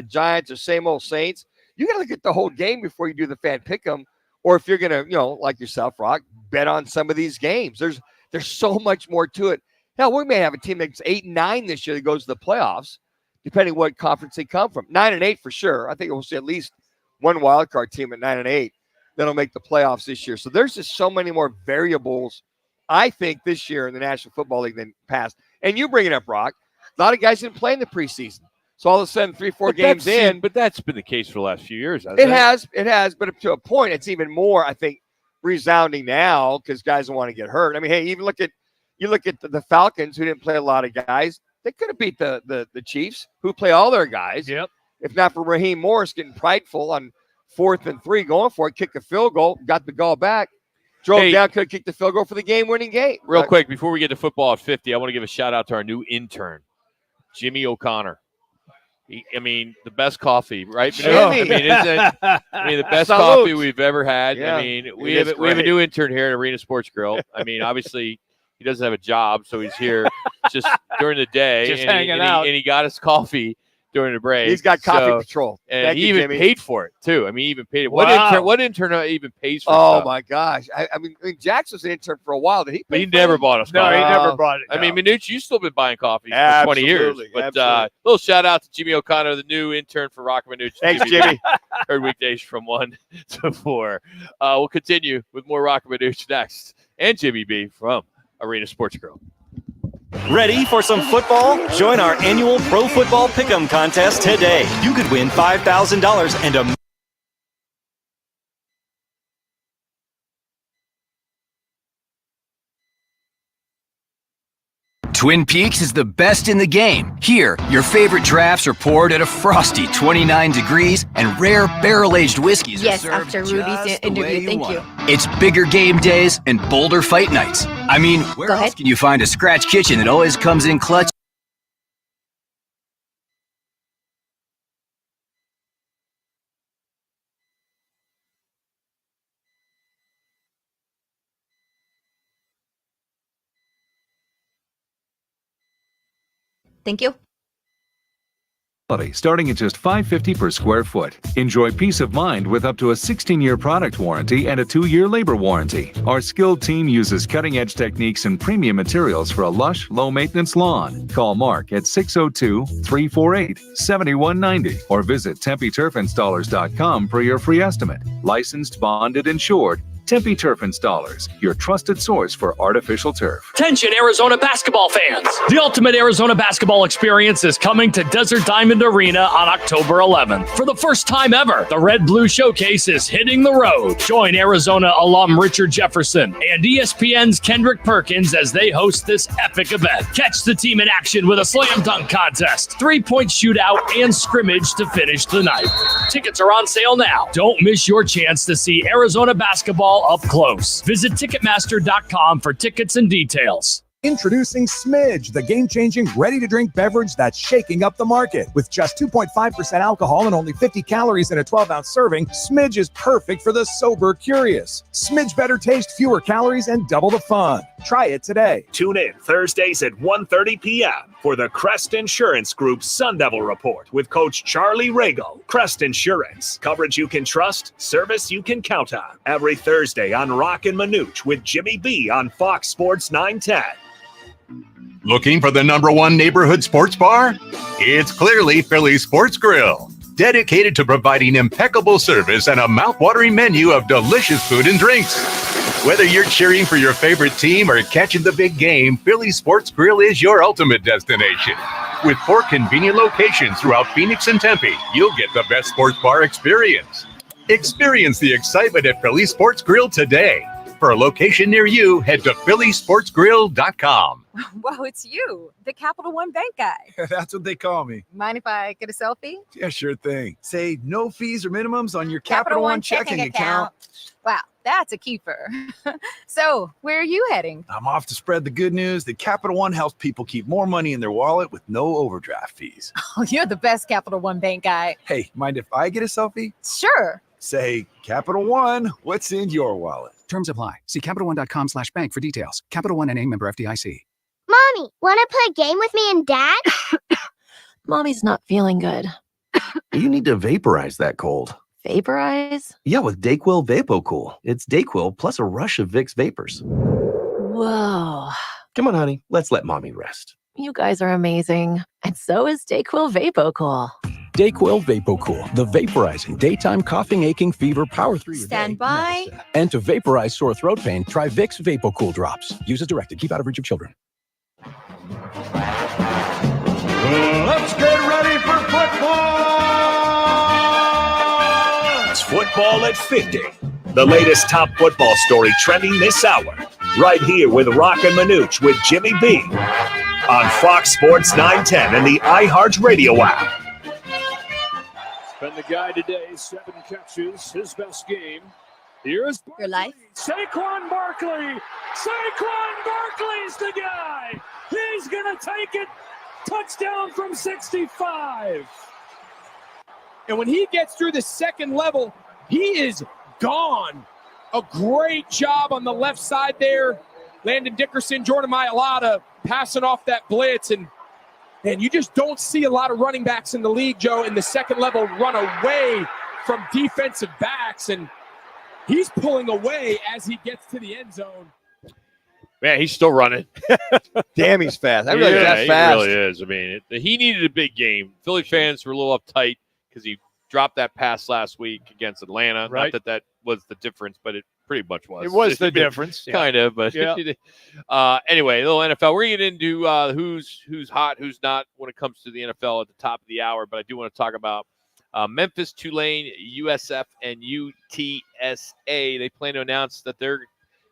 Giants or same old Saints. You got to look at the whole game before you do the fan pick 'em. Or if you're going to, like yourself, Rock, bet on some of these games. There's so much more to it. Hell, we may have a team that's 8-9 this year that goes to the playoffs, depending what conference they come from. 9-8 for sure. I think we'll see at least one wild card team at 9-8 that'll make the playoffs this year. So there's just so many more variables, I think, this year in the National Football League than past. And you bring it up, Rock. A lot of guys didn't play in the preseason. So all of a sudden, 3-4 games in. But that's been the case for the last few years, hasn't it? It has. But up to a point, it's even more, I think, resounding now because guys don't want to get hurt. I mean, hey, even look at the Falcons, who didn't play a lot of guys. They could have beat the Chiefs, who play all their guys. Yep. If not for Raheem Morris getting prideful on 4th and 3, going for it, kicked a field goal, got the goal back, drove down, could have kicked the field goal for the game-winning game. Real quick, before we get to football at 50, I want to give a shout-out to our new intern, Jimmy O'Connor. The best coffee, right? Jimmy. The best coffee we've ever had. Yeah, we have a new intern here at Arena Sports Grill. Obviously, he doesn't have a job, so he's here just during the day, just hanging out. And he got us coffee during the break. He's got coffee patrol. And he even paid for it, too. He even paid it. Wow. What intern even pays for Oh, stuff? my gosh. I mean, Jax was an intern for a while. Did he? But he never bought us No, coffee. he never bought it. I mean, Manuch, you've still been buying coffee for 20 years. But little shout out to Jimmy O'Connor, the new intern for Roc and Manuch. Thanks, Jimmy. Heard weekdays from 1 to 4. We'll continue with more Roc and Manuch next. And Jimmy B from Arena Sports Grill. Ready for some football? Join our annual Pro Football Pick'em contest today. You could win $5,000 and a Twin Peaks is the best in the game. Here, your favorite drafts are poured at a frosty 29 degrees, and rare barrel-aged whiskeys are served after Rudy's just the interview. way Thank want you. 'em. It's bigger game days and bolder fight nights. Where Go else ahead. can you find a scratch kitchen that always comes in clutch? Thank you. starting at just $5.50 per square foot. Enjoy peace of mind with up to a 16-year product warranty and a 2-year labor warranty. Our skilled team uses cutting-edge techniques and premium materials for a lush, low-maintenance lawn. Call Mark at 602-348-7190 or visit TempeTurfInstallers.com for your free estimate. Licensed, bonded, insured. Tempe Turf Installers, your trusted source for artificial turf. Attention Arizona basketball fans. The ultimate Arizona basketball experience is coming to Desert Diamond Arena on October 11th. For the first time ever, the Red Blue Showcase is hitting the road. Join Arizona alum Richard Jefferson and ESPN's Kendrick Perkins as they host this epic event. Catch the team in action with a slam dunk contest, 3-point shootout, and scrimmage to finish the night. Tickets are on sale now. Don't miss your chance to see Arizona basketball up close. Visit Ticketmaster.com for tickets and details. Introducing Smidge, the game-changing, ready-to-drink beverage that's shaking up the market. With just 2.5% alcohol and only 50 calories in a 12-ounce serving, Smidge is perfect for the sober curious. Smidge better taste, fewer calories, and double the fun. Try it today. Tune in Thursdays at 1:30 p.m. for the Crest Insurance Group Sun Devil Report with Coach Charlie Rago. Crest Insurance. Coverage you can trust, service you can count on. Every Thursday on Roc and Manuch with Jimmy B on Fox Sports 910. Looking for the #1 neighborhood sports bar? It's clearly Philly Sports Grill, dedicated to providing impeccable service and a mouth-watering menu of delicious food and drinks. Whether you're cheering for your favorite team or catching the big game, Philly Sports Grill is your ultimate destination. With 4 convenient locations throughout Phoenix and Tempe, you'll get the best sports bar experience. Experience the excitement at Philly Sports Grill today. For a location near you, head to phillysportsgrill.com. Wow, it's you, the Capital One Bank guy. That's what they call me. Mind if I get a selfie? Yeah, sure thing. Say no fees or minimums on your Capital One checking account. Wow, that's a keeper. So, where are you heading? I'm off to spread the good news that Capital One helps people keep more money in their wallet with no overdraft fees. Oh, you're the best Capital One Bank guy. Hey, mind if I get a selfie? Sure. Say, Capital One, what's in your wallet? Terms apply. See CapitalOne.com/bank for details. Capital One NA, member FDIC. Mommy, want to play a game with me and Dad? Mommy's not feeling good. You need to vaporize that cold. Vaporize? Yeah, with Dayquil VapoCool. It's Dayquil plus a rush of Vicks vapors. Whoa. Come on, honey. Let's let mommy rest. You guys are amazing. And so is Dayquil VapoCool. Dayquil VapoCool, the vaporizing daytime coughing, aching, fever power through your Stand day. by. And to vaporize sore throat pain, try Vicks VapoCool drops. Use as directed. Keep out of reach of children. Let's get ready for football! It's Football at 50. The latest top football story trending this hour. Right here with Roc and Manuch with Jimmy B. On Fox Sports 910 and the iHeartRadio app. Been the guy today, 7 catches, his best game. Here's Your life. Saquon Barkley. Saquon Barkley's the guy. He's going to take it. Touchdown from 65. And when he gets through the second level, he is gone. A great job on the left side there. Landon Dickerson, Jordan Mailata passing off that blitz. And you just don't see a lot of running backs in the league, Joe, in the second level run away from defensive backs. And he's pulling away as he gets to the end zone. Man, he's still running. Damn, he's fast. I realize that's fast. He really is. I mean, he needed a big game. Philly fans were a little uptight because he dropped that pass last week against Atlanta. Right. Not that was the difference, but it pretty much was. It was the difference. Kind of, but Yeah. anyway, a little NFL. We're going to get into who's hot, who's not when it comes to the NFL at the top of the hour, but I do want to talk about Memphis, Tulane, USF, and UTSA. They plan to announce that they're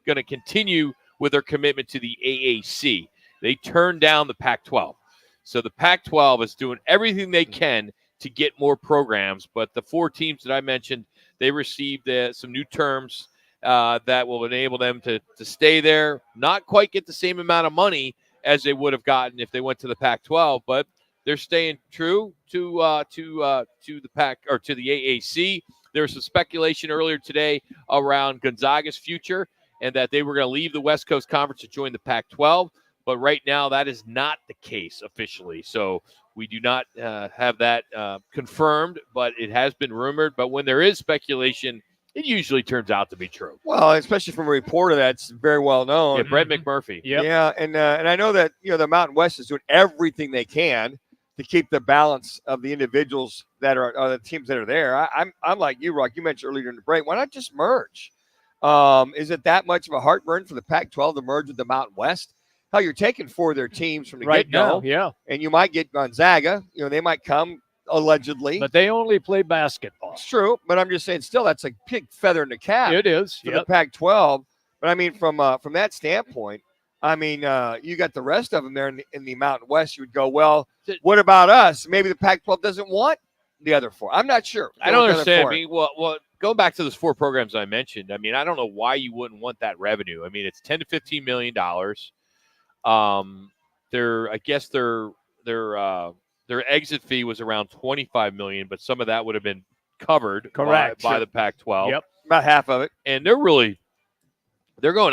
going to continue with their commitment to the AAC. They turned down the Pac-12. So the Pac-12 is doing everything they can to get more programs, but the 4 teams that I mentioned, they received some new terms that will enable them to stay there, not quite get the same amount of money as they would have gotten if they went to the Pac-12, but they're staying true to the Pac or to the AAC. There was some speculation earlier today around Gonzaga's future and that they were going to leave the West Coast Conference to join the Pac-12, But right now, that is not the case officially. So we do not have that confirmed, but it has been rumored. But when there is speculation, it usually turns out to be true. Well, especially from a reporter that's very well known. Yeah, Brett McMurphy. Yeah, and I know that the Mountain West is doing everything they can to keep the balance of the individuals that are the teams that are there. I'm like you, Rock. You mentioned earlier in the break. Why not just merge? Is it that much of a heartburn for the Pac-12 to merge with the Mountain West? Hell, you're taking 4 of their teams from the get-go. Yeah. And you might get Gonzaga. They might come allegedly. But they only play basketball. It's true, but I'm just saying still that's a big feather in the cap. It is. For the Pac-12. But I mean, from that standpoint, I mean, you got the rest of them there in the Mountain West. You would go, well, what about us? Maybe the Pac-12 doesn't want the other 4. I'm not sure. I don't understand. I mean, well, going back to those 4 programs I mentioned, I mean, I don't know why you wouldn't want that revenue. I mean, it's $10 to $15 million. I guess their exit fee was around $25 million, but some of that would have been covered by the Pac-12. Yep, about half of it. And they're going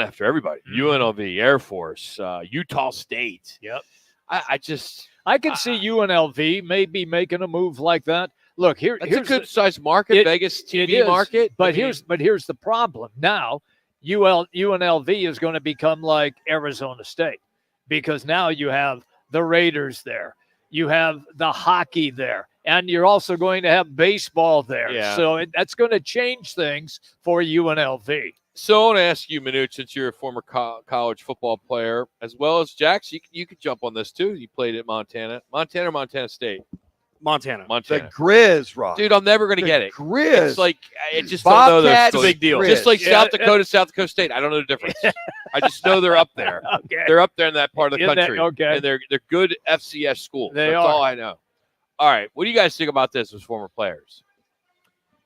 after everybody. UNLV, Air Force, Utah State. Yep. I can see UNLV maybe making a move like that. Look, here's a good sized market, Vegas TV market. But here's the problem. Now, UNLV is going to become like Arizona State because now you have the Raiders there. You have the hockey there, and you're also going to have baseball there. Yeah. So that's going to change things for UNLV. So I want to ask you, Manuch, since you're a former college football player, as well as Jax, you could jump on this too. You played at Montana or Montana State? Montana. The Grizz, Rock. Dude, I'm never going to get it. Grizz. It's like, I just don't know. It's a big deal. Just like South Dakota State. I don't know the difference. I just know they're up there. Okay. They're up there in that part of the country. Okay. And they're good FCS schools. They That's are. all I know. All right. What do you guys think about this as former players?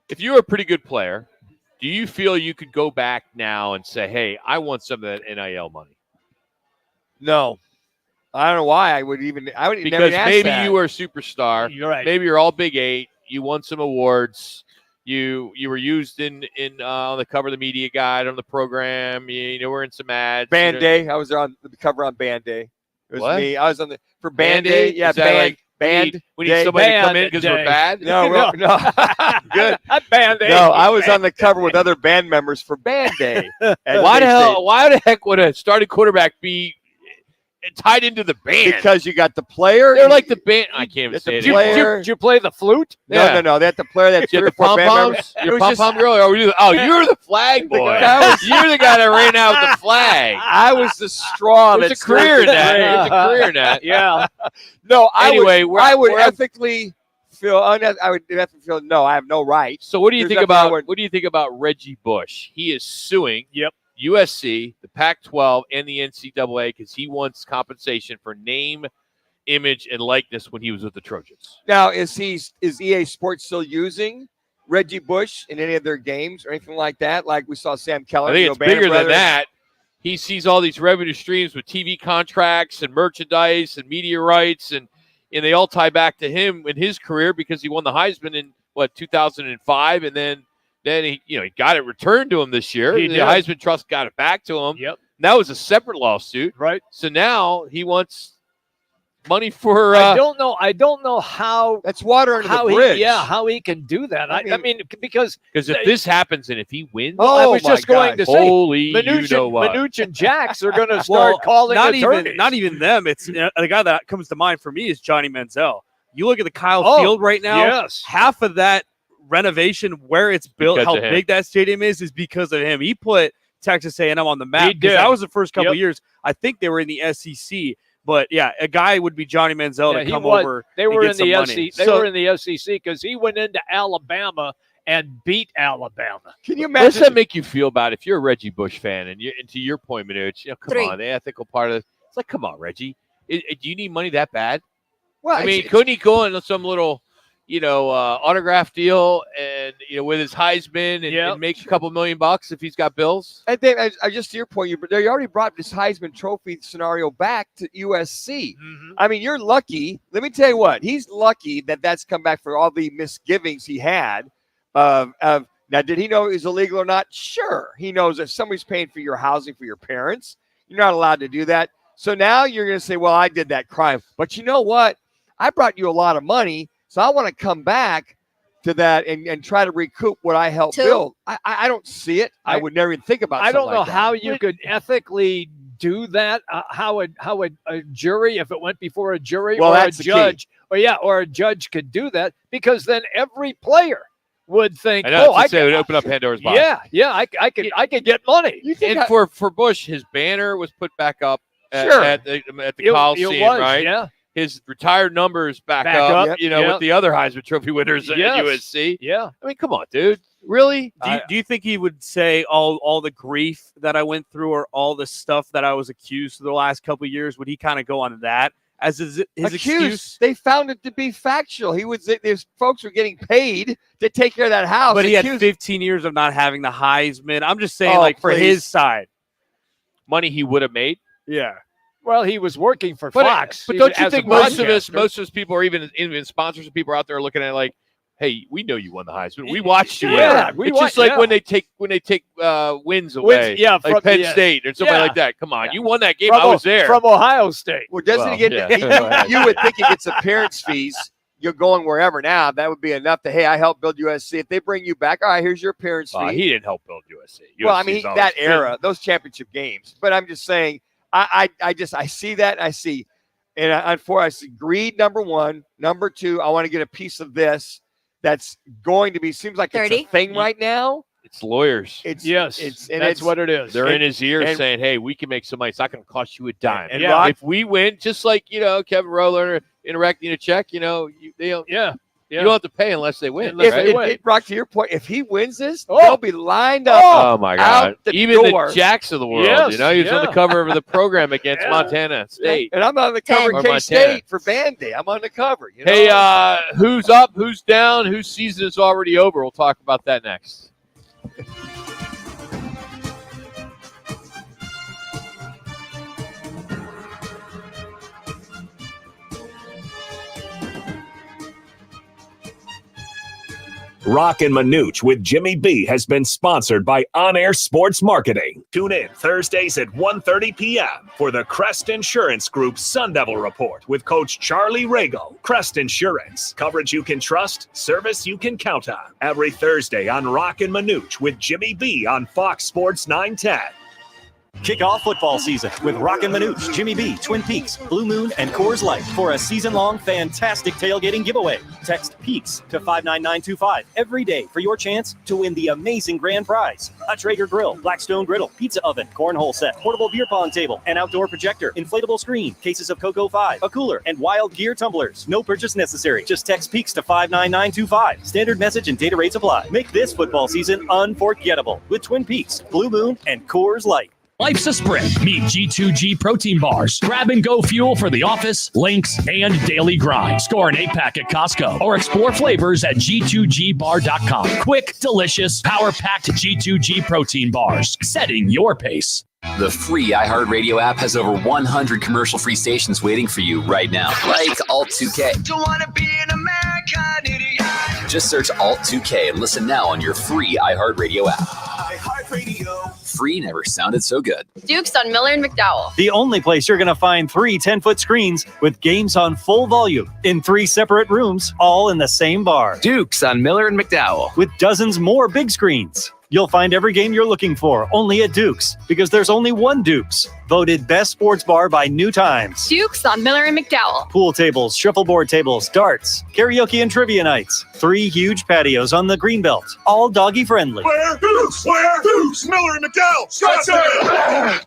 If you're a pretty good player, do you feel you could go back now and say, hey, I want some of that NIL money? No. I don't know why I would because never ask maybe that. you were a superstar. You're right. Maybe you're all Big 8. You won some awards. You were used in on the cover of the media guide on the program. You were in some ads. Band Day. I was on the cover on Band Day. It was What? me. I was on for Band Day. Yeah, Is that Band. like Band. we need somebody to come in Band because we're Day. bad? No. Good. Not Band Day. No, I was on the cover with other band members for Band Day. Why the heck would a starting quarterback be tied into the band? Because you got the player. They're like the band. I can't even It's say the it. player. Did you play the flute? Yeah. No. They had the player that You three have or the four band members. pom-poms? Your pom-pom girl? Or you're the flag boy. You're the guy that ran out with the flag. I was the straw. There's that a career in started the that. parade. There's a career in that. Yeah. No, Anyway, I would we're- ethically feel. I would ethically feel. No, I have no right. So what do you There's think nothing I about would- what do you think about Reggie Bush? He is suing Yep. USC, the Pac-12, and the NCAA because he wants compensation for name, image, and likeness when he was with the Trojans. Now, is EA Sports still using Reggie Bush in any of their games or anything like that? Like we saw Sam Keller. I think it's bigger than that. He sees all these revenue streams with TV contracts and merchandise and media rights, and they all tie back to him in his career because he won the Heisman in 2005, and then he got it returned to him this year. He The did. Heisman Trust got it back to him. Yep. That was a separate lawsuit, Right. So now he wants money for. I don't know how. That's water under how the bridge. how he can do that. I mean, because if this happens and if he wins, I was just going to say, holy, Manuch, you know what? Manuch and Jax are going to start calling not attorneys. not even them. It's the guy that comes to mind for me is Johnny Manziel. You look at the Kyle Oh, Field right now. yes. Half of that renovation, where it's built, Because how of him. big that stadium is because of him. He put Texas A&M on the map. He did. That was the first couple Yep. of years. I think they were in the SEC. But yeah, a guy would be Johnny Manziel Yeah, to he come was. over. They and were get in some the money. SEC. They were in the SEC because he went into Alabama and beat Alabama. Can you What does imagine? that make you feel about if you're a Reggie Bush fan and to your point, Manuch, come 3. on, the ethical part of it. It's like, come on, Reggie. Do you need money that bad? Well, I mean, couldn't he go on some little, autograph deal and with his Heisman and make a couple $1 million if he's got bills? I think I just to your point, they already brought this Heisman Trophy scenario back to USC. Mm-hmm. I mean, you're lucky. Let me tell you what, he's lucky that that's come back for all the misgivings he had. Now, did he know it was illegal or not? Sure, he knows if somebody's paying for your housing for your parents, you're not allowed to do that. So now you're going to say, well, I did that crime. But you know what? I brought you a lot of money, so I want to come back to that and try to recoup what I helped build. I don't see it. I would never even think about. I don't know like that. how you could ethically do that. How a jury, if it went before a jury or a judge, or a judge could do that, because then every player would think, I would open up Pandora's box. I could get money. And for Bush, his banner was put back up at the Coliseum, right? Yeah. His retired numbers back up, with the other Heisman Trophy winners at USC. Yeah. I mean, come on, dude. Really? Do you think he would say all the grief that I went through, or all the stuff that I was accused for the last couple of years? Would he kind of go on that as his excuse? They found it to be factual. He would say these folks were getting paid to take care of that house. But he had 15 years of not having the Heisman. I'm just saying, for his side. Money he would have made? Yeah. Well, he was working for Fox. But don't you think most of us people, or even sponsors and people are out there looking at it like, hey, we know you won the Heisman. We watched you. Yeah, it's just like when they take wins away, like Penn State or somebody like that. Come on, you won that game. I was there from Ohio State. Well, doesn't he get? You would think he gets appearance fees. You're going wherever now. That would be enough to, hey, I helped build USC. If they bring you back, all right, here's your appearance fee. He didn't help build USC. Well, I mean, that era, those championship games. But I'm just saying. I see that. I see greed, number one. Number two, I want to get a piece of this that's going to be, seems like 30? It's a thing right now. It's lawyers. That's what it is. They're in his ear saying, hey, we can make some money. It's not going to cost you a dime. And if we win, just like, Kevin Rowler interacting a check, you don't have to pay unless they win. Rock, to your point, if he wins this, they'll be lined up. Oh my God! Even door. the Jacks of the world, he was on the cover of the program against Montana State, and I'm on the cover of K-State for Band Day. I'm on the cover. Hey, who's up? Who's down? Whose season is already over? We'll talk about that next. Roc and Manuch with Jimmy B has been sponsored by On Air Sports Marketing. Tune in Thursdays at 1:30 p.m. for the Crest Insurance Group Sun Devil Report with Coach Charlie Ragle. Crest Insurance, coverage you can trust, service you can count on. Every Thursday on Roc and Manuch with Jimmy B on Fox Sports 910. Kick off football season with Roc and Manuch, Jimmy B, Twin Peaks, Blue Moon, and Coors Light for a season-long fantastic tailgating giveaway. Text PEAKS to 59925 every day for your chance to win the amazing grand prize. A Traeger grill, Blackstone griddle, pizza oven, cornhole set, portable beer pong table, an outdoor projector, inflatable screen, cases of Cocoa 5, a cooler, and Wild Gear tumblers. No purchase necessary. Just text PEAKS to 59925. Standard message and data rates apply. Make this football season unforgettable with Twin Peaks, Blue Moon, and Coors Light. Life's a sprint. Meet G2G protein bars. Grab and go fuel for the office, links, and daily grind. Score an 8-pack at Costco or explore flavors at G2GBar.com. Quick, delicious, power-packed G2G protein bars. Setting your pace. The free iHeartRadio app has over 100 commercial-free stations waiting for you right now. Like Alt2K. Don't wanna be an American idiot. Just search Alt2K and listen now on your free iHeartRadio app. iHeartRadio. Free never sounded so good. Dukes on Miller and McDowell. The only place you're going to find 3 10-foot screens with games on full volume in 3 separate rooms, all in the same bar. Dukes on Miller and McDowell. With dozens more big screens. You'll find every game you're looking for only at Dukes, because there's only one Dukes. Voted best sports bar by New Times. Dukes on Miller and McDowell. Pool tables, shuffleboard tables, darts, karaoke and trivia nights. 3 huge patios on the Greenbelt, all doggy friendly. Where Dukes? Where Dukes? Miller and McDowell. Scottsdale.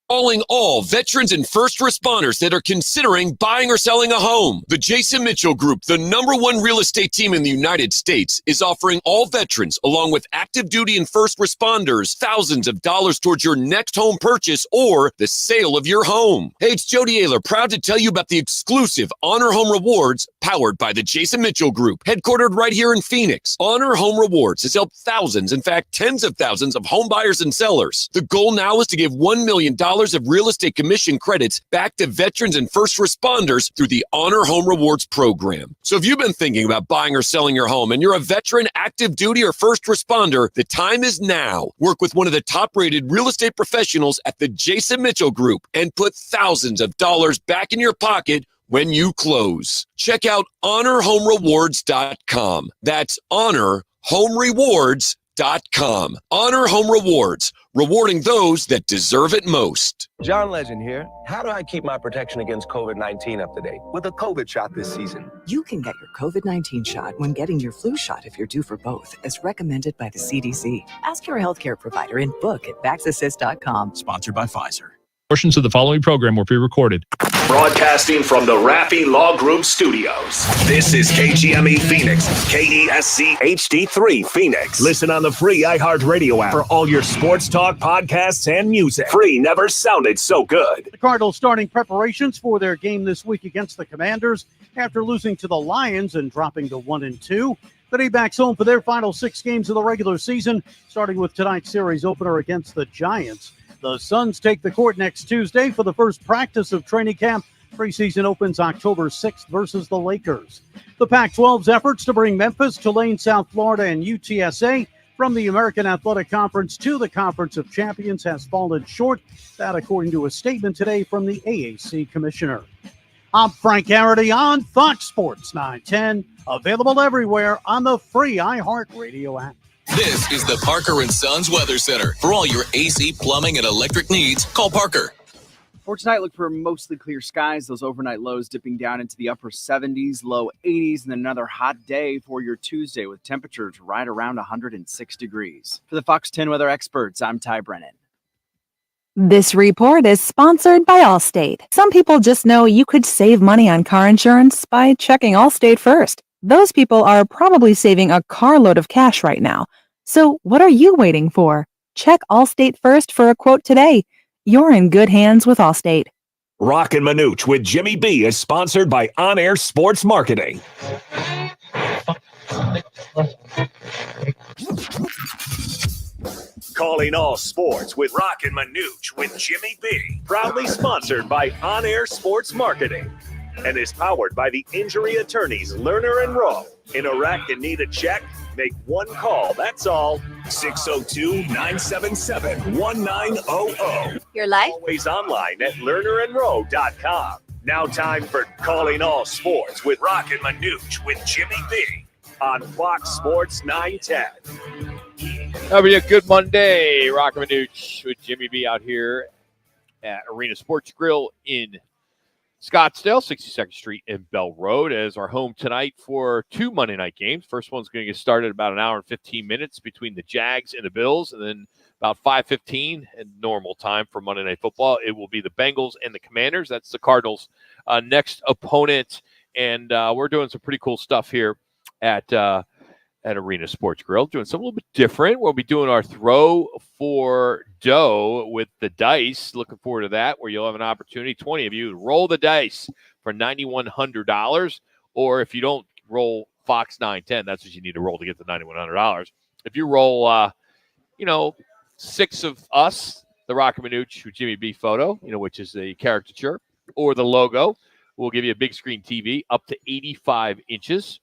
Calling all veterans and first responders that are considering buying or selling a home. The Jason Mitchell Group, the #1 real estate team in the United States, is offering all veterans, along with active duty and first responders, thousands of dollars towards your next home purchase or the sale of your home. Hey, it's Jody Ayler, proud to tell you about the exclusive Honor Home Rewards Powered by the Jason Mitchell Group, headquartered right here in Phoenix, Honor Home Rewards has helped thousands, in fact, tens of thousands of home buyers and sellers. The goal now is to give $1 million of real estate commission credits back to veterans and first responders through the Honor Home Rewards program. So if you've been thinking about buying or selling your home and you're a veteran, active duty, or first responder, the time is now. Work with one of the top-rated real estate professionals at the Jason Mitchell Group and put thousands of dollars back in your pocket when you close. Check out honorhomerewards.com. That's honorhomerewards.com. Honor Home Rewards, rewarding those that deserve it most. John Legend here. How do I keep my protection against COVID-19 up to date? With a COVID shot this season. You can get your COVID-19 shot when getting your flu shot if you're due for both, as recommended by the CDC. Ask your healthcare provider and book at vaxassist.com. Sponsored by Pfizer. Portions of the following program were pre-recorded. Broadcasting from the Raffi Law Group Studios. This is KGME Phoenix, KESC HD3 Phoenix. Listen on the free iHeartRadio app for all your sports talk, podcasts, and music. Free never sounded so good. The Cardinals starting preparations for their game this week against the Commanders after losing to the Lions and dropping to 1-2. The D-backs home for their final 6 games of the regular season, starting with tonight's series opener against the Giants. The Suns take the court next Tuesday for the first practice of training camp. Preseason opens October 6th versus the Lakers. The Pac-12's efforts to bring Memphis, Tulane, South Florida, and UTSA from the American Athletic Conference to the Conference of Champions has fallen short. That according to a statement today from the AAC commissioner. I'm Frank Garrity on Fox Sports 910, available everywhere on the free iHeartRadio app. This is the Parker & Sons Weather Center. For all your AC, plumbing, and electric needs, call Parker. For tonight, look for mostly clear skies. Those overnight lows dipping down into the upper 70s, low 80s, and then another hot day for your Tuesday with temperatures right around 106 degrees. For the Fox 10 weather experts, I'm Ty Brennan. This report is sponsored by Allstate. Some people just know you could save money on car insurance by checking Allstate first. Those people are probably saving a carload of cash right now. So what are you waiting for? Check Allstate first for a quote today. You're in good hands with Allstate. Roc and Manuch with Jimmy B is sponsored by On Air Sports Marketing. Calling all sports with Roc and Manuch with Jimmy B. Proudly sponsored by On Air Sports Marketing. And is powered by the injury attorneys Lerner and Rowe. In a wreck and need a check? Make one call, that's all. 602-977-1900. Your life? Always online at lernerandrowe.com. Now time for Calling All Sports with Roc and Manuch with Jimmy B on Fox Sports 910. Having a good Monday. Roc and Manuch with Jimmy B out here at Arena Sports Grill in Scottsdale, 62nd Street and Bell Road, as our home tonight for 2 Monday night games. First one's going to get started about an hour and 15 minutes between the Jags and the Bills, and then about 5:15 at normal time for Monday Night Football. It will be the Bengals and the Commanders. That's the Cardinals' next opponent, and we're doing some pretty cool stuff here at Arena Sports Grill, doing something a little bit different. We'll be doing our throw for dough with the dice. Looking forward to that, where you'll have an opportunity, 20 of you, to roll the dice for $9,100. Or if you don't roll Fox 910, that's what you need to roll to get the $9,100. If you roll, 6 of us, the Roc and Manuch with Jimmy B photo, which is the caricature, or the logo, we'll give you a big screen TV up to 85 inches.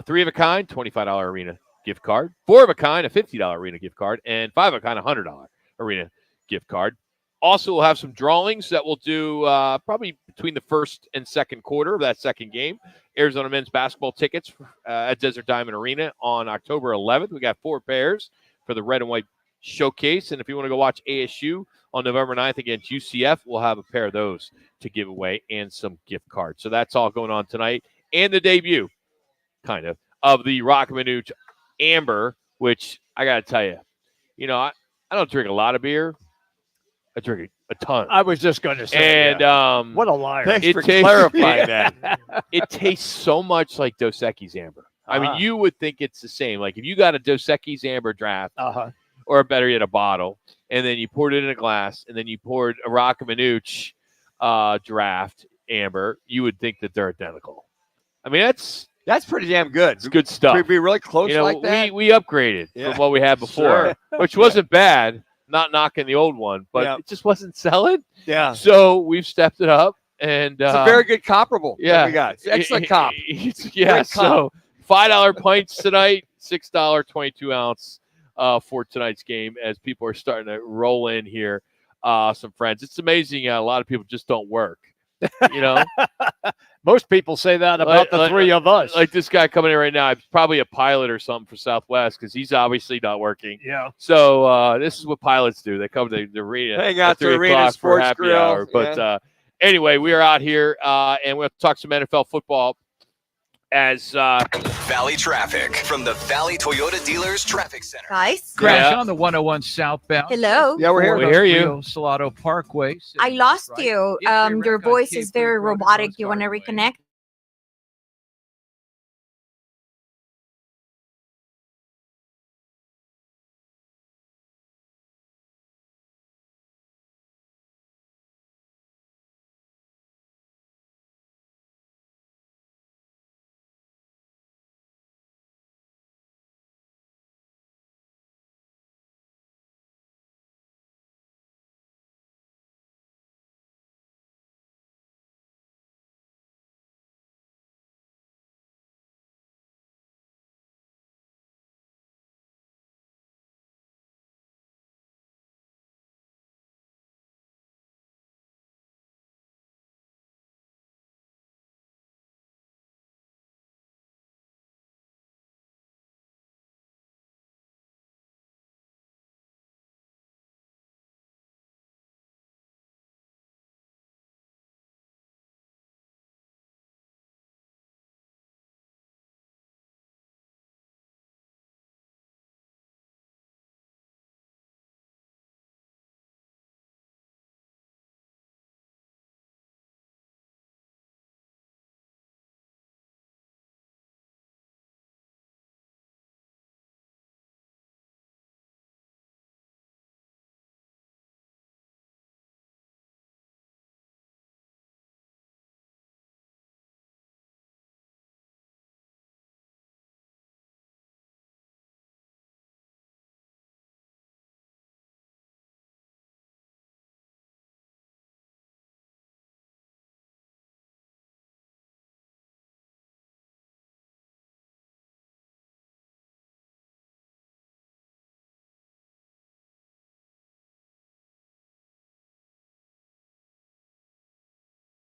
3 of a kind, $25 Arena gift card. 4 of a kind, a $50 Arena gift card. And 5 of a kind, a $100 Arena gift card. Also, we'll have some drawings that we'll do probably between the first and second quarter of that second game. Arizona men's basketball tickets at Desert Diamond Arena on October 11th. We got 4 pairs for the red and white showcase. And if you want to go watch ASU on November 9th against UCF, we'll have a pair of those to give away and some gift cards. So that's all going on tonight. And the debut, kind of the Roc and Manuch Amber, which I got to tell you, I don't drink a lot of beer. I drink a ton. I was just going to say, and what a liar. Thanks for clarifying that. It tastes so much like Dos Equis Amber. I mean, you would think it's the same. Like if you got a Dos Equis Amber draft, or better yet, a bottle, and then you poured it in a glass, and then you poured a Roc and Manuch draft Amber, you would think that they're identical. I mean, that's pretty damn good. It's good stuff. We'd be really close like that. We upgraded from what we had before, which wasn't bad. Not knocking the old one, but it just wasn't selling. Yeah. So we've stepped it up, and it's a very good comparable. Yeah, we got. It's excellent comp. So $5 pints tonight, $6 22 ounce for tonight's game. As people are starting to roll in here, some friends. It's amazing. A lot of people just don't work. Most people say that about the three of us. Like this guy coming in right now, he's probably a pilot or something for Southwest because he's obviously not working. Yeah. So this is what pilots do. They come to the arena, hang out at 3 to arena o'clock for sports happy grill. hour. But anyway, we are out here and we'll talk some NFL football as Valley traffic from the Valley Toyota Dealers Traffic Center. Guys. Crash on the 101 southbound. Hello. Yeah, we're here. We hear you. Salado Parkway. I lost you. Your voice is very robotic. You want to reconnect?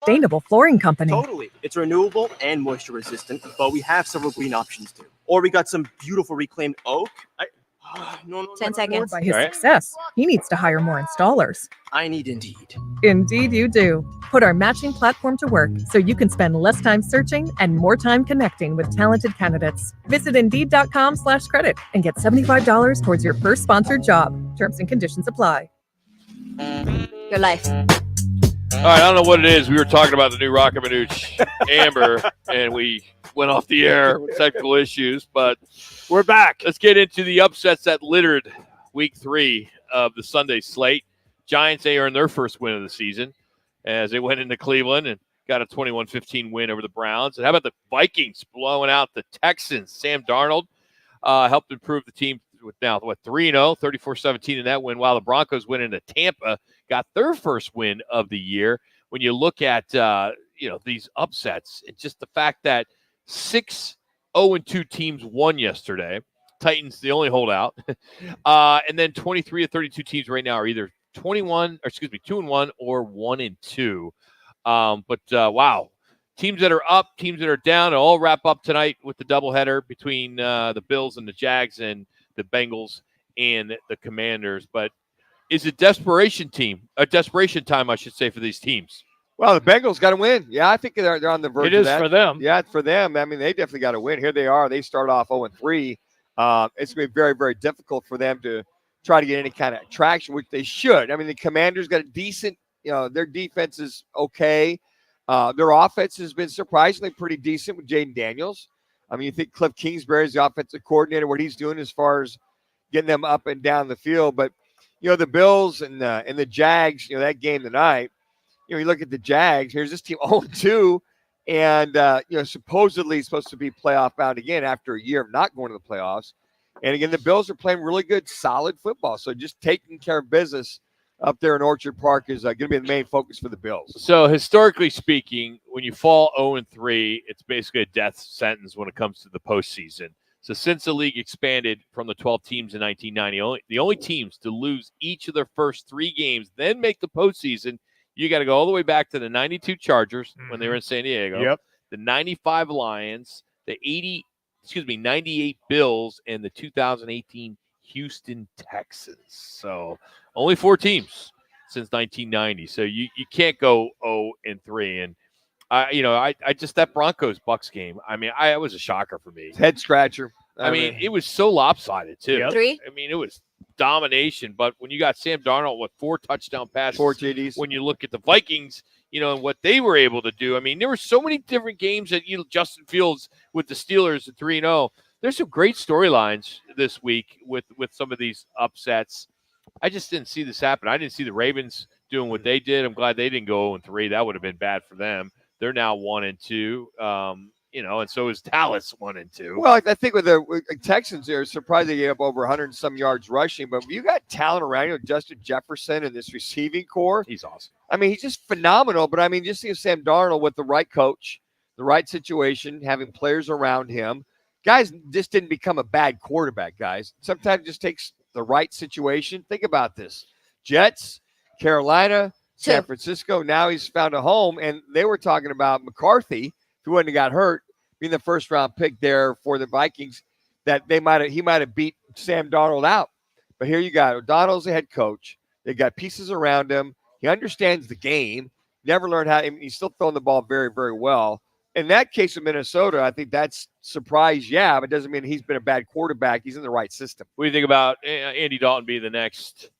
Sustainable flooring company. Totally. It's renewable and moisture resistant, but we have several green options too. Or we got some beautiful reclaimed oak. 10 seconds. By his success, he needs to hire more installers. I need Indeed. Indeed, you do. Put our matching platform to work so you can spend less time searching and more time connecting with talented candidates. Visit Indeed.com/credit and get $75 towards your first sponsored job. Terms and conditions apply. Your life. All right, I don't know what it is. We were talking about the new Roc and Manuch Amber, and we went off the air with technical issues, but we're back. Let's get into the upsets that littered week 3 of the Sunday slate. Giants, they earned their first win of the season as they went into Cleveland and got a 21-15 win over the Browns. And how about the Vikings blowing out the Texans? Sam Darnold helped improve the team with now, 3-0, 34-17 in that win, while the Broncos went into Tampa, got their first win of the year. When you look at, these upsets, it's just the fact that 6 0-2 teams won yesterday. Titans, the only holdout. And then 23 of 32 teams right now are either 2-1 or 1-2. Wow. Teams that are up, teams that are down, it'll all wrap up tonight with the doubleheader between the Bills and the Jags and the Bengals and the Commanders. But is it desperation time, I should say, for these teams? Well, the Bengals got to win. Yeah, I think they're on the verge of that. It is for them. Yeah, it's for them. I mean, they definitely got to win. Here they are. They start off 0-3. It's going to be very, very difficult for them to try to get any kind of traction, which they should. I mean, the Commanders got a decent, their defense is okay. Their offense has been surprisingly pretty decent with Jaden Daniels. I mean, you think Cliff Kingsbury is the offensive coordinator, what he's doing as far as getting them up and down the field. But, the Bills and the Jags, that game tonight, you look at the Jags, here's this team 0-2. And, supposedly supposed to be playoff bound again after a year of not going to the playoffs. And again, the Bills are playing really good, solid football. So just taking care of business up there in Orchard Park is going to be the main focus for the Bills. So historically speaking, when you fall 0-3, it's basically a death sentence when it comes to the postseason. So since the league expanded from the 12 teams in 1990, the only teams to lose each of their first 3 games, then make the postseason, you got to go all the way back to the 92 Chargers when they were in San Diego, the 95 Lions, the 98 Bills, and the 2018 Houston Texans. So only 4 teams since 1990. So you can't go 0-3. And I just, that Broncos Bucks game, I mean, it was a shocker for me. Head scratcher. I mean, it was so lopsided too. 3. I mean, it was domination. But when you got Sam Darnold with 4 touchdown passes, 4 TDs. When you look at the Vikings, and what they were able to do. I mean, there were so many different games that Justin Fields with the Steelers at 3-0. There's some great storylines this week with some of these upsets. I just didn't see this happen. I didn't see the Ravens doing what they did. I'm glad they didn't go 0-3. That would have been bad for them. They're now 1-2. And so is Dallas 1-2. Well, I think with the Texans, they're surprised they gave up over 100 and some yards rushing. But you got talent around, Justin Jefferson and this receiving core. He's awesome. I mean, he's just phenomenal. But I mean, just see Sam Darnold with the right coach, the right situation, having players around him. Guys just didn't become a bad quarterback, guys. Sometimes it just takes the right situation. Think about this. Jets, Carolina, San Francisco. Now he's found a home. And they were talking about McCarthy, if he wouldn't have got hurt, being the first-round pick there for the Vikings, that he might have beat Sam Darnold out. But here you got O'Donnell's the head coach. They got pieces around him. He understands the game. Never learned how. He's still throwing the ball very, very well. In that case of Minnesota, I think that's surprise. Yeah, but it doesn't mean he's been a bad quarterback. He's in the right system. What do you think about Andy Dalton being the next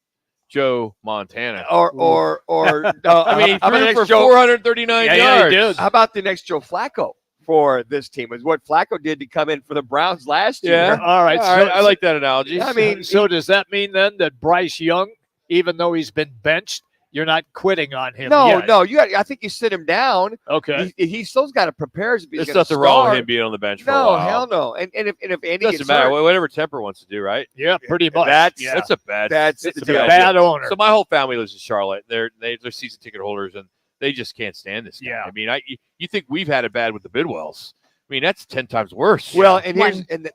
Joe Montana? Or I mean, he threw for 439 yards. Yeah, he did. How about the next Joe Flacco for this team? Is what Flacco did to come in for the Browns last year. Yeah. All right. I like that analogy. I mean, so does that mean then that Bryce Young, even though he's been benched, you're not quitting on him? No. yet? I think you sit him down. Okay. He still's got to prepare. There's nothing wrong with him being on the bench for a while. No, hell no. And if Andy doesn't matter. Whatever Temper wants to do, right? Yeah, pretty much. That's a bad. That's a bad owner. So my whole family lives in Charlotte. They're season ticket holders, and they just can't stand this guy. Yeah. I mean, you think we've had it bad with the Bidwells? I mean, that's 10 times worse. Well, and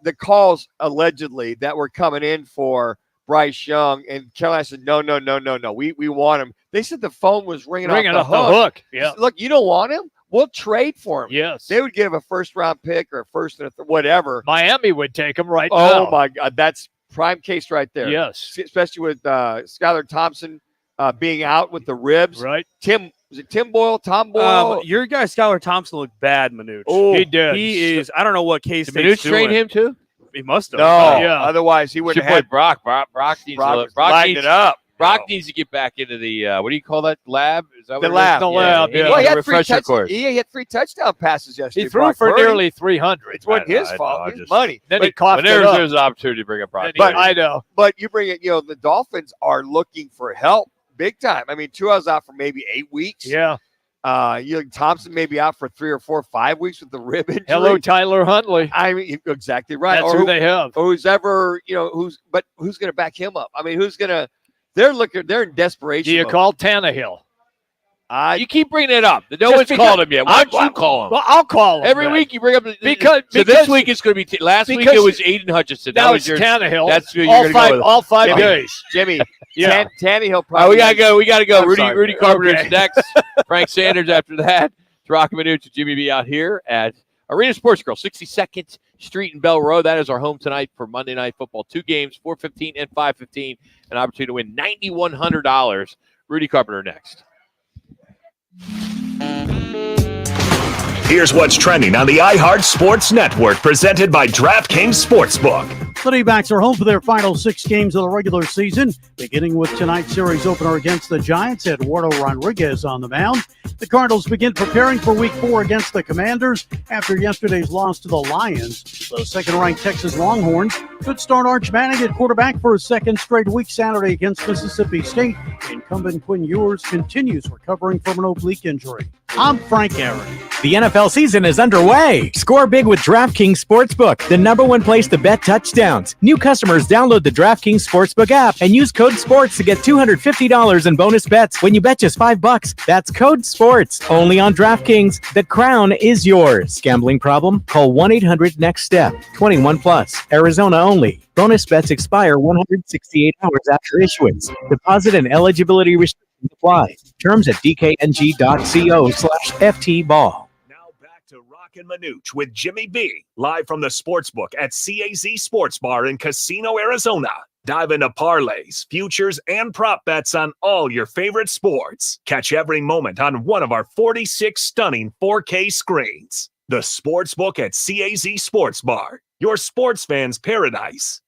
the calls allegedly that were coming in for Bryce Young, and Carolina said, no. We want him. They said the phone was ringing off the hook. Yeah. Look, you don't want him? We'll trade for him. Yes. They would give a first-round pick or a first and whatever. Miami would take him now. Oh, my God. That's prime case right there. Yes. Especially with Skylar Thompson being out with the ribs. Right. Was it Tim Boyle, Tom Boyle? Your guy, Skylar Thompson, looked bad, Manuch. Oh, he did. He is. I don't know what case Did Manuch train him too? He must have. No. Yeah. Otherwise, he wouldn't Should have play had Brock. Brock needs Brock Brock lighting needs it up. Brock needs to get back into the what do you call that lab? Is that The what lab. The lab. Yeah. Yeah. Well, he had Refresher course. he had 3 touchdown passes yesterday. He threw Brock for Purdy. nearly 300. It wasn't his fault. His money. Then he But coughed it up. there's an opportunity to bring up Brock. I know. But you bring it, the Dolphins are looking for help big time. I mean, Tua's out for maybe 8 weeks. Yeah. Thompson may be out for 3 or 4 or 5 weeks with the rib injury. Hello, Tyler Huntley. I mean, exactly right. That's who they have. Or who's ever, who's going to back him up? I mean, who's going to? They're in desperation. Do you mode. call Tannehill? You keep bringing it up. No one's called him yet. Why don't you call him? Well, I'll call him. Every then. week you bring up Because this week it's going to be last week it was Aiden Hutchinson. Now That it's was Tannehill. That's who you're all going to five, go with. all 5 days. Jimmy, Yeah. Tannehill All right, probably. we got to go. I'm sorry. Rudy Carpenter's Okay. next. Frank Sanders after that. It's Roc and Manuch and Jimmy B out here at Arena Sports Grill, 62nd Street and Bell Road. That is our home tonight for Monday Night Football. 2 games, 4:15 and 5:15. An opportunity to win $9,100. Rudy Carpenter next. Here's what's trending on the iHeart Sports Network, presented by DraftKings Sportsbook. The D-backs are home for their final 6 games of the regular season, beginning with tonight's series opener against the Giants. Eduardo Rodriguez on the mound. The Cardinals begin preparing for Week 4 against the Commanders after yesterday's loss to the Lions. The second-ranked Texas Longhorns could start Arch Manning at quarterback for a second straight week Saturday against Mississippi State. Incumbent Quinn Ewers continues recovering from an oblique injury. I'm Frank Aaron. The NFL season is underway. Score big with DraftKings Sportsbook, the #1 place to bet touchdowns. New customers download the DraftKings Sportsbook app and use code SPORTS to get $250 in bonus bets when you bet just $5. That's code SPORTS. Only on DraftKings. The crown is yours. Gambling problem? Call 1-800-NEXT-STEP. 21 plus. Arizona only. Bonus bets expire 168 hours after issuance. Deposit and eligibility restrictions apply. Terms at dkng.co/ftball. Roc and Manuch with Jimmy B, live from the Sportsbook at CAZ Sports Bar in Casino, Arizona. Dive into parlays, futures, and prop bets on all your favorite sports. Catch every moment on one of our 46 stunning 4K screens. The Sportsbook at CAZ Sports Bar, your sports fans' paradise.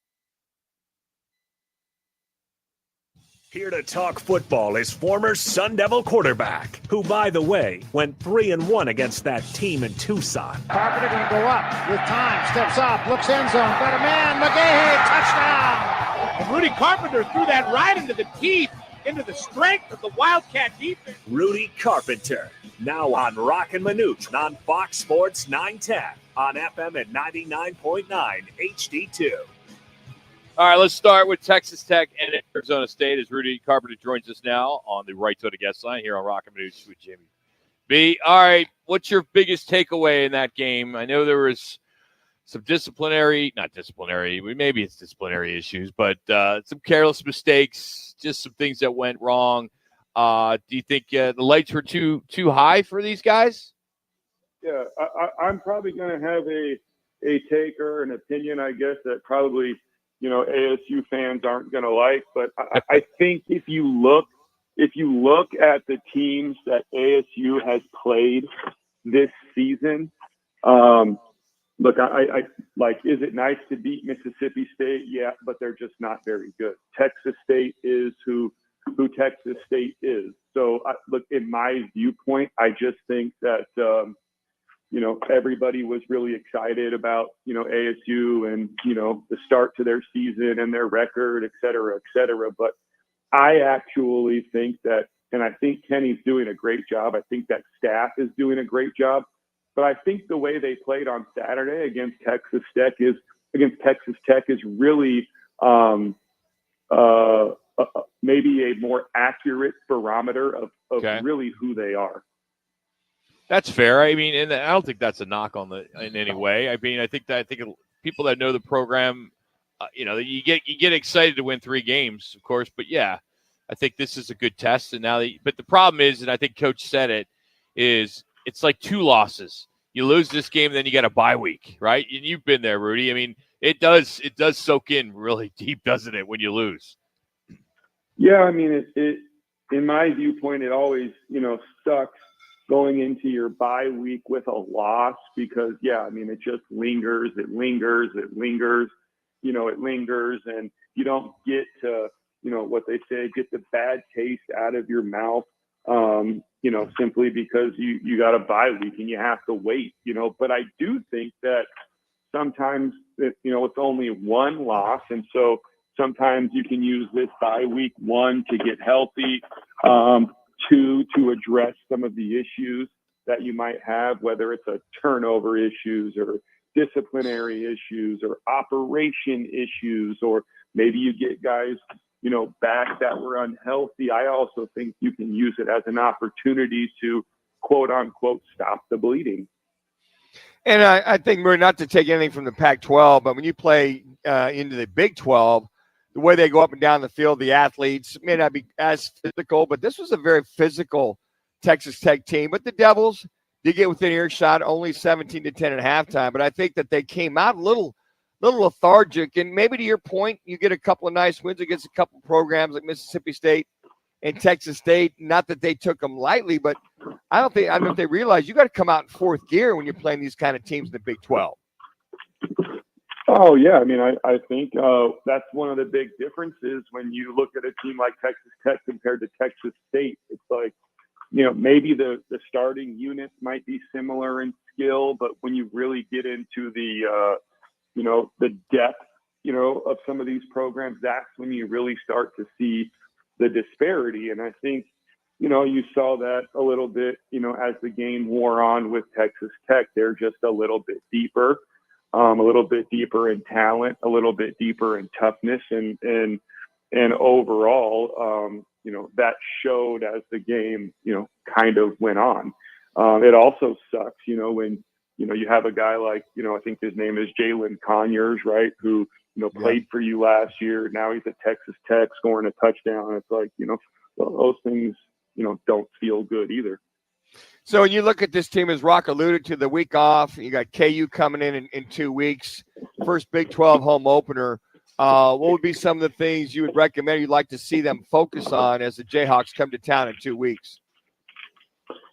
Here to talk football is former Sun Devil quarterback, who, by the way, went 3-1 against that team in Tucson. Carpenter going to go up with time, steps up, looks end zone, got a man, McGahee, touchdown! And Rudy Carpenter threw that right into the teeth, into the strength of the Wildcat defense. Rudy Carpenter, now on Roc and Manuch on Fox Sports 910, on FM at 99.9 HD2. All right, let's start with Texas Tech and Arizona State as Rudy Carpenter joins us now on the Right to the Guest line here on Roc and Manuch with Jimmy B. All right, what's your biggest takeaway in that game? I know there was some maybe it's disciplinary issues, but some careless mistakes, just some things that went wrong. Do you think the lights were too high for these guys? Yeah, I'm probably going to have a take or an opinion, I guess, that probably – ASU fans aren't going to like, but I think if you look at the teams that ASU has played this season, look, I like, is it nice to beat Mississippi State? Yeah, but they're just not very good. Texas State is who Texas State is. So look, in my viewpoint, I just think that, everybody was really excited about, ASU and, the start to their season and their record, et cetera, et cetera. But I actually think that, and I think Kenny's doing a great job. I think that staff is doing a great job. But I think the way they played on Saturday against Texas Tech is really maybe a more accurate barometer of really who they are. That's fair. I mean, and I don't think that's a knock in any way. I mean, I think people that know the program, you get excited to win 3 games, of course. But yeah, I think this is a good test. And but the problem is, and I think Coach said it, is it's like 2 losses. You lose this game, then you got a bye week, right? And you've been there, Rudy. I mean, it does soak in really deep, doesn't it, when you lose? Yeah, I mean, it in my viewpoint, it always sucks going into your bye week with a loss because, it just lingers, it lingers, and you don't get to, what they say, get the bad taste out of your mouth, simply because you got a bye week and you have to wait, But I do think that sometimes, it's only 1 loss. And so sometimes you can use this bye week, 1, to get healthy, 2, to address some of the issues that you might have, whether it's a turnover issues or disciplinary issues or operation issues, or maybe you get guys, back that were unhealthy. I also think you can use it as an opportunity to quote unquote stop the bleeding. And I think we're not to take anything from the Pac-12, but when you play into the Big 12, the way they go up and down the field, the athletes may not be as physical, but this was a very physical Texas Tech team. But the Devils did get within earshot, only 17-10 at halftime. But I think that they came out a little lethargic. And maybe to your point, you get a couple of nice wins against a couple of programs like Mississippi State and Texas State. Not that they took them lightly, but I don't know if they realize you got to come out in 4th gear when you're playing these kind of teams in the Big 12. Oh, yeah. I mean, I think that's one of the big differences when you look at a team like Texas Tech compared to Texas State. It's like, maybe the starting units might be similar in skill, but when you really get into the depth, of some of these programs, that's when you really start to see the disparity. And I think, you saw that a little bit, as the game wore on with Texas Tech. They're just a little bit deeper in talent, a little bit deeper in toughness, and overall, that showed as the game, kind of went on. It also sucks, when you have a guy like, I think his name is Jalen Conyers, right, who played for you last year. Now he's at Texas Tech scoring a touchdown. It's like, those things, don't feel good either. So when you look at this team, as Rock alluded to, the week off, you got KU coming in 2 weeks, first Big 12 home opener. What would be some of the things you would recommend you'd like to see them focus on as the Jayhawks come to town in 2 weeks?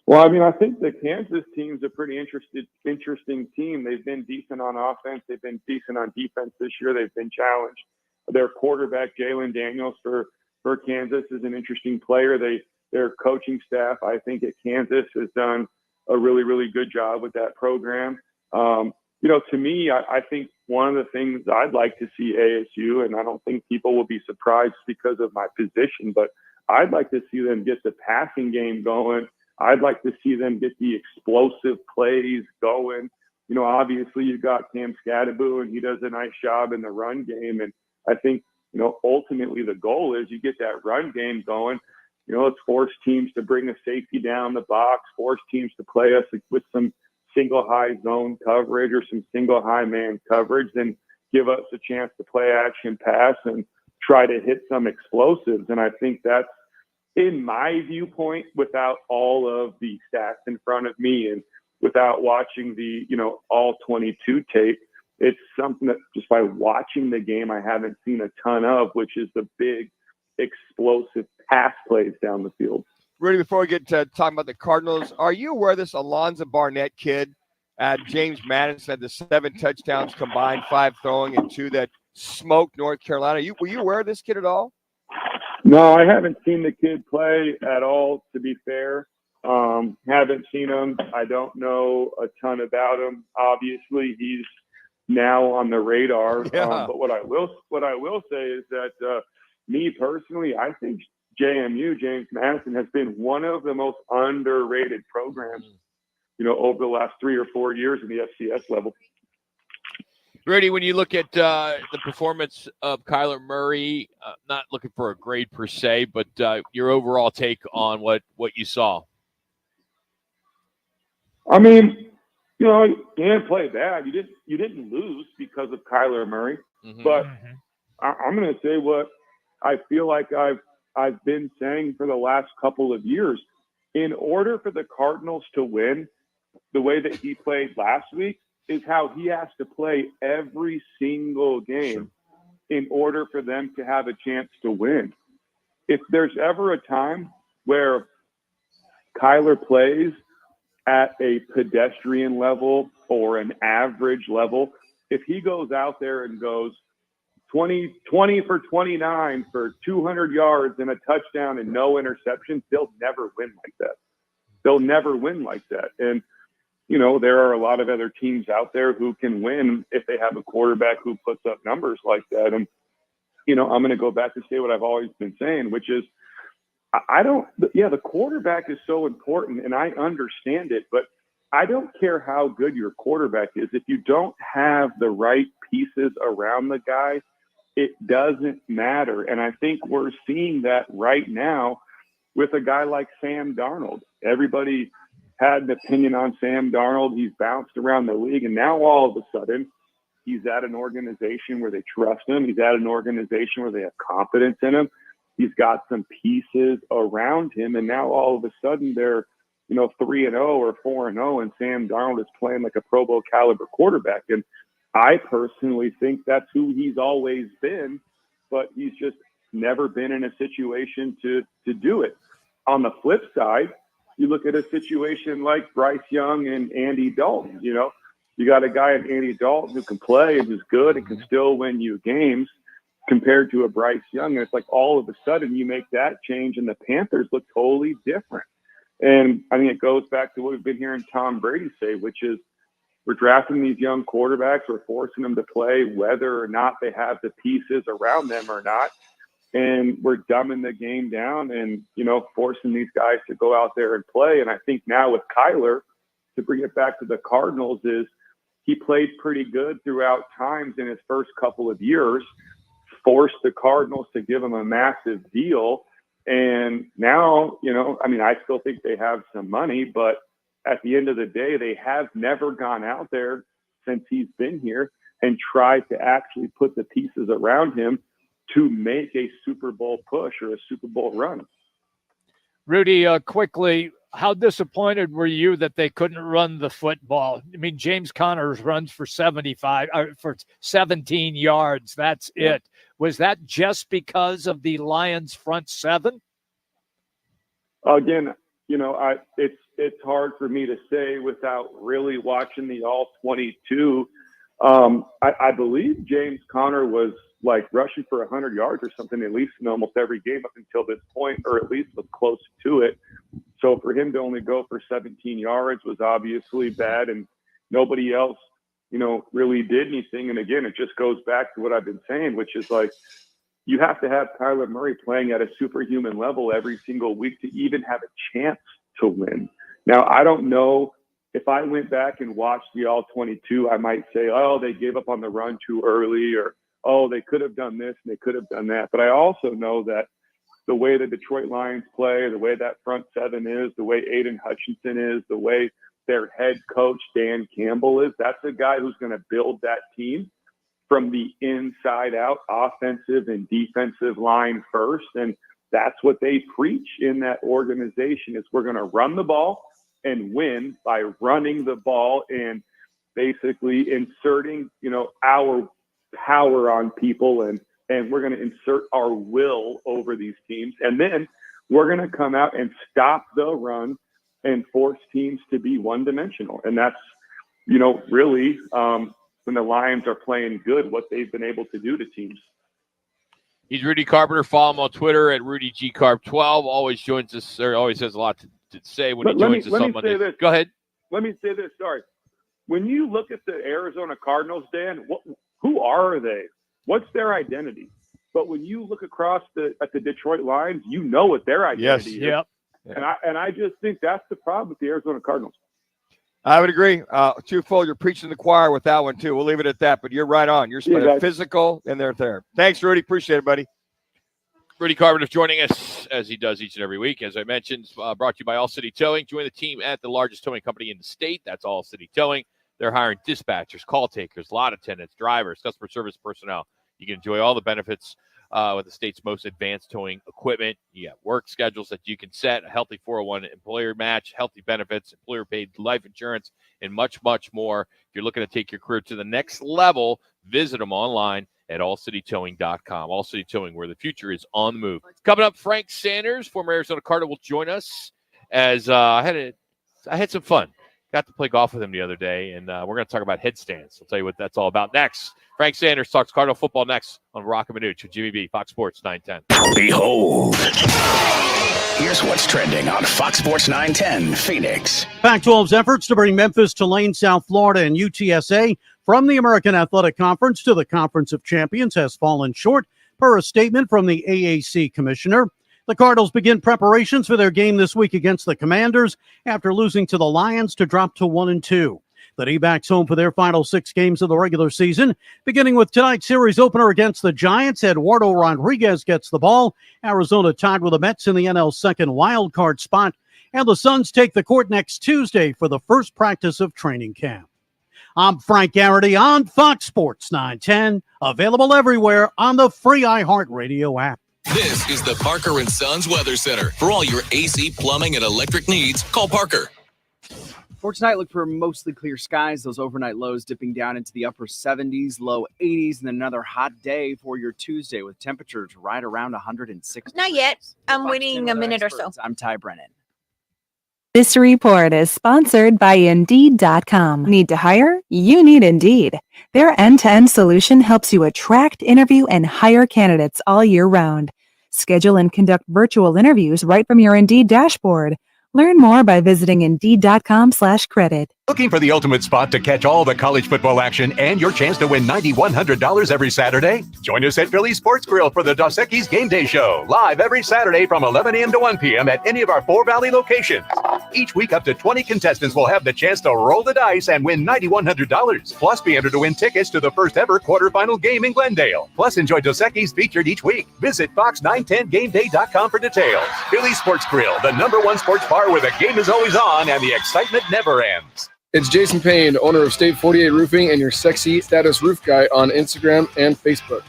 Well, I think the Kansas team's a pretty interesting team. They've been decent on offense. They've been decent on defense this year. They've been challenged. Their quarterback, Jalen Daniels, for Kansas is an interesting player. Their coaching staff, I think, at Kansas has done a really, really good job with that program. To me, I think one of the things I'd like to see ASU, and I don't think people will be surprised because of my position, but I'd like to see them get the passing game going. I'd like to see them get the explosive plays going. Obviously you've got Cam Scadaboo, and he does a nice job in the run game. And I think, ultimately the goal is you get that run game going. Let's force teams to bring a safety down the box, force teams to play us with some single high zone coverage or some single high man coverage, then give us a chance to play action pass and try to hit some explosives. And I think that's, in my viewpoint, without all of the stats in front of me and without watching the, all 22 tape, it's something that just by watching the game, I haven't seen a ton of, which is the big explosive pass plays down the field. Rudy, before we get to talking about the Cardinals, are you aware this Alonzo Barnett kid at James Madison had the 7 touchdowns combined, 5 throwing and 2 that smoked North Carolina? Were you aware of this kid at all? No, I haven't seen the kid play at all, to be fair. Haven't seen him. I don't know a ton about him. Obviously, he's now on the radar. Yeah. But what I will say is that me personally, I think JMU, James Madison, has been one of the most underrated programs, over the last 3 or 4 years in the FCS level. Rudy, when you look at the performance of Kyler Murray, not looking for a grade per se, but your overall take on what you saw. You didn't play bad. You didn't lose because of Kyler Murray. Mm-hmm. But I'm going to say what I feel like I've been saying for the last couple of years. In order for the Cardinals to win the way that he played last week is how he has to play every single game in order for them to have a chance to win. If there's ever a time where Kyler plays at a pedestrian level or an average level, if he goes out there and goes 20 for 29 for 200 yards and a touchdown and no interceptions, they'll never win like that. They'll never win like that. And, there are a lot of other teams out there who can win if they have a quarterback who puts up numbers like that. And, I'm going to go back to say what I've always been saying, which is the quarterback is so important and I understand it, but I don't care how good your quarterback is. If you don't have the right pieces around the guy, it doesn't matter. And I think we're seeing that right now with a guy like Sam Darnold. Everybody had an opinion on Sam Darnold. He's bounced around the league, and now all of a sudden he's at an organization where they trust him. He's at an organization where they have confidence in him. He's got some pieces around him, and now all of a sudden they're 3-0 or 4-0, and Sam Darnold is playing like a Pro Bowl caliber quarterback. And I personally think that's who he's always been, but he's just never been in a situation to do it. On the flip side, you look at a situation like Bryce Young and Andy Dalton. You got a guy in Andy Dalton who can play and who's good and can still win you games compared to a Bryce Young. And it's like all of a sudden you make that change and the Panthers look totally different. And I think it goes back to what we've been hearing Tom Brady say, which is we're drafting these young quarterbacks, we're forcing them to play whether or not they have the pieces around them or not. and we're dumbing the game down and, forcing these guys to go out there and play. And I think now with Kyler, to bring it back to the Cardinals, is he played pretty good throughout times in his first couple of years, forced the Cardinals to give him a massive deal. And now, I still think they have some money, but at the end of the day, they have never gone out there since he's been here and tried to actually put the pieces around him to make a Super Bowl push or a Super Bowl run. Rudy, quickly, how disappointed were you that they couldn't run the football? I mean, James Conner runs for 17 yards. That's it. Was that just because of the Lions' front seven? Again, it's hard for me to say without really watching the all 22. I believe James Conner was rushing for 100 yards or something, at least in almost every game up until this point, or at least was close to it. So for him to only go for 17 yards was obviously bad, and nobody else, really did anything. And again, it just goes back to what I've been saying, which is you have to have Kyler Murray playing at a superhuman level every single week to even have a chance to win. Now, I don't know if I went back and watched the all 22, I might say, oh, they gave up on the run too early, or, oh, they could have done this and they could have done that. But I also know that the way the Detroit Lions play, the way that front seven is, the way Aiden Hutchinson is, the way their head coach, Dan Campbell, is, that's a guy who's going to build that team from the inside out, offensive and defensive line first. And that's what they preach in that organization, is we're going to run the ball and win by running the ball and basically inserting, our power on people, and we're going to insert our will over these teams. And then we're going to come out and stop the run and force teams to be one-dimensional. And that's, really when the Lions are playing good, what they've been able to do to teams. He's Rudy Carpenter. Follow him on Twitter at RudyGCarp12. Always joins us, or always has a lot to say when he joins us on Monday. Go ahead. Let me say this. Sorry. When you look at the Arizona Cardinals, Dan, who are they? What's their identity? But when you look across at the Detroit Lions, you know what their identity is. Yep. And I just think that's the problem with the Arizona Cardinals. I would agree. Twofold, you're preaching the choir with that one, too. We'll leave it at that, but you're right on. You're physical, and they're there. Thanks, Rudy. Appreciate it, buddy. Rudy Carpenter joining us, as he does each and every week. As I mentioned, brought to you by All City Towing. Join the team at the largest towing company in the state. That's All City Towing. They're hiring dispatchers, call takers, lot attendants, drivers, customer service personnel. You can enjoy all the benefits with the state's most advanced towing equipment. You got work schedules that you can set, a healthy 401 employer match, healthy benefits, employer-paid life insurance, and much, much more. If you're looking to take your career to the next level, visit them online at allcitytowing.com. All City Towing, where the future is on the move. Coming up, Frank Sanders, former Arizona Cardinal, will join us as I had some fun. Got to play golf with him the other day, and we're going to talk about headstands. I'll tell you what that's all about next. Frank Sanders talks Cardinal football next on Roc and Manuch with Jimmy B, Fox Sports 910. Behold, here's what's trending on Fox Sports 910 Phoenix. Pac-12's efforts to bring Memphis, Tulane, South Florida, and UTSA from the American Athletic Conference to the Conference of Champions has fallen short, per a statement from the AAC commissioner. The Cardinals begin preparations for their game this week against the Commanders after losing to the Lions to drop to 1-2. The D-backs home for their final 6 games of the regular season, beginning with tonight's series opener against the Giants. Eduardo Rodriguez gets the ball. Arizona tied with the Mets in the NL's second wild card spot. And the Suns take the court next Tuesday for the first practice of training camp. I'm Frank Garrity on Fox Sports 910, available everywhere on the free iHeartRadio app. This is the Parker & Sons Weather Center. For all your AC, plumbing, and electric needs, call Parker. For tonight, look for mostly clear skies. Those overnight lows dipping down into the upper 70s, low 80s, and then another hot day for your Tuesday with temperatures right around 106. Not yet. I'm waiting a minute or so. I'm Ty Brennan. This report is sponsored by Indeed.com. Need to hire? You need Indeed. Their end-to-end solution helps you attract, interview, and hire candidates all year round. Schedule and conduct virtual interviews right from your Indeed dashboard. Learn more by visiting Indeed.com/credit. Looking for the ultimate spot to catch all the college football action and your chance to win $9,100 every Saturday? Join us at Philly Sports Grill for the Dos Equis Game Day Show, live every Saturday from 11 a.m. to 1 p.m. at any of our 4 Valley locations. Each week, up to 20 contestants will have the chance to roll the dice and win $9,100. Plus, be entered to win tickets to the first ever quarterfinal game in Glendale. Plus, enjoy Dos Equis featured each week. Visit Fox910GameDay.com for details. Philly Sports Grill, the #1 sports bar where the game is always on and the excitement never ends. It's Jason Payne, owner of State 48 Roofing and your sexy status roof guy on Instagram and Facebook.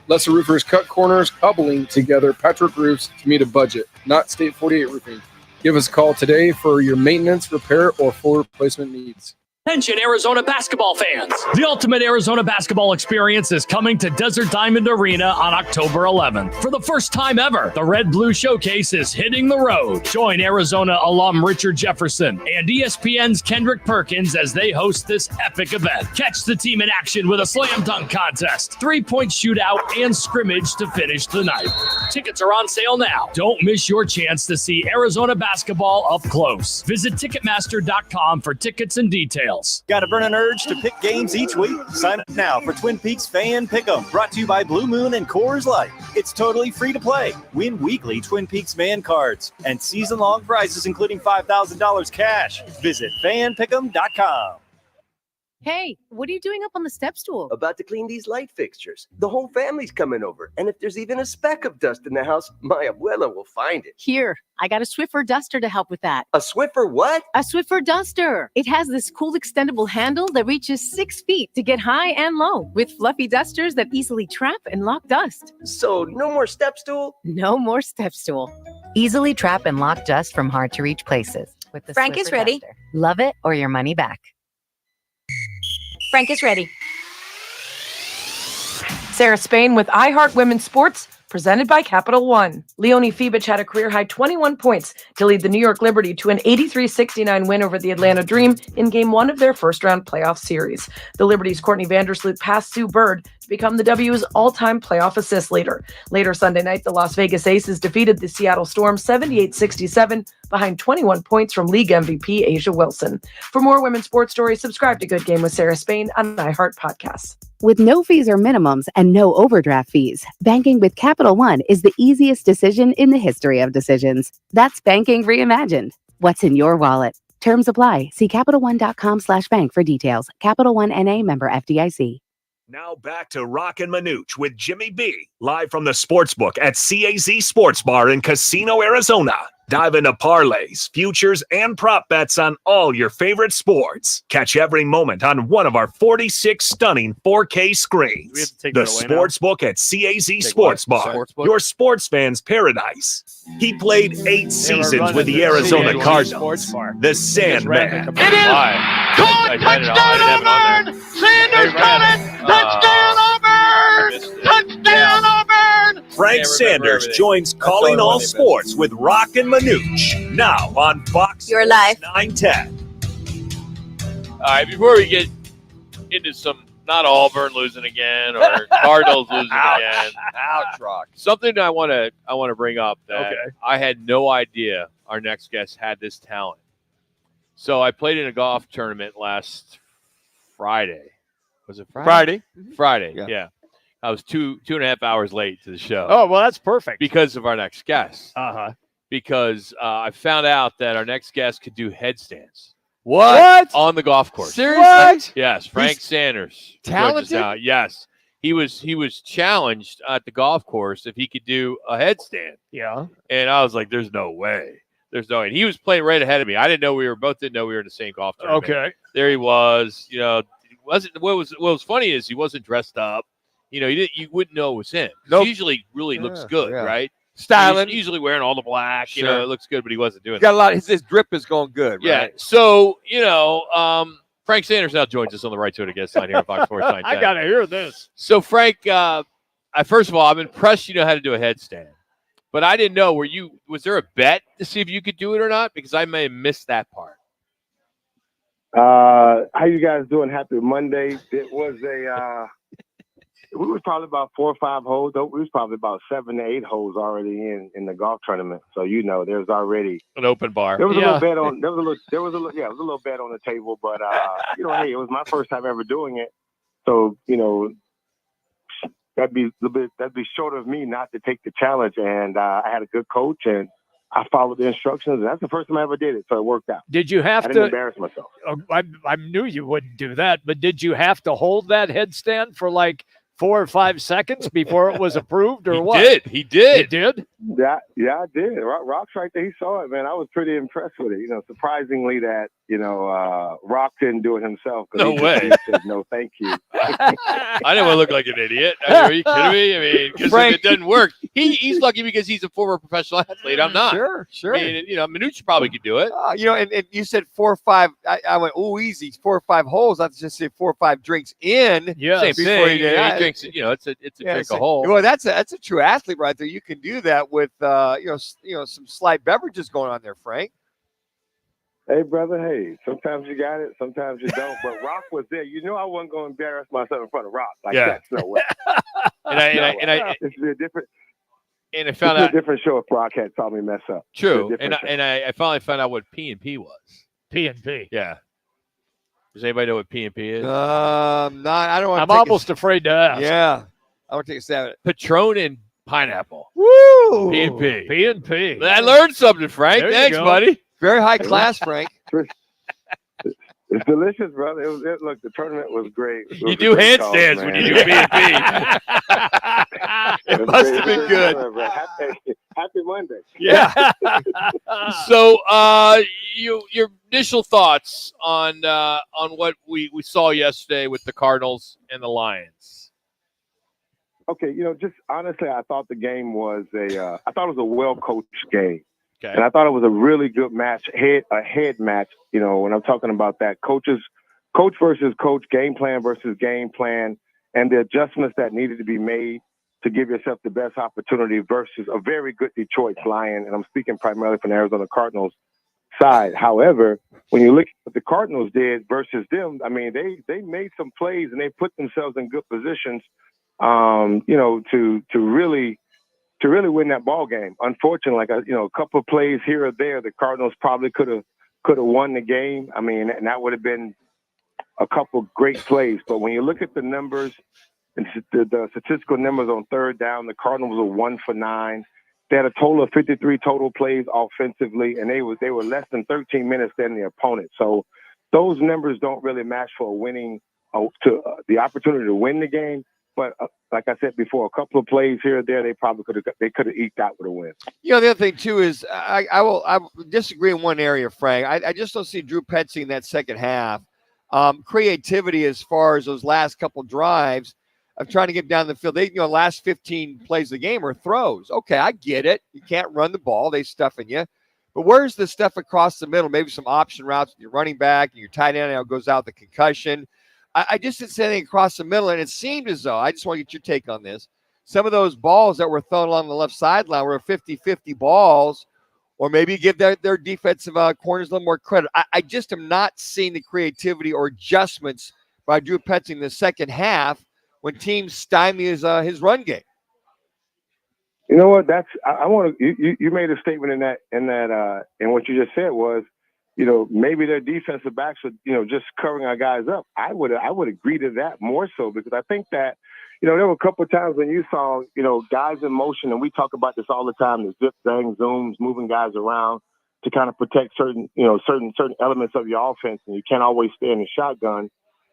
Lesser roofers cut corners, cobbling together patchwork roofs to meet a budget, not State 48 Roofing. Give us a call today for your maintenance, repair, or full replacement needs. Attention Arizona basketball fans. The ultimate Arizona basketball experience is coming to Desert Diamond Arena on October 11th. For the first time ever, the Red Blue Showcase is hitting the road. Join Arizona alum Richard Jefferson and ESPN's Kendrick Perkins as they host this epic event. Catch the team in action with a slam dunk contest, 3-point shootout, and scrimmage to finish the night. Tickets are on sale now. Don't miss your chance to see Arizona basketball up close. Visit Ticketmaster.com for tickets and details. Got a burning urge to pick games each week? Sign up now for Twin Peaks Fan Pick'em, brought to you by Blue Moon and Coors Light. It's totally free to play. Win weekly Twin Peaks fan cards and season-long prizes, including $5,000 cash. Visit fanpick'em.com. Hey, what are you doing up on the step stool? About to clean these light fixtures. The whole family's coming over. And if there's even a speck of dust in the house, my abuela will find it. Here, I got a Swiffer duster to help with that. A Swiffer what? A Swiffer duster. It has this cool extendable handle that reaches 6 feet to get high and low, with fluffy dusters that easily trap and lock dust. So no more step stool? No more step stool. Easily trap and lock dust from hard to reach places with the Frank Swiffer is ready. duster. Love it or your money back. Frank is ready. Sarah Spain with iHeart Women's Sports, presented by Capital One. Leonie Fibich had a career-high 21 points to lead the New York Liberty to an 83-69 win over the Atlanta Dream in Game 1 of their first-round playoff series. The Liberty's Courtney Vandersloot passed Sue Bird to become the W's all-time playoff assist leader. Later Sunday night, the Las Vegas Aces defeated the Seattle Storm 78-67 behind 21 points from league MVP Asia Wilson. For more women's sports stories, subscribe to Good Game with Sarah Spain on iHeart Podcasts. With no fees or minimums and no overdraft fees, banking with Capital One is the easiest decision in the history of decisions. That's banking reimagined. What's in your wallet? Terms apply. See CapitalOne.com/bank for details. Capital One N.A. member FDIC. Now back to Roc and Manuch with Jimmy B, live from the Sportsbook at CAZ Sports Bar in Casino, Arizona. Dive into parlays, futures, and prop bets on all your favorite sports. Catch every moment on one of our 46 stunning 4K screens. The Sportsbook at CAZ Sports Bar, your sports fans' paradise. He played 8 seasons with the Arizona Cardinals, the Sandman. It is caught! Touchdown Auburn! Sanders got it! Touchdown Auburn! Touchdown Auburn! Frank Sanders joins Calling All Sports with Roc and Manuch, now on Fox You're live. 910. All right, before we get into some, not Auburn losing again or Cardinals losing again. Ouch, Rock. Something I want to bring up that I had no idea our next guest had this talent. So I played in a golf tournament last Friday. Was it Friday? Friday, yeah. I was two and a half hours late to the show. Oh, well, that's perfect. Because of our next guest. Uh-huh. Because I found out that our next guest could do headstands. What? On the golf course. Seriously? What? Yes, Frank Sanders. Talented? Yes. He was challenged at the golf course if he could do a headstand. Yeah. And I was like, there's no way. There's no way. And he was playing right ahead of me. I didn't know we were in the same golf tournament. Okay. There he was. You know, what was funny is he wasn't dressed up. You know, you wouldn't know it was him. Nope. He usually really looks good, right? Styling. He's usually wearing all the black. Sure. You know, it looks good, but he wasn't doing He's got a lot. His drip is going good, yeah. right? So, you know, Frank Sanders now joins us on the Right to It Against line here on Fox Sports 910. I got to hear this. So, Frank, first of all, I'm impressed you know how to do a headstand. But I didn't know, was there a bet to see if you could do it or not? Because I may have missed that part. How you guys doing? Happy Monday. It was We was probably about 4 or 5 holes. We was probably about 7 to 8 holes already in the golf tournament. So there's already an open bar. There was a little bet on. There was a little bet on the table. But hey, it was my first time ever doing it. So that'd be short of me not to take the challenge. And I had a good coach, and I followed the instructions. And that's the first time I ever did it, so it worked out. Did you have I to didn't embarrass myself? I knew you wouldn't do that, but did you have to hold that headstand for like 4 or 5 seconds before it was approved, or what? He did. You did? Yeah, I did. Rock's right there. He saw it, man. I was pretty impressed with it. Surprisingly that Rock didn't do it himself. No way. He said, no, thank you. I didn't want to look like an idiot. Are you kidding me? I mean, because if it doesn't work, he's lucky because he's a former professional athlete. I'm not. Sure. I mean, Manuch probably could do it. And you said 4 or 5. I went, easy. 4 or 5 holes. I just said 4 or 5 drinks in. Yeah, same thing. He drinks. It's a drink a hole. Well, that's a true athlete right there. You can do that with some slight beverages going on there, Frank. Hey, brother. Hey, sometimes you got it, sometimes you don't. But Rock was there. I wasn't going to embarrass myself in front of Rock. That's no way. It's a different. And I found out a different show if Rock had saw me mess up. True, and I finally found out what P&P was. P&P. Yeah. Does anybody know what P&P is? I don't want. I'm almost afraid to ask. Yeah, I want to take a stab at it. Patron and pineapple. Woo! P&P. P&P. I learned something, Frank. Thanks, buddy. Very high class, Frank. It's delicious, brother. Look, the tournament was great. You do handstands when you do P&P. It must have been good. Happy Monday. Yeah. So, your initial thoughts on what we saw yesterday with the Cardinals and the Lions? Okay, just honestly, I thought the game was a well-coached game. Okay. And I thought it was a really good match, a head match. When I'm talking about that, coach versus coach, game plan versus game plan, and the adjustments that needed to be made to give yourself the best opportunity versus a very good Detroit Lion. And I'm speaking primarily from the Arizona Cardinals side. However, when you look at what the Cardinals did versus them, I mean, they made some plays and they put themselves in good positions, to really win that ball game. Unfortunately, a couple of plays here or there, the Cardinals probably could have won the game. I mean, and that would have been a couple great plays. But when you look at the numbers, and the statistical numbers on third down, the Cardinals were 1 for 9. They had a total of 53 total plays offensively, and they were less than 13 minutes than the opponent. So those numbers don't really match for the opportunity to win the game. But like I said before, a couple of plays here or there, they probably could have eked out with a win. The other thing too is I will disagree in one area, Frank. I just don't see Drew Petzing in that second half. Creativity as far as those last couple drives of trying to get down the field. They last 15 plays of the game are throws. Okay, I get it. You can't run the ball. They stuffing you. But where's the stuff across the middle? Maybe some option routes with your running back and your tight end now goes out the concussion. I just didn't see anything across the middle, and it seemed as though, I just want to get your take on this, some of those balls that were thrown along the left sideline were 50-50 balls, or maybe give their defensive corners a little more credit. I just am not seeing the creativity or adjustments by Drew Petzing in the second half when teams stymie his run game. You know what? I want to. You made a statement in what you just said was, maybe their defensive backs are, just covering our guys up. I would agree to that more so because I think that, there were a couple of times when you saw, guys in motion, and we talk about this all the time, the zip, zang, zooms, moving guys around to kind of protect certain elements of your offense, and you can't always stay in the shotgun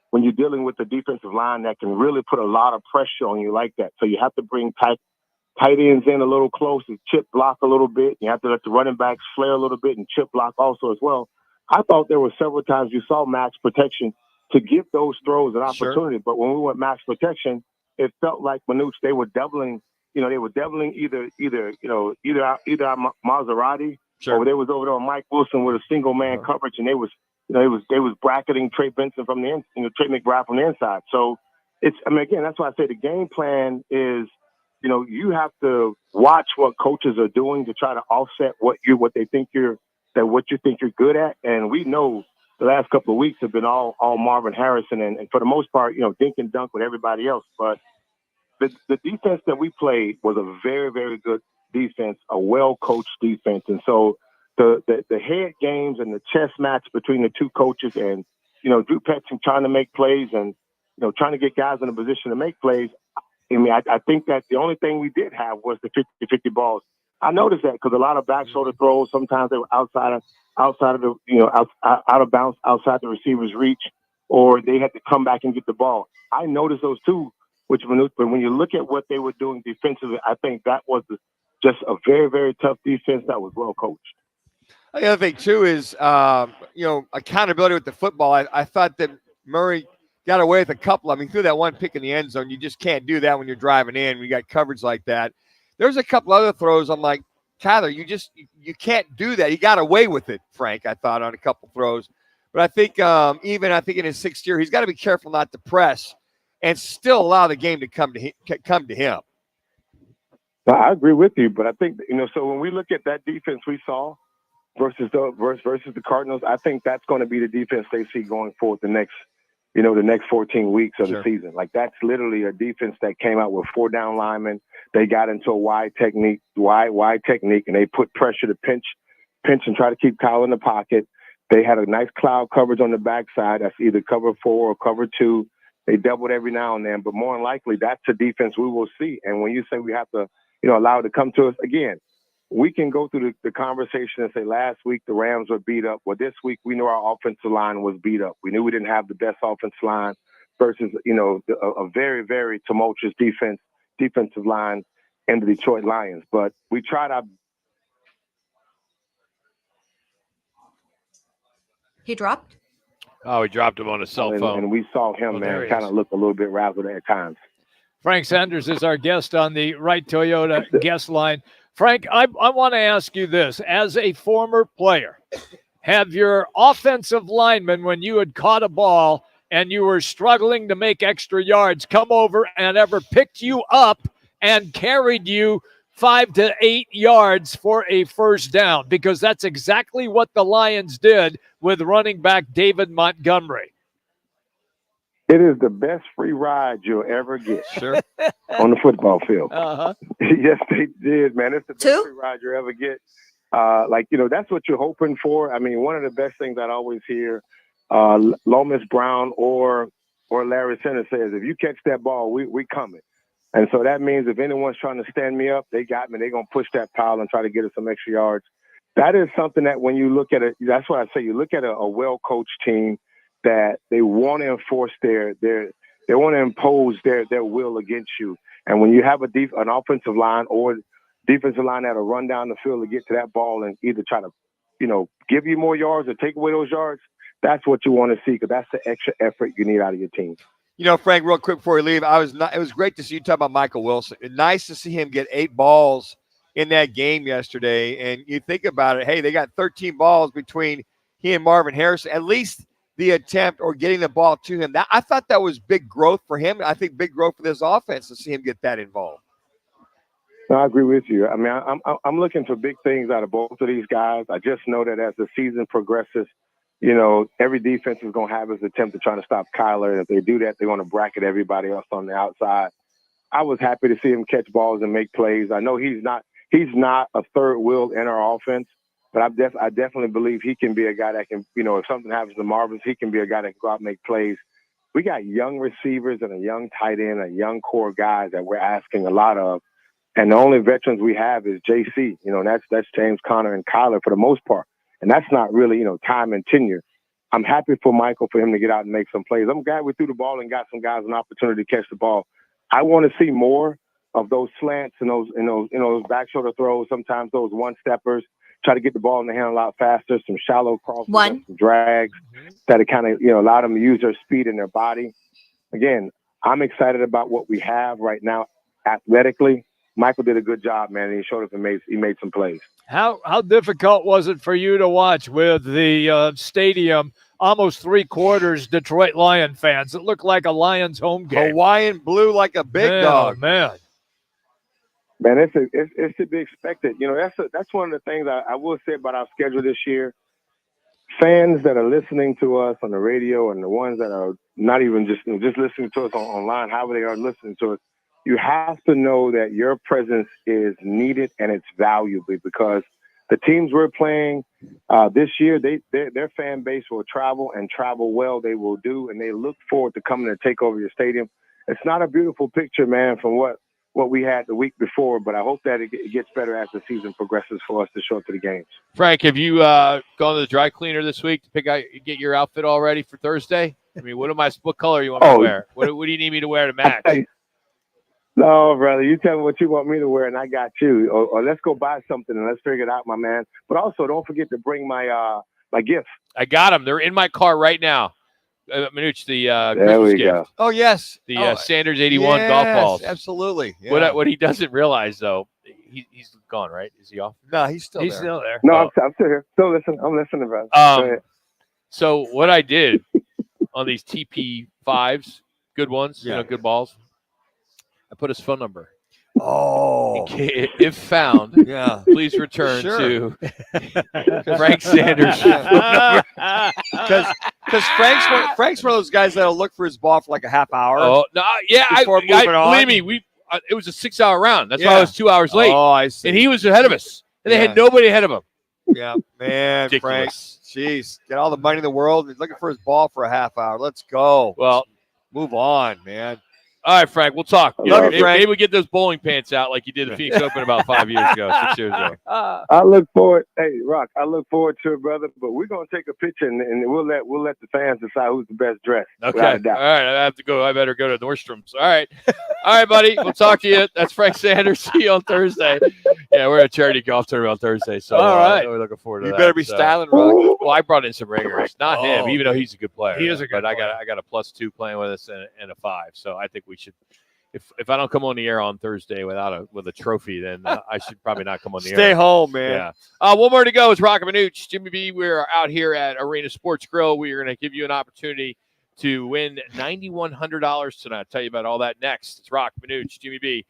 when you're dealing with the defensive line that can really put a lot of pressure on you like that. So you have to bring tight ends in a little close and chip block a little bit. You have to let the running backs flare a little bit and chip block also as well. I thought there were several times you saw max protection to give those throws an opportunity. Sure. But when we went max protection, it felt like Manuch, they were doubling either Maserati, sure, or they was over there on Mike Wilson with a single man coverage, and they was bracketing Trey Benson from the end, Trey McBride from the inside. So again, that's why I say the game plan is, you have to watch what coaches are doing to try to offset what you think you're good at. And we know the last couple of weeks have been all Marvin Harrison and for the most part, dink and dunk with everybody else. But the defense that we played was a very, very good defense, a well-coached defense. And so the head games and the chess match between the two coaches and, Drew Petzing trying to make plays and, trying to get guys in a position to make plays. I mean, I think that the only thing we did have was the 50-50 balls. I noticed that because a lot of back shoulder throws, sometimes they were outside of the, out of bounds, outside the receiver's reach, or they had to come back and get the ball. I noticed those too, but when you look at what they were doing defensively, I think that was just a very, very tough defense that was well coached. The other thing too is, accountability with the football. I thought that Murray got away with a couple. I mean, threw that one pick in the end zone. You just can't do that when you're driving in. We got coverage like that. There's a couple other throws. I'm like, Tyler, you can't do that. He got away with it, Frank, I thought, on a couple throws. But I think in his sixth year, he's got to be careful not to press and still allow the game to come to him. I agree with you, but I think, so when we look at that defense we saw versus the Cardinals, I think that's going to be the defense they see going forward the next 14 weeks of the season. Like, that's literally a defense that came out with 4 down linemen. They got into a wide technique, and they put pressure to pinch and try to keep Kyle in the pocket. They had a nice cloud coverage on the backside. That's either cover 4 or cover 2. They doubled every now and then, but more than likely, that's a defense we will see. And when you say we have to, allow it to come to us, again, we can go through the conversation and say last week the Rams were beat up. Well, this week we knew our offensive line was beat up. We knew we didn't have the best offensive line versus, a very, very tumultuous defensive line in the Detroit Lions. But we tried our. He dropped? Oh, he dropped him on a cell phone. And we saw him, kind of look a little bit razzled at times. Frank Sanders is our guest on the Right Toyota guest line. Frank, I want to ask you this. As a former player, have your offensive linemen, when you had caught a ball and you were struggling to make extra yards, come over and ever picked you up and carried you 5 to 8 yards for a first down? Because that's exactly what the Lions did with running back David Montgomery. It is the best free ride you'll ever get. Sure. On the football field. Uh-huh. Yes, they did, man. It's the best free ride you'll ever get. That's what you're hoping for. I mean, one of the best things I always hear, Lomas Brown or Larry Center says, if you catch that ball, we coming. And so that means if anyone's trying to stand me up, they got me. They're going to push that pile and try to get us some extra yards. That is something that when you look at it, that's why I say you look at a well-coached team that they want to enforce they want to impose their will against you. And when you have an offensive line or defensive line that'll run down the field to get to that ball and either try to, give you more yards or take away those yards, that's what you want to see, because that's the extra effort you need out of your team. Frank, real quick before we leave, it was great to see you talk about Michael Wilson. Nice to see him get 8 balls in that game yesterday. And you think about it, hey, they got 13 balls between he and Marvin Harrison. At least the attempt or getting the ball to him. I thought that was big growth for him. I think big growth for this offense to see him get that involved. No, I agree with you. I mean, I'm looking for big things out of both of these guys. I just know that as the season progresses, every defense is going to have its attempt to try to stop Kyler. And if they do that, they're going to bracket everybody else on the outside. I was happy to see him catch balls and make plays. I know he's not a third wheel in our offense, but I definitely believe he can be a guy that can, if something happens to Marvin, he can be a guy that can go out and make plays. We got young receivers and a young tight end, a young core guys that we're asking a lot of. And the only veterans we have is JC, that's James Conner and Kyler for the most part. And that's not really, time and tenure. I'm happy for Michael, for him to get out and make some plays. I'm glad we threw the ball and got some guys an opportunity to catch the ball. I want to see more of those slants and those back shoulder throws, sometimes those one-steppers, try to get the ball in the hand a lot faster, some shallow crosses, some drags that kind of, allow them to use their speed in their body. Again, I'm excited about what we have right now athletically. Michael did a good job, man, and he showed up and he made some plays. How difficult was it for you to watch with the stadium, almost 3/4 Detroit Lion fans? It looked like a Lions home game. Hawaiian blue like a big dog. Man, it's to be expected. That's one of the things I will say about our schedule this year. Fans that are listening to us on the radio and the ones that are not even just listening to us online, however they are listening to us, you have to know that your presence is needed and it's valuable, because the teams we're playing this year, their fan base will travel and travel well. They will do, and they look forward to coming to take over your stadium. It's not a beautiful picture, man, from what we had the week before, but I hope that it gets better as the season progresses for us to show up to the games. Frank, have you gone to the dry cleaner this week to get your outfit all ready for Thursday? I mean, what color you want me to wear? What do you need me to wear to match? No, brother, you tell me what you want me to wear, and I got you. Or let's go buy something and let's figure it out, my man. But also, don't forget to bring my gifts. I got them. They're in my car right now. Manuch, the there Christmas we gift. go. Oh, yes. The Sanders 81 golf balls. Absolutely. Yeah. What he doesn't realize, though, he's gone, right? Is he off? No, he's still there. No, I'm still here. I'm listening, brother. Go ahead. So what I did on these TP5s, good ones, good balls, I put his phone number. Oh. If found, please return to Frank Sanders. Because Frank's one of those guys that'll look for his ball for like a half hour. Oh, no, yeah. Before moving on. Believe me, it was a 6-hour round. That's why I was 2 hours late. Oh, I see. And he was ahead of us. And they had nobody ahead of him. Yeah, man, Ridiculous. Frank. Jeez, get all the money in the world. He's looking for his ball for a half hour. Let's go. Well, move on, man. All right, Frank, we'll talk. Love you, Frank. Maybe we get those bowling pants out like you did the Phoenix Open about 6 years ago. I look forward. Hey, Rock, I look forward to it, brother. But we're gonna take a picture and we'll let the fans decide who's the best dressed. Okay. All right. I have to go. I better go to Nordstrom's. All right, buddy. We'll talk to you. That's Frank Sanders. See you on Thursday. Yeah, we're at charity golf tournament on Thursday, so all right. We're looking forward to that. You better be styling, Rock. Well, I brought in some ringers, not him, even though he's a good player. He is a good player. player. I got a +2 playing with us and a 5. So I think we should. If I don't come on the air on Thursday with a trophy, then I should probably not come on the air. Stay home, man. Yeah. One more to go. It's Roc and Manuch. Jimmy B, we're out here at Arena Sports Grill. We are going to give you an opportunity to win $9,100 tonight. I'll tell you about all that next. It's Roc and Manuch, Jimmy B.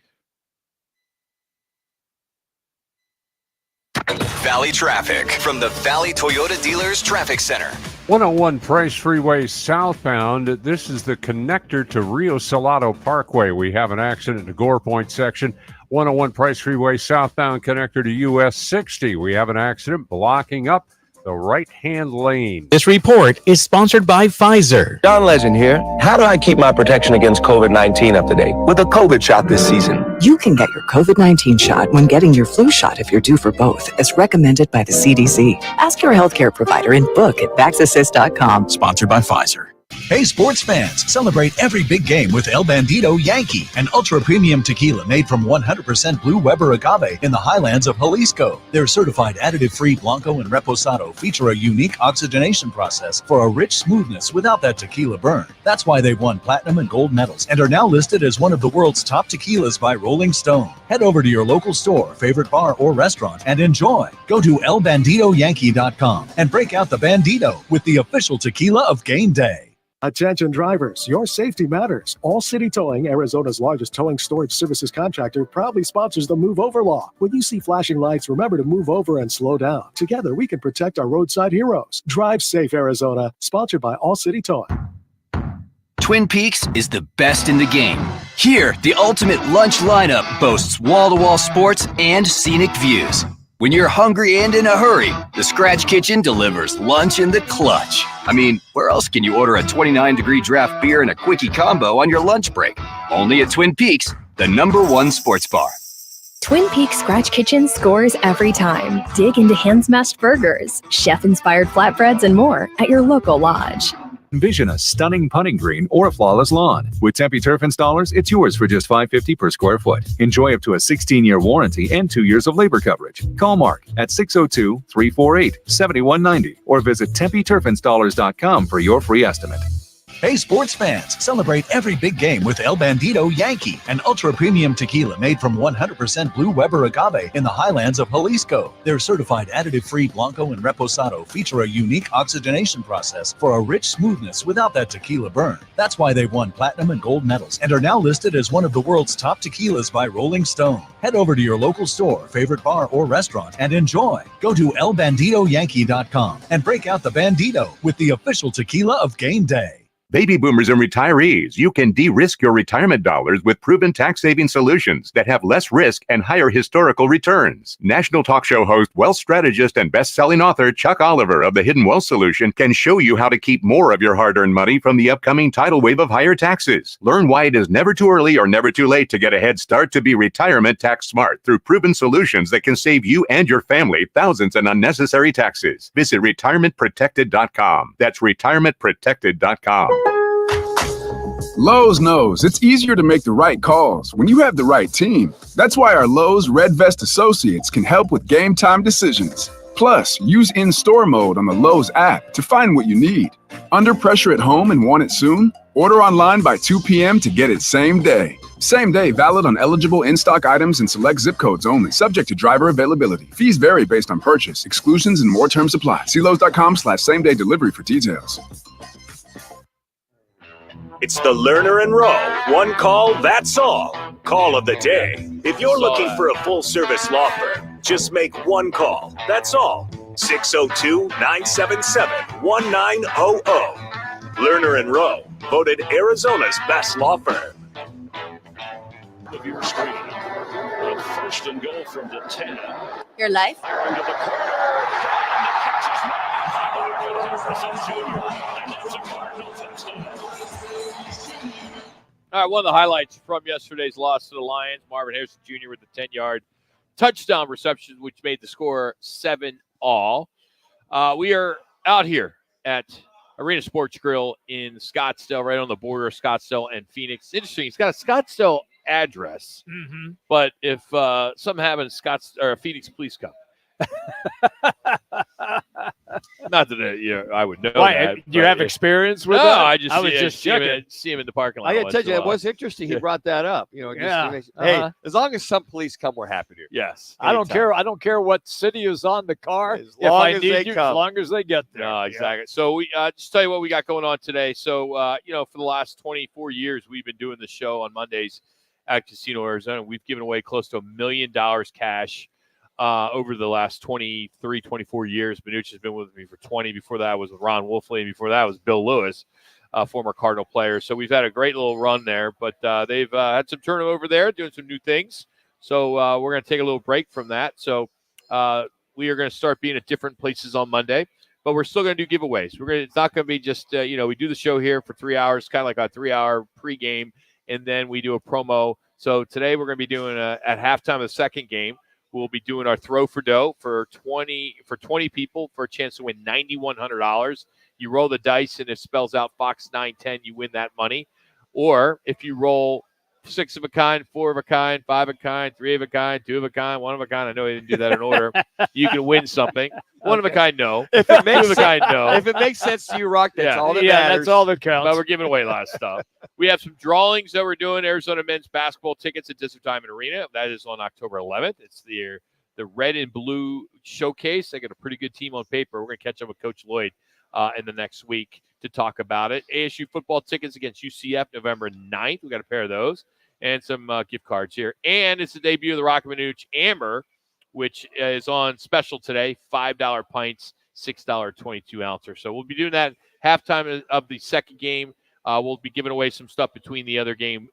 Valley traffic from the Valley Toyota Dealers Traffic Center. 101 Price Freeway southbound. This is the connector to Rio Salado Parkway. We have an accident in the Gore Point section. 101 Price Freeway southbound connector to US 60. We have an accident blocking up the right-hand lane. This report is sponsored by Pfizer. Don Legend here. How do I keep my protection against COVID-19 up to date with a COVID shot this season? You can get your COVID-19 shot when getting your flu shot if you're due for both, as recommended by the CDC. Ask your healthcare provider and book at vaxassist.com. Sponsored by Pfizer. Hey, sports fans, celebrate every big game with El Bandito Yankee, an ultra-premium tequila made from 100% Blue Weber agave in the highlands of Jalisco. Their certified additive-free Blanco and Reposado feature a unique oxygenation process for a rich smoothness without that tequila burn. That's why they've won platinum and gold medals and are now listed as one of the world's top tequilas by Rolling Stone. Head over to your local store, favorite bar, or restaurant and enjoy. Go to elbanditoyankee.com and break out the Bandito with the official tequila of game day. Attention drivers, your safety matters. All City Towing, Arizona's largest towing storage services contractor, proudly sponsors the Move Over Law. When you see flashing lights, remember to move over and slow down. Together, we can protect our roadside heroes. Drive safe, Arizona. Sponsored by All City Towing. Twin Peaks is the best in the game. Here, the ultimate lunch lineup boasts wall-to-wall sports and scenic views. When you're hungry and in a hurry, the Scratch Kitchen delivers lunch in the clutch. I mean, where else can you order a 29-degree draft beer and a quickie combo on your lunch break? Only at Twin Peaks, the #1 sports bar. Twin Peaks Scratch Kitchen scores every time. Dig into hand-smashed burgers, chef-inspired flatbreads, and more at your local lodge. Envision a stunning putting green or a flawless lawn. With Tempe Turf installers, it's yours for just $550 per square foot. Enjoy up to a 16-year warranty and 2 years of labor coverage. Call Mark at 602-348-7190 or visit TempeTurfInstallers.com for your free estimate. Hey, sports fans, celebrate every big game with El Bandito Yankee, an ultra-premium tequila made from 100% Blue Weber agave in the highlands of Jalisco. Their certified additive-free Blanco and Reposado feature a unique oxygenation process for a rich smoothness without that tequila burn. That's why they've won platinum and gold medals and are now listed as one of the world's top tequilas by Rolling Stone. Head over to your local store, favorite bar, or restaurant and enjoy. Go to elbanditoyankee.com and break out the Bandito with the official tequila of game day. Baby boomers and retirees, you can de-risk your retirement dollars with proven tax-saving solutions that have less risk and higher historical returns. National talk show host, wealth strategist, and best-selling author Chuck Oliver of The Hidden Wealth Solution can show you how to keep more of your hard-earned money from the upcoming tidal wave of higher taxes. Learn why it is never too early or never too late to get a head start to be retirement tax smart through proven solutions that can save you and your family thousands in unnecessary taxes. Visit retirementprotected.com. That's retirementprotected.com. Lowe's knows it's easier to make the right calls when you have the right team. That's why our Lowe's Red Vest associates can help with game time decisions. Plus, use in-store mode on the Lowe's app to find what you need. Under pressure at home and want it soon? Order online by 2 p.m. to get it same day. Same day valid on eligible in-stock items and select zip codes only, subject to driver availability. Fees vary based on purchase. Exclusions and more terms apply. See Lowe's.com/same-day delivery for details. It's the Lerner and Rowe one call, that's all. Call of the day. If you're looking for a full-service law firm, just make one call, that's all. 602-977-1900. Lerner and Rowe, voted Arizona's best law firm. Of your screen. On first and goal from the 10. Your life? Into the corner. All right, one of the highlights from yesterday's loss to the Lions, Marvin Harrison Jr. with the 10-yard touchdown reception, which made the score 7-all. We are out here at Arena Sports Grill in Scottsdale, right on the border of Scottsdale and Phoenix. Interesting, it's got a Scottsdale address, but if something happens, Phoenix, please come. Not that I would know. Why, that. Do you have experience with no, that? I just checking. see him in the parking lot. I got to tell you, it was interesting. He brought that up. Hey, as long as some police come, we're happy to. Yes, I don't care. I don't care what city is on the car. As long as they come. As long as they get there. No, exactly. So we just tell you what we got going on today. So for the last 24 years, we've been doing the show on Mondays at Casino Arizona. We've given away close to $1 million cash over the last 23, 24 years. Manuch has been with me for 20. Before that was with Ron Wolfley. And before that was Bill Lewis, former Cardinal player. So we've had a great little run there. But they've had some turnover there, doing some new things. So we're going to take a little break from that. So we are going to start being at different places on Monday. But we're still going to do giveaways. It's not going to be just, we do the show here for 3 hours, kind of like a 3-hour pregame, and then we do a promo. So today we're going to be doing at halftime of the second game. We'll be doing our throw for dough for 20 people for a chance to win $9,100. You roll the dice, and it spells out Fox 910. You win that money. Or if you roll 6 of a kind, 4 of a kind, 5 of a kind, 3 of a kind, 2 of a kind, 1 of a kind. I know I didn't do that in order. You can win something. 1 of a kind, no. If it makes 2 of a kind, no. If it makes sense to you, Rock, that's all that matters. That's all that counts. But we're giving away a lot of stuff. We have some drawings that we're doing. Arizona men's basketball tickets at Disney Diamond Arena. That is on October 11th. It's the red and blue showcase. They got a pretty good team on paper. We're going to catch up with Coach Lloyd in the next week to talk about it. ASU football tickets against UCF November 9th. We got a pair of those and some gift cards here. And it's the debut of the Roc and Manuch Amber, which is on special today, $5 pints, $6 22 ouncer. So we'll be doing that halftime of the second game. We'll be giving away some stuff between the other game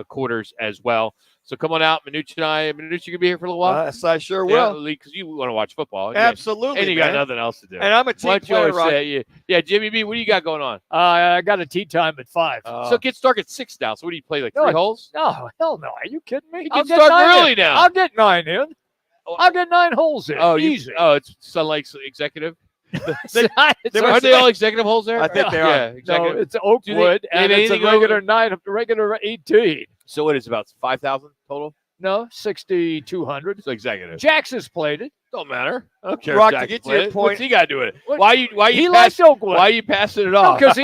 quarters as well. So come on out, Manuch and I. Manuch, you can be here for a little while? Yes, I sure will. Because you want to watch football. Absolutely, and you got nothing else to do. And I'm a team player, Yeah, Jimmy B, what do you got going on? I got a tea time at 5. So it gets dark at 6 now. So what do you play, like 3 holes? No, hell no. Are you kidding me? It gets dark early now. I'll get 9 in. I'll get 9 holes in. Oh, easy. It's Sun Lakes Executive? Are they all executive holes there? I think they are. Yeah, executive. No, it's Oakwood, and it's a regular 18. So what is it, about 5,000 total? No, 6,200. So executive. Jackson's played it. Don't matter. I don't care. Rock, if to Jackson get to your played it. point. What's he got to do with it? Why you likes Oakwood. Why are you passing it off? Because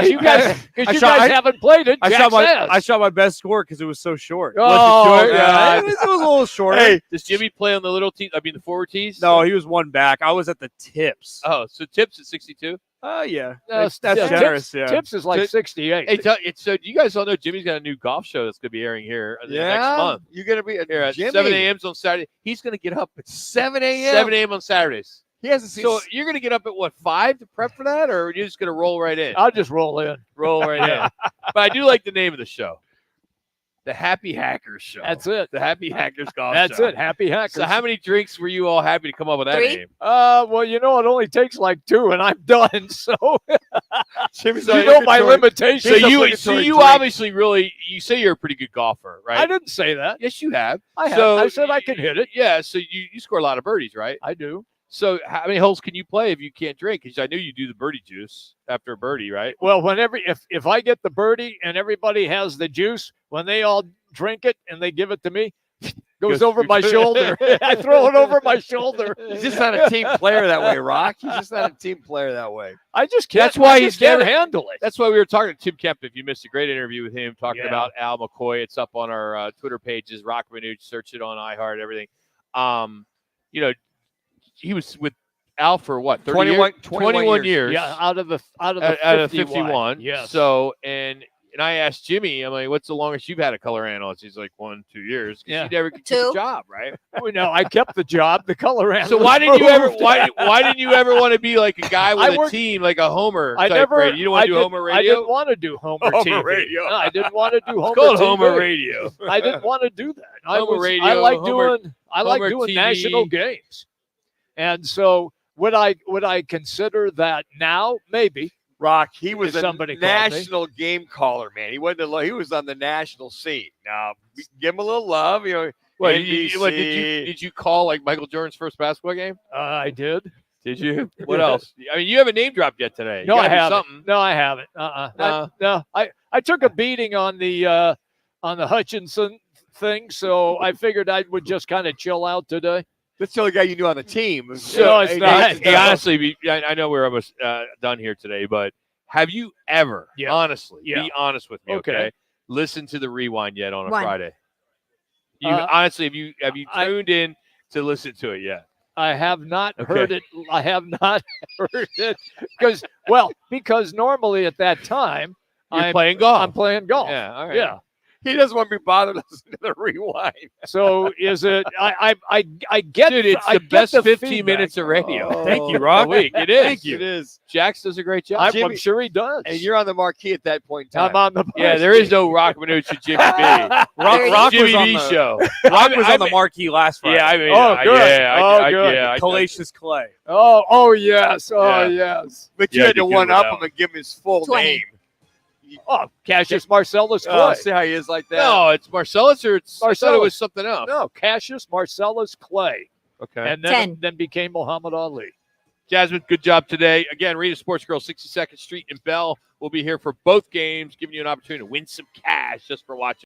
you guys haven't played it. I shot my best score because it was so short. Oh, it was a little short. Hey, does Jimmy play on the little tees? I mean, the forward tees? No, he was one back. I was at the tips. Oh, so tips at 62? Yeah. That's generous. Tips is like 68. Hey, so do you guys all know Jimmy's got a new golf show that's going to be airing here next month? You're going to be here at Jimmy. 7 a.m. on Saturday. He's going to get up at 7 a.m. 7 a.m. on Saturdays. He hasn't seen. So you're going to get up at what, 5 to prep for that, or are you just going to roll right in? I'll just roll in. Roll right in. But I do like the name of the show. The Happy Hackers Show. That's it. The Happy Hackers Golf That's Show. it. Happy Hackers. So how many drinks were you all happy to come up with that 3? name? Well, it only takes like 2, and I'm done. So, Jimmy's you know my limitations. So you obviously you say you're a pretty good golfer, right? I didn't say that. Yes, you have. I have. So I said I can hit it. Yeah, so you score a lot of birdies, right? I do. So how many holes can you play if you can't drink? Because I knew you do the birdie juice after a birdie, right? Well, if I get the birdie and everybody has the juice, when they all drink it and they give it to me, goes over my shoulder. I throw it over my shoulder. He's just not a team player that way, Rock. He's just not a team player that way. I just can't. That's why I just can't handle it. That's why we were talking to Tim Kemp. If you missed a great interview with him, talking about Al McCoy, it's up on our Twitter pages. Roc and Manuch, search it on iHeart, everything. He was with Al for what? 21 years. Yeah, out of the 51. Yes. So and I asked Jimmy, I'm like, what's the longest you've had a color analyst? He's like 1-2 years. Yeah. You never could keep 2. a job, right? Well, no, I kept the job. The color analyst. So why didn't you ever? moved. Why didn't you ever want to be like a guy with a team, like a Homer? I type never. radio? You don't want to do Homer radio. I didn't want to do Homer TV. Radio. No, I didn't want to do Homer. It's called TV. Homer Radio. I didn't want to do that. Homer Radio. I like Homer doing TV. national games, and so would I consider that now? Maybe. Rock, he was If a somebody called me. national game caller, man. He wasn't. He was on the national scene. Now, give him a little love, What, NBC. did you call like Michael Jordan's first basketball game? I did. Did you? What else? I mean, you haven't name dropped yet today. No, You I gotta do haven't. something. No, I haven't. No. I took a beating on the Hutchinson thing, so I figured I would just kind of chill out today. That's the only guy you knew on the team. So, no, it's not. Hey, honestly, I know we're almost done here today, but have you ever, honestly, be honest with me, okay? Listen to the rewind yet on a Friday? You honestly, have you tuned in to listen to it yet? I have not heard it. I have not heard it because normally at that time I'm playing golf. I'm playing golf. Yeah, all right. Yeah. He doesn't want to be bothered listening to the rewind. So is it? I get. Dude, it's the best 15 minutes of radio. Thank you, Rock. It is. Thank you. It is. Jax does a great job. I'm sure he does. And you're on the marquee at that point in time. I'm on the. Yeah, there is no Roc and Manuch and Jimmy B. Rock Jimmy was on B the show. Rock was on the marquee last Friday. Yeah, I mean, good. Yeah, Hellacious Clay. Oh yes. Oh yes. But you had to one up him and give him his full name. Oh, Cassius Marcellus Clay. Oh, see how he is like that? No, it's Marcellus or it's Marcellus. I thought it was something else. No, Cassius Marcellus Clay. Okay. And then became Muhammad Ali. Jasmine, good job today. Again, Rita Sports Girl, 62nd Street in Bell. We'll be here for both games, giving you an opportunity to win some cash just for watching.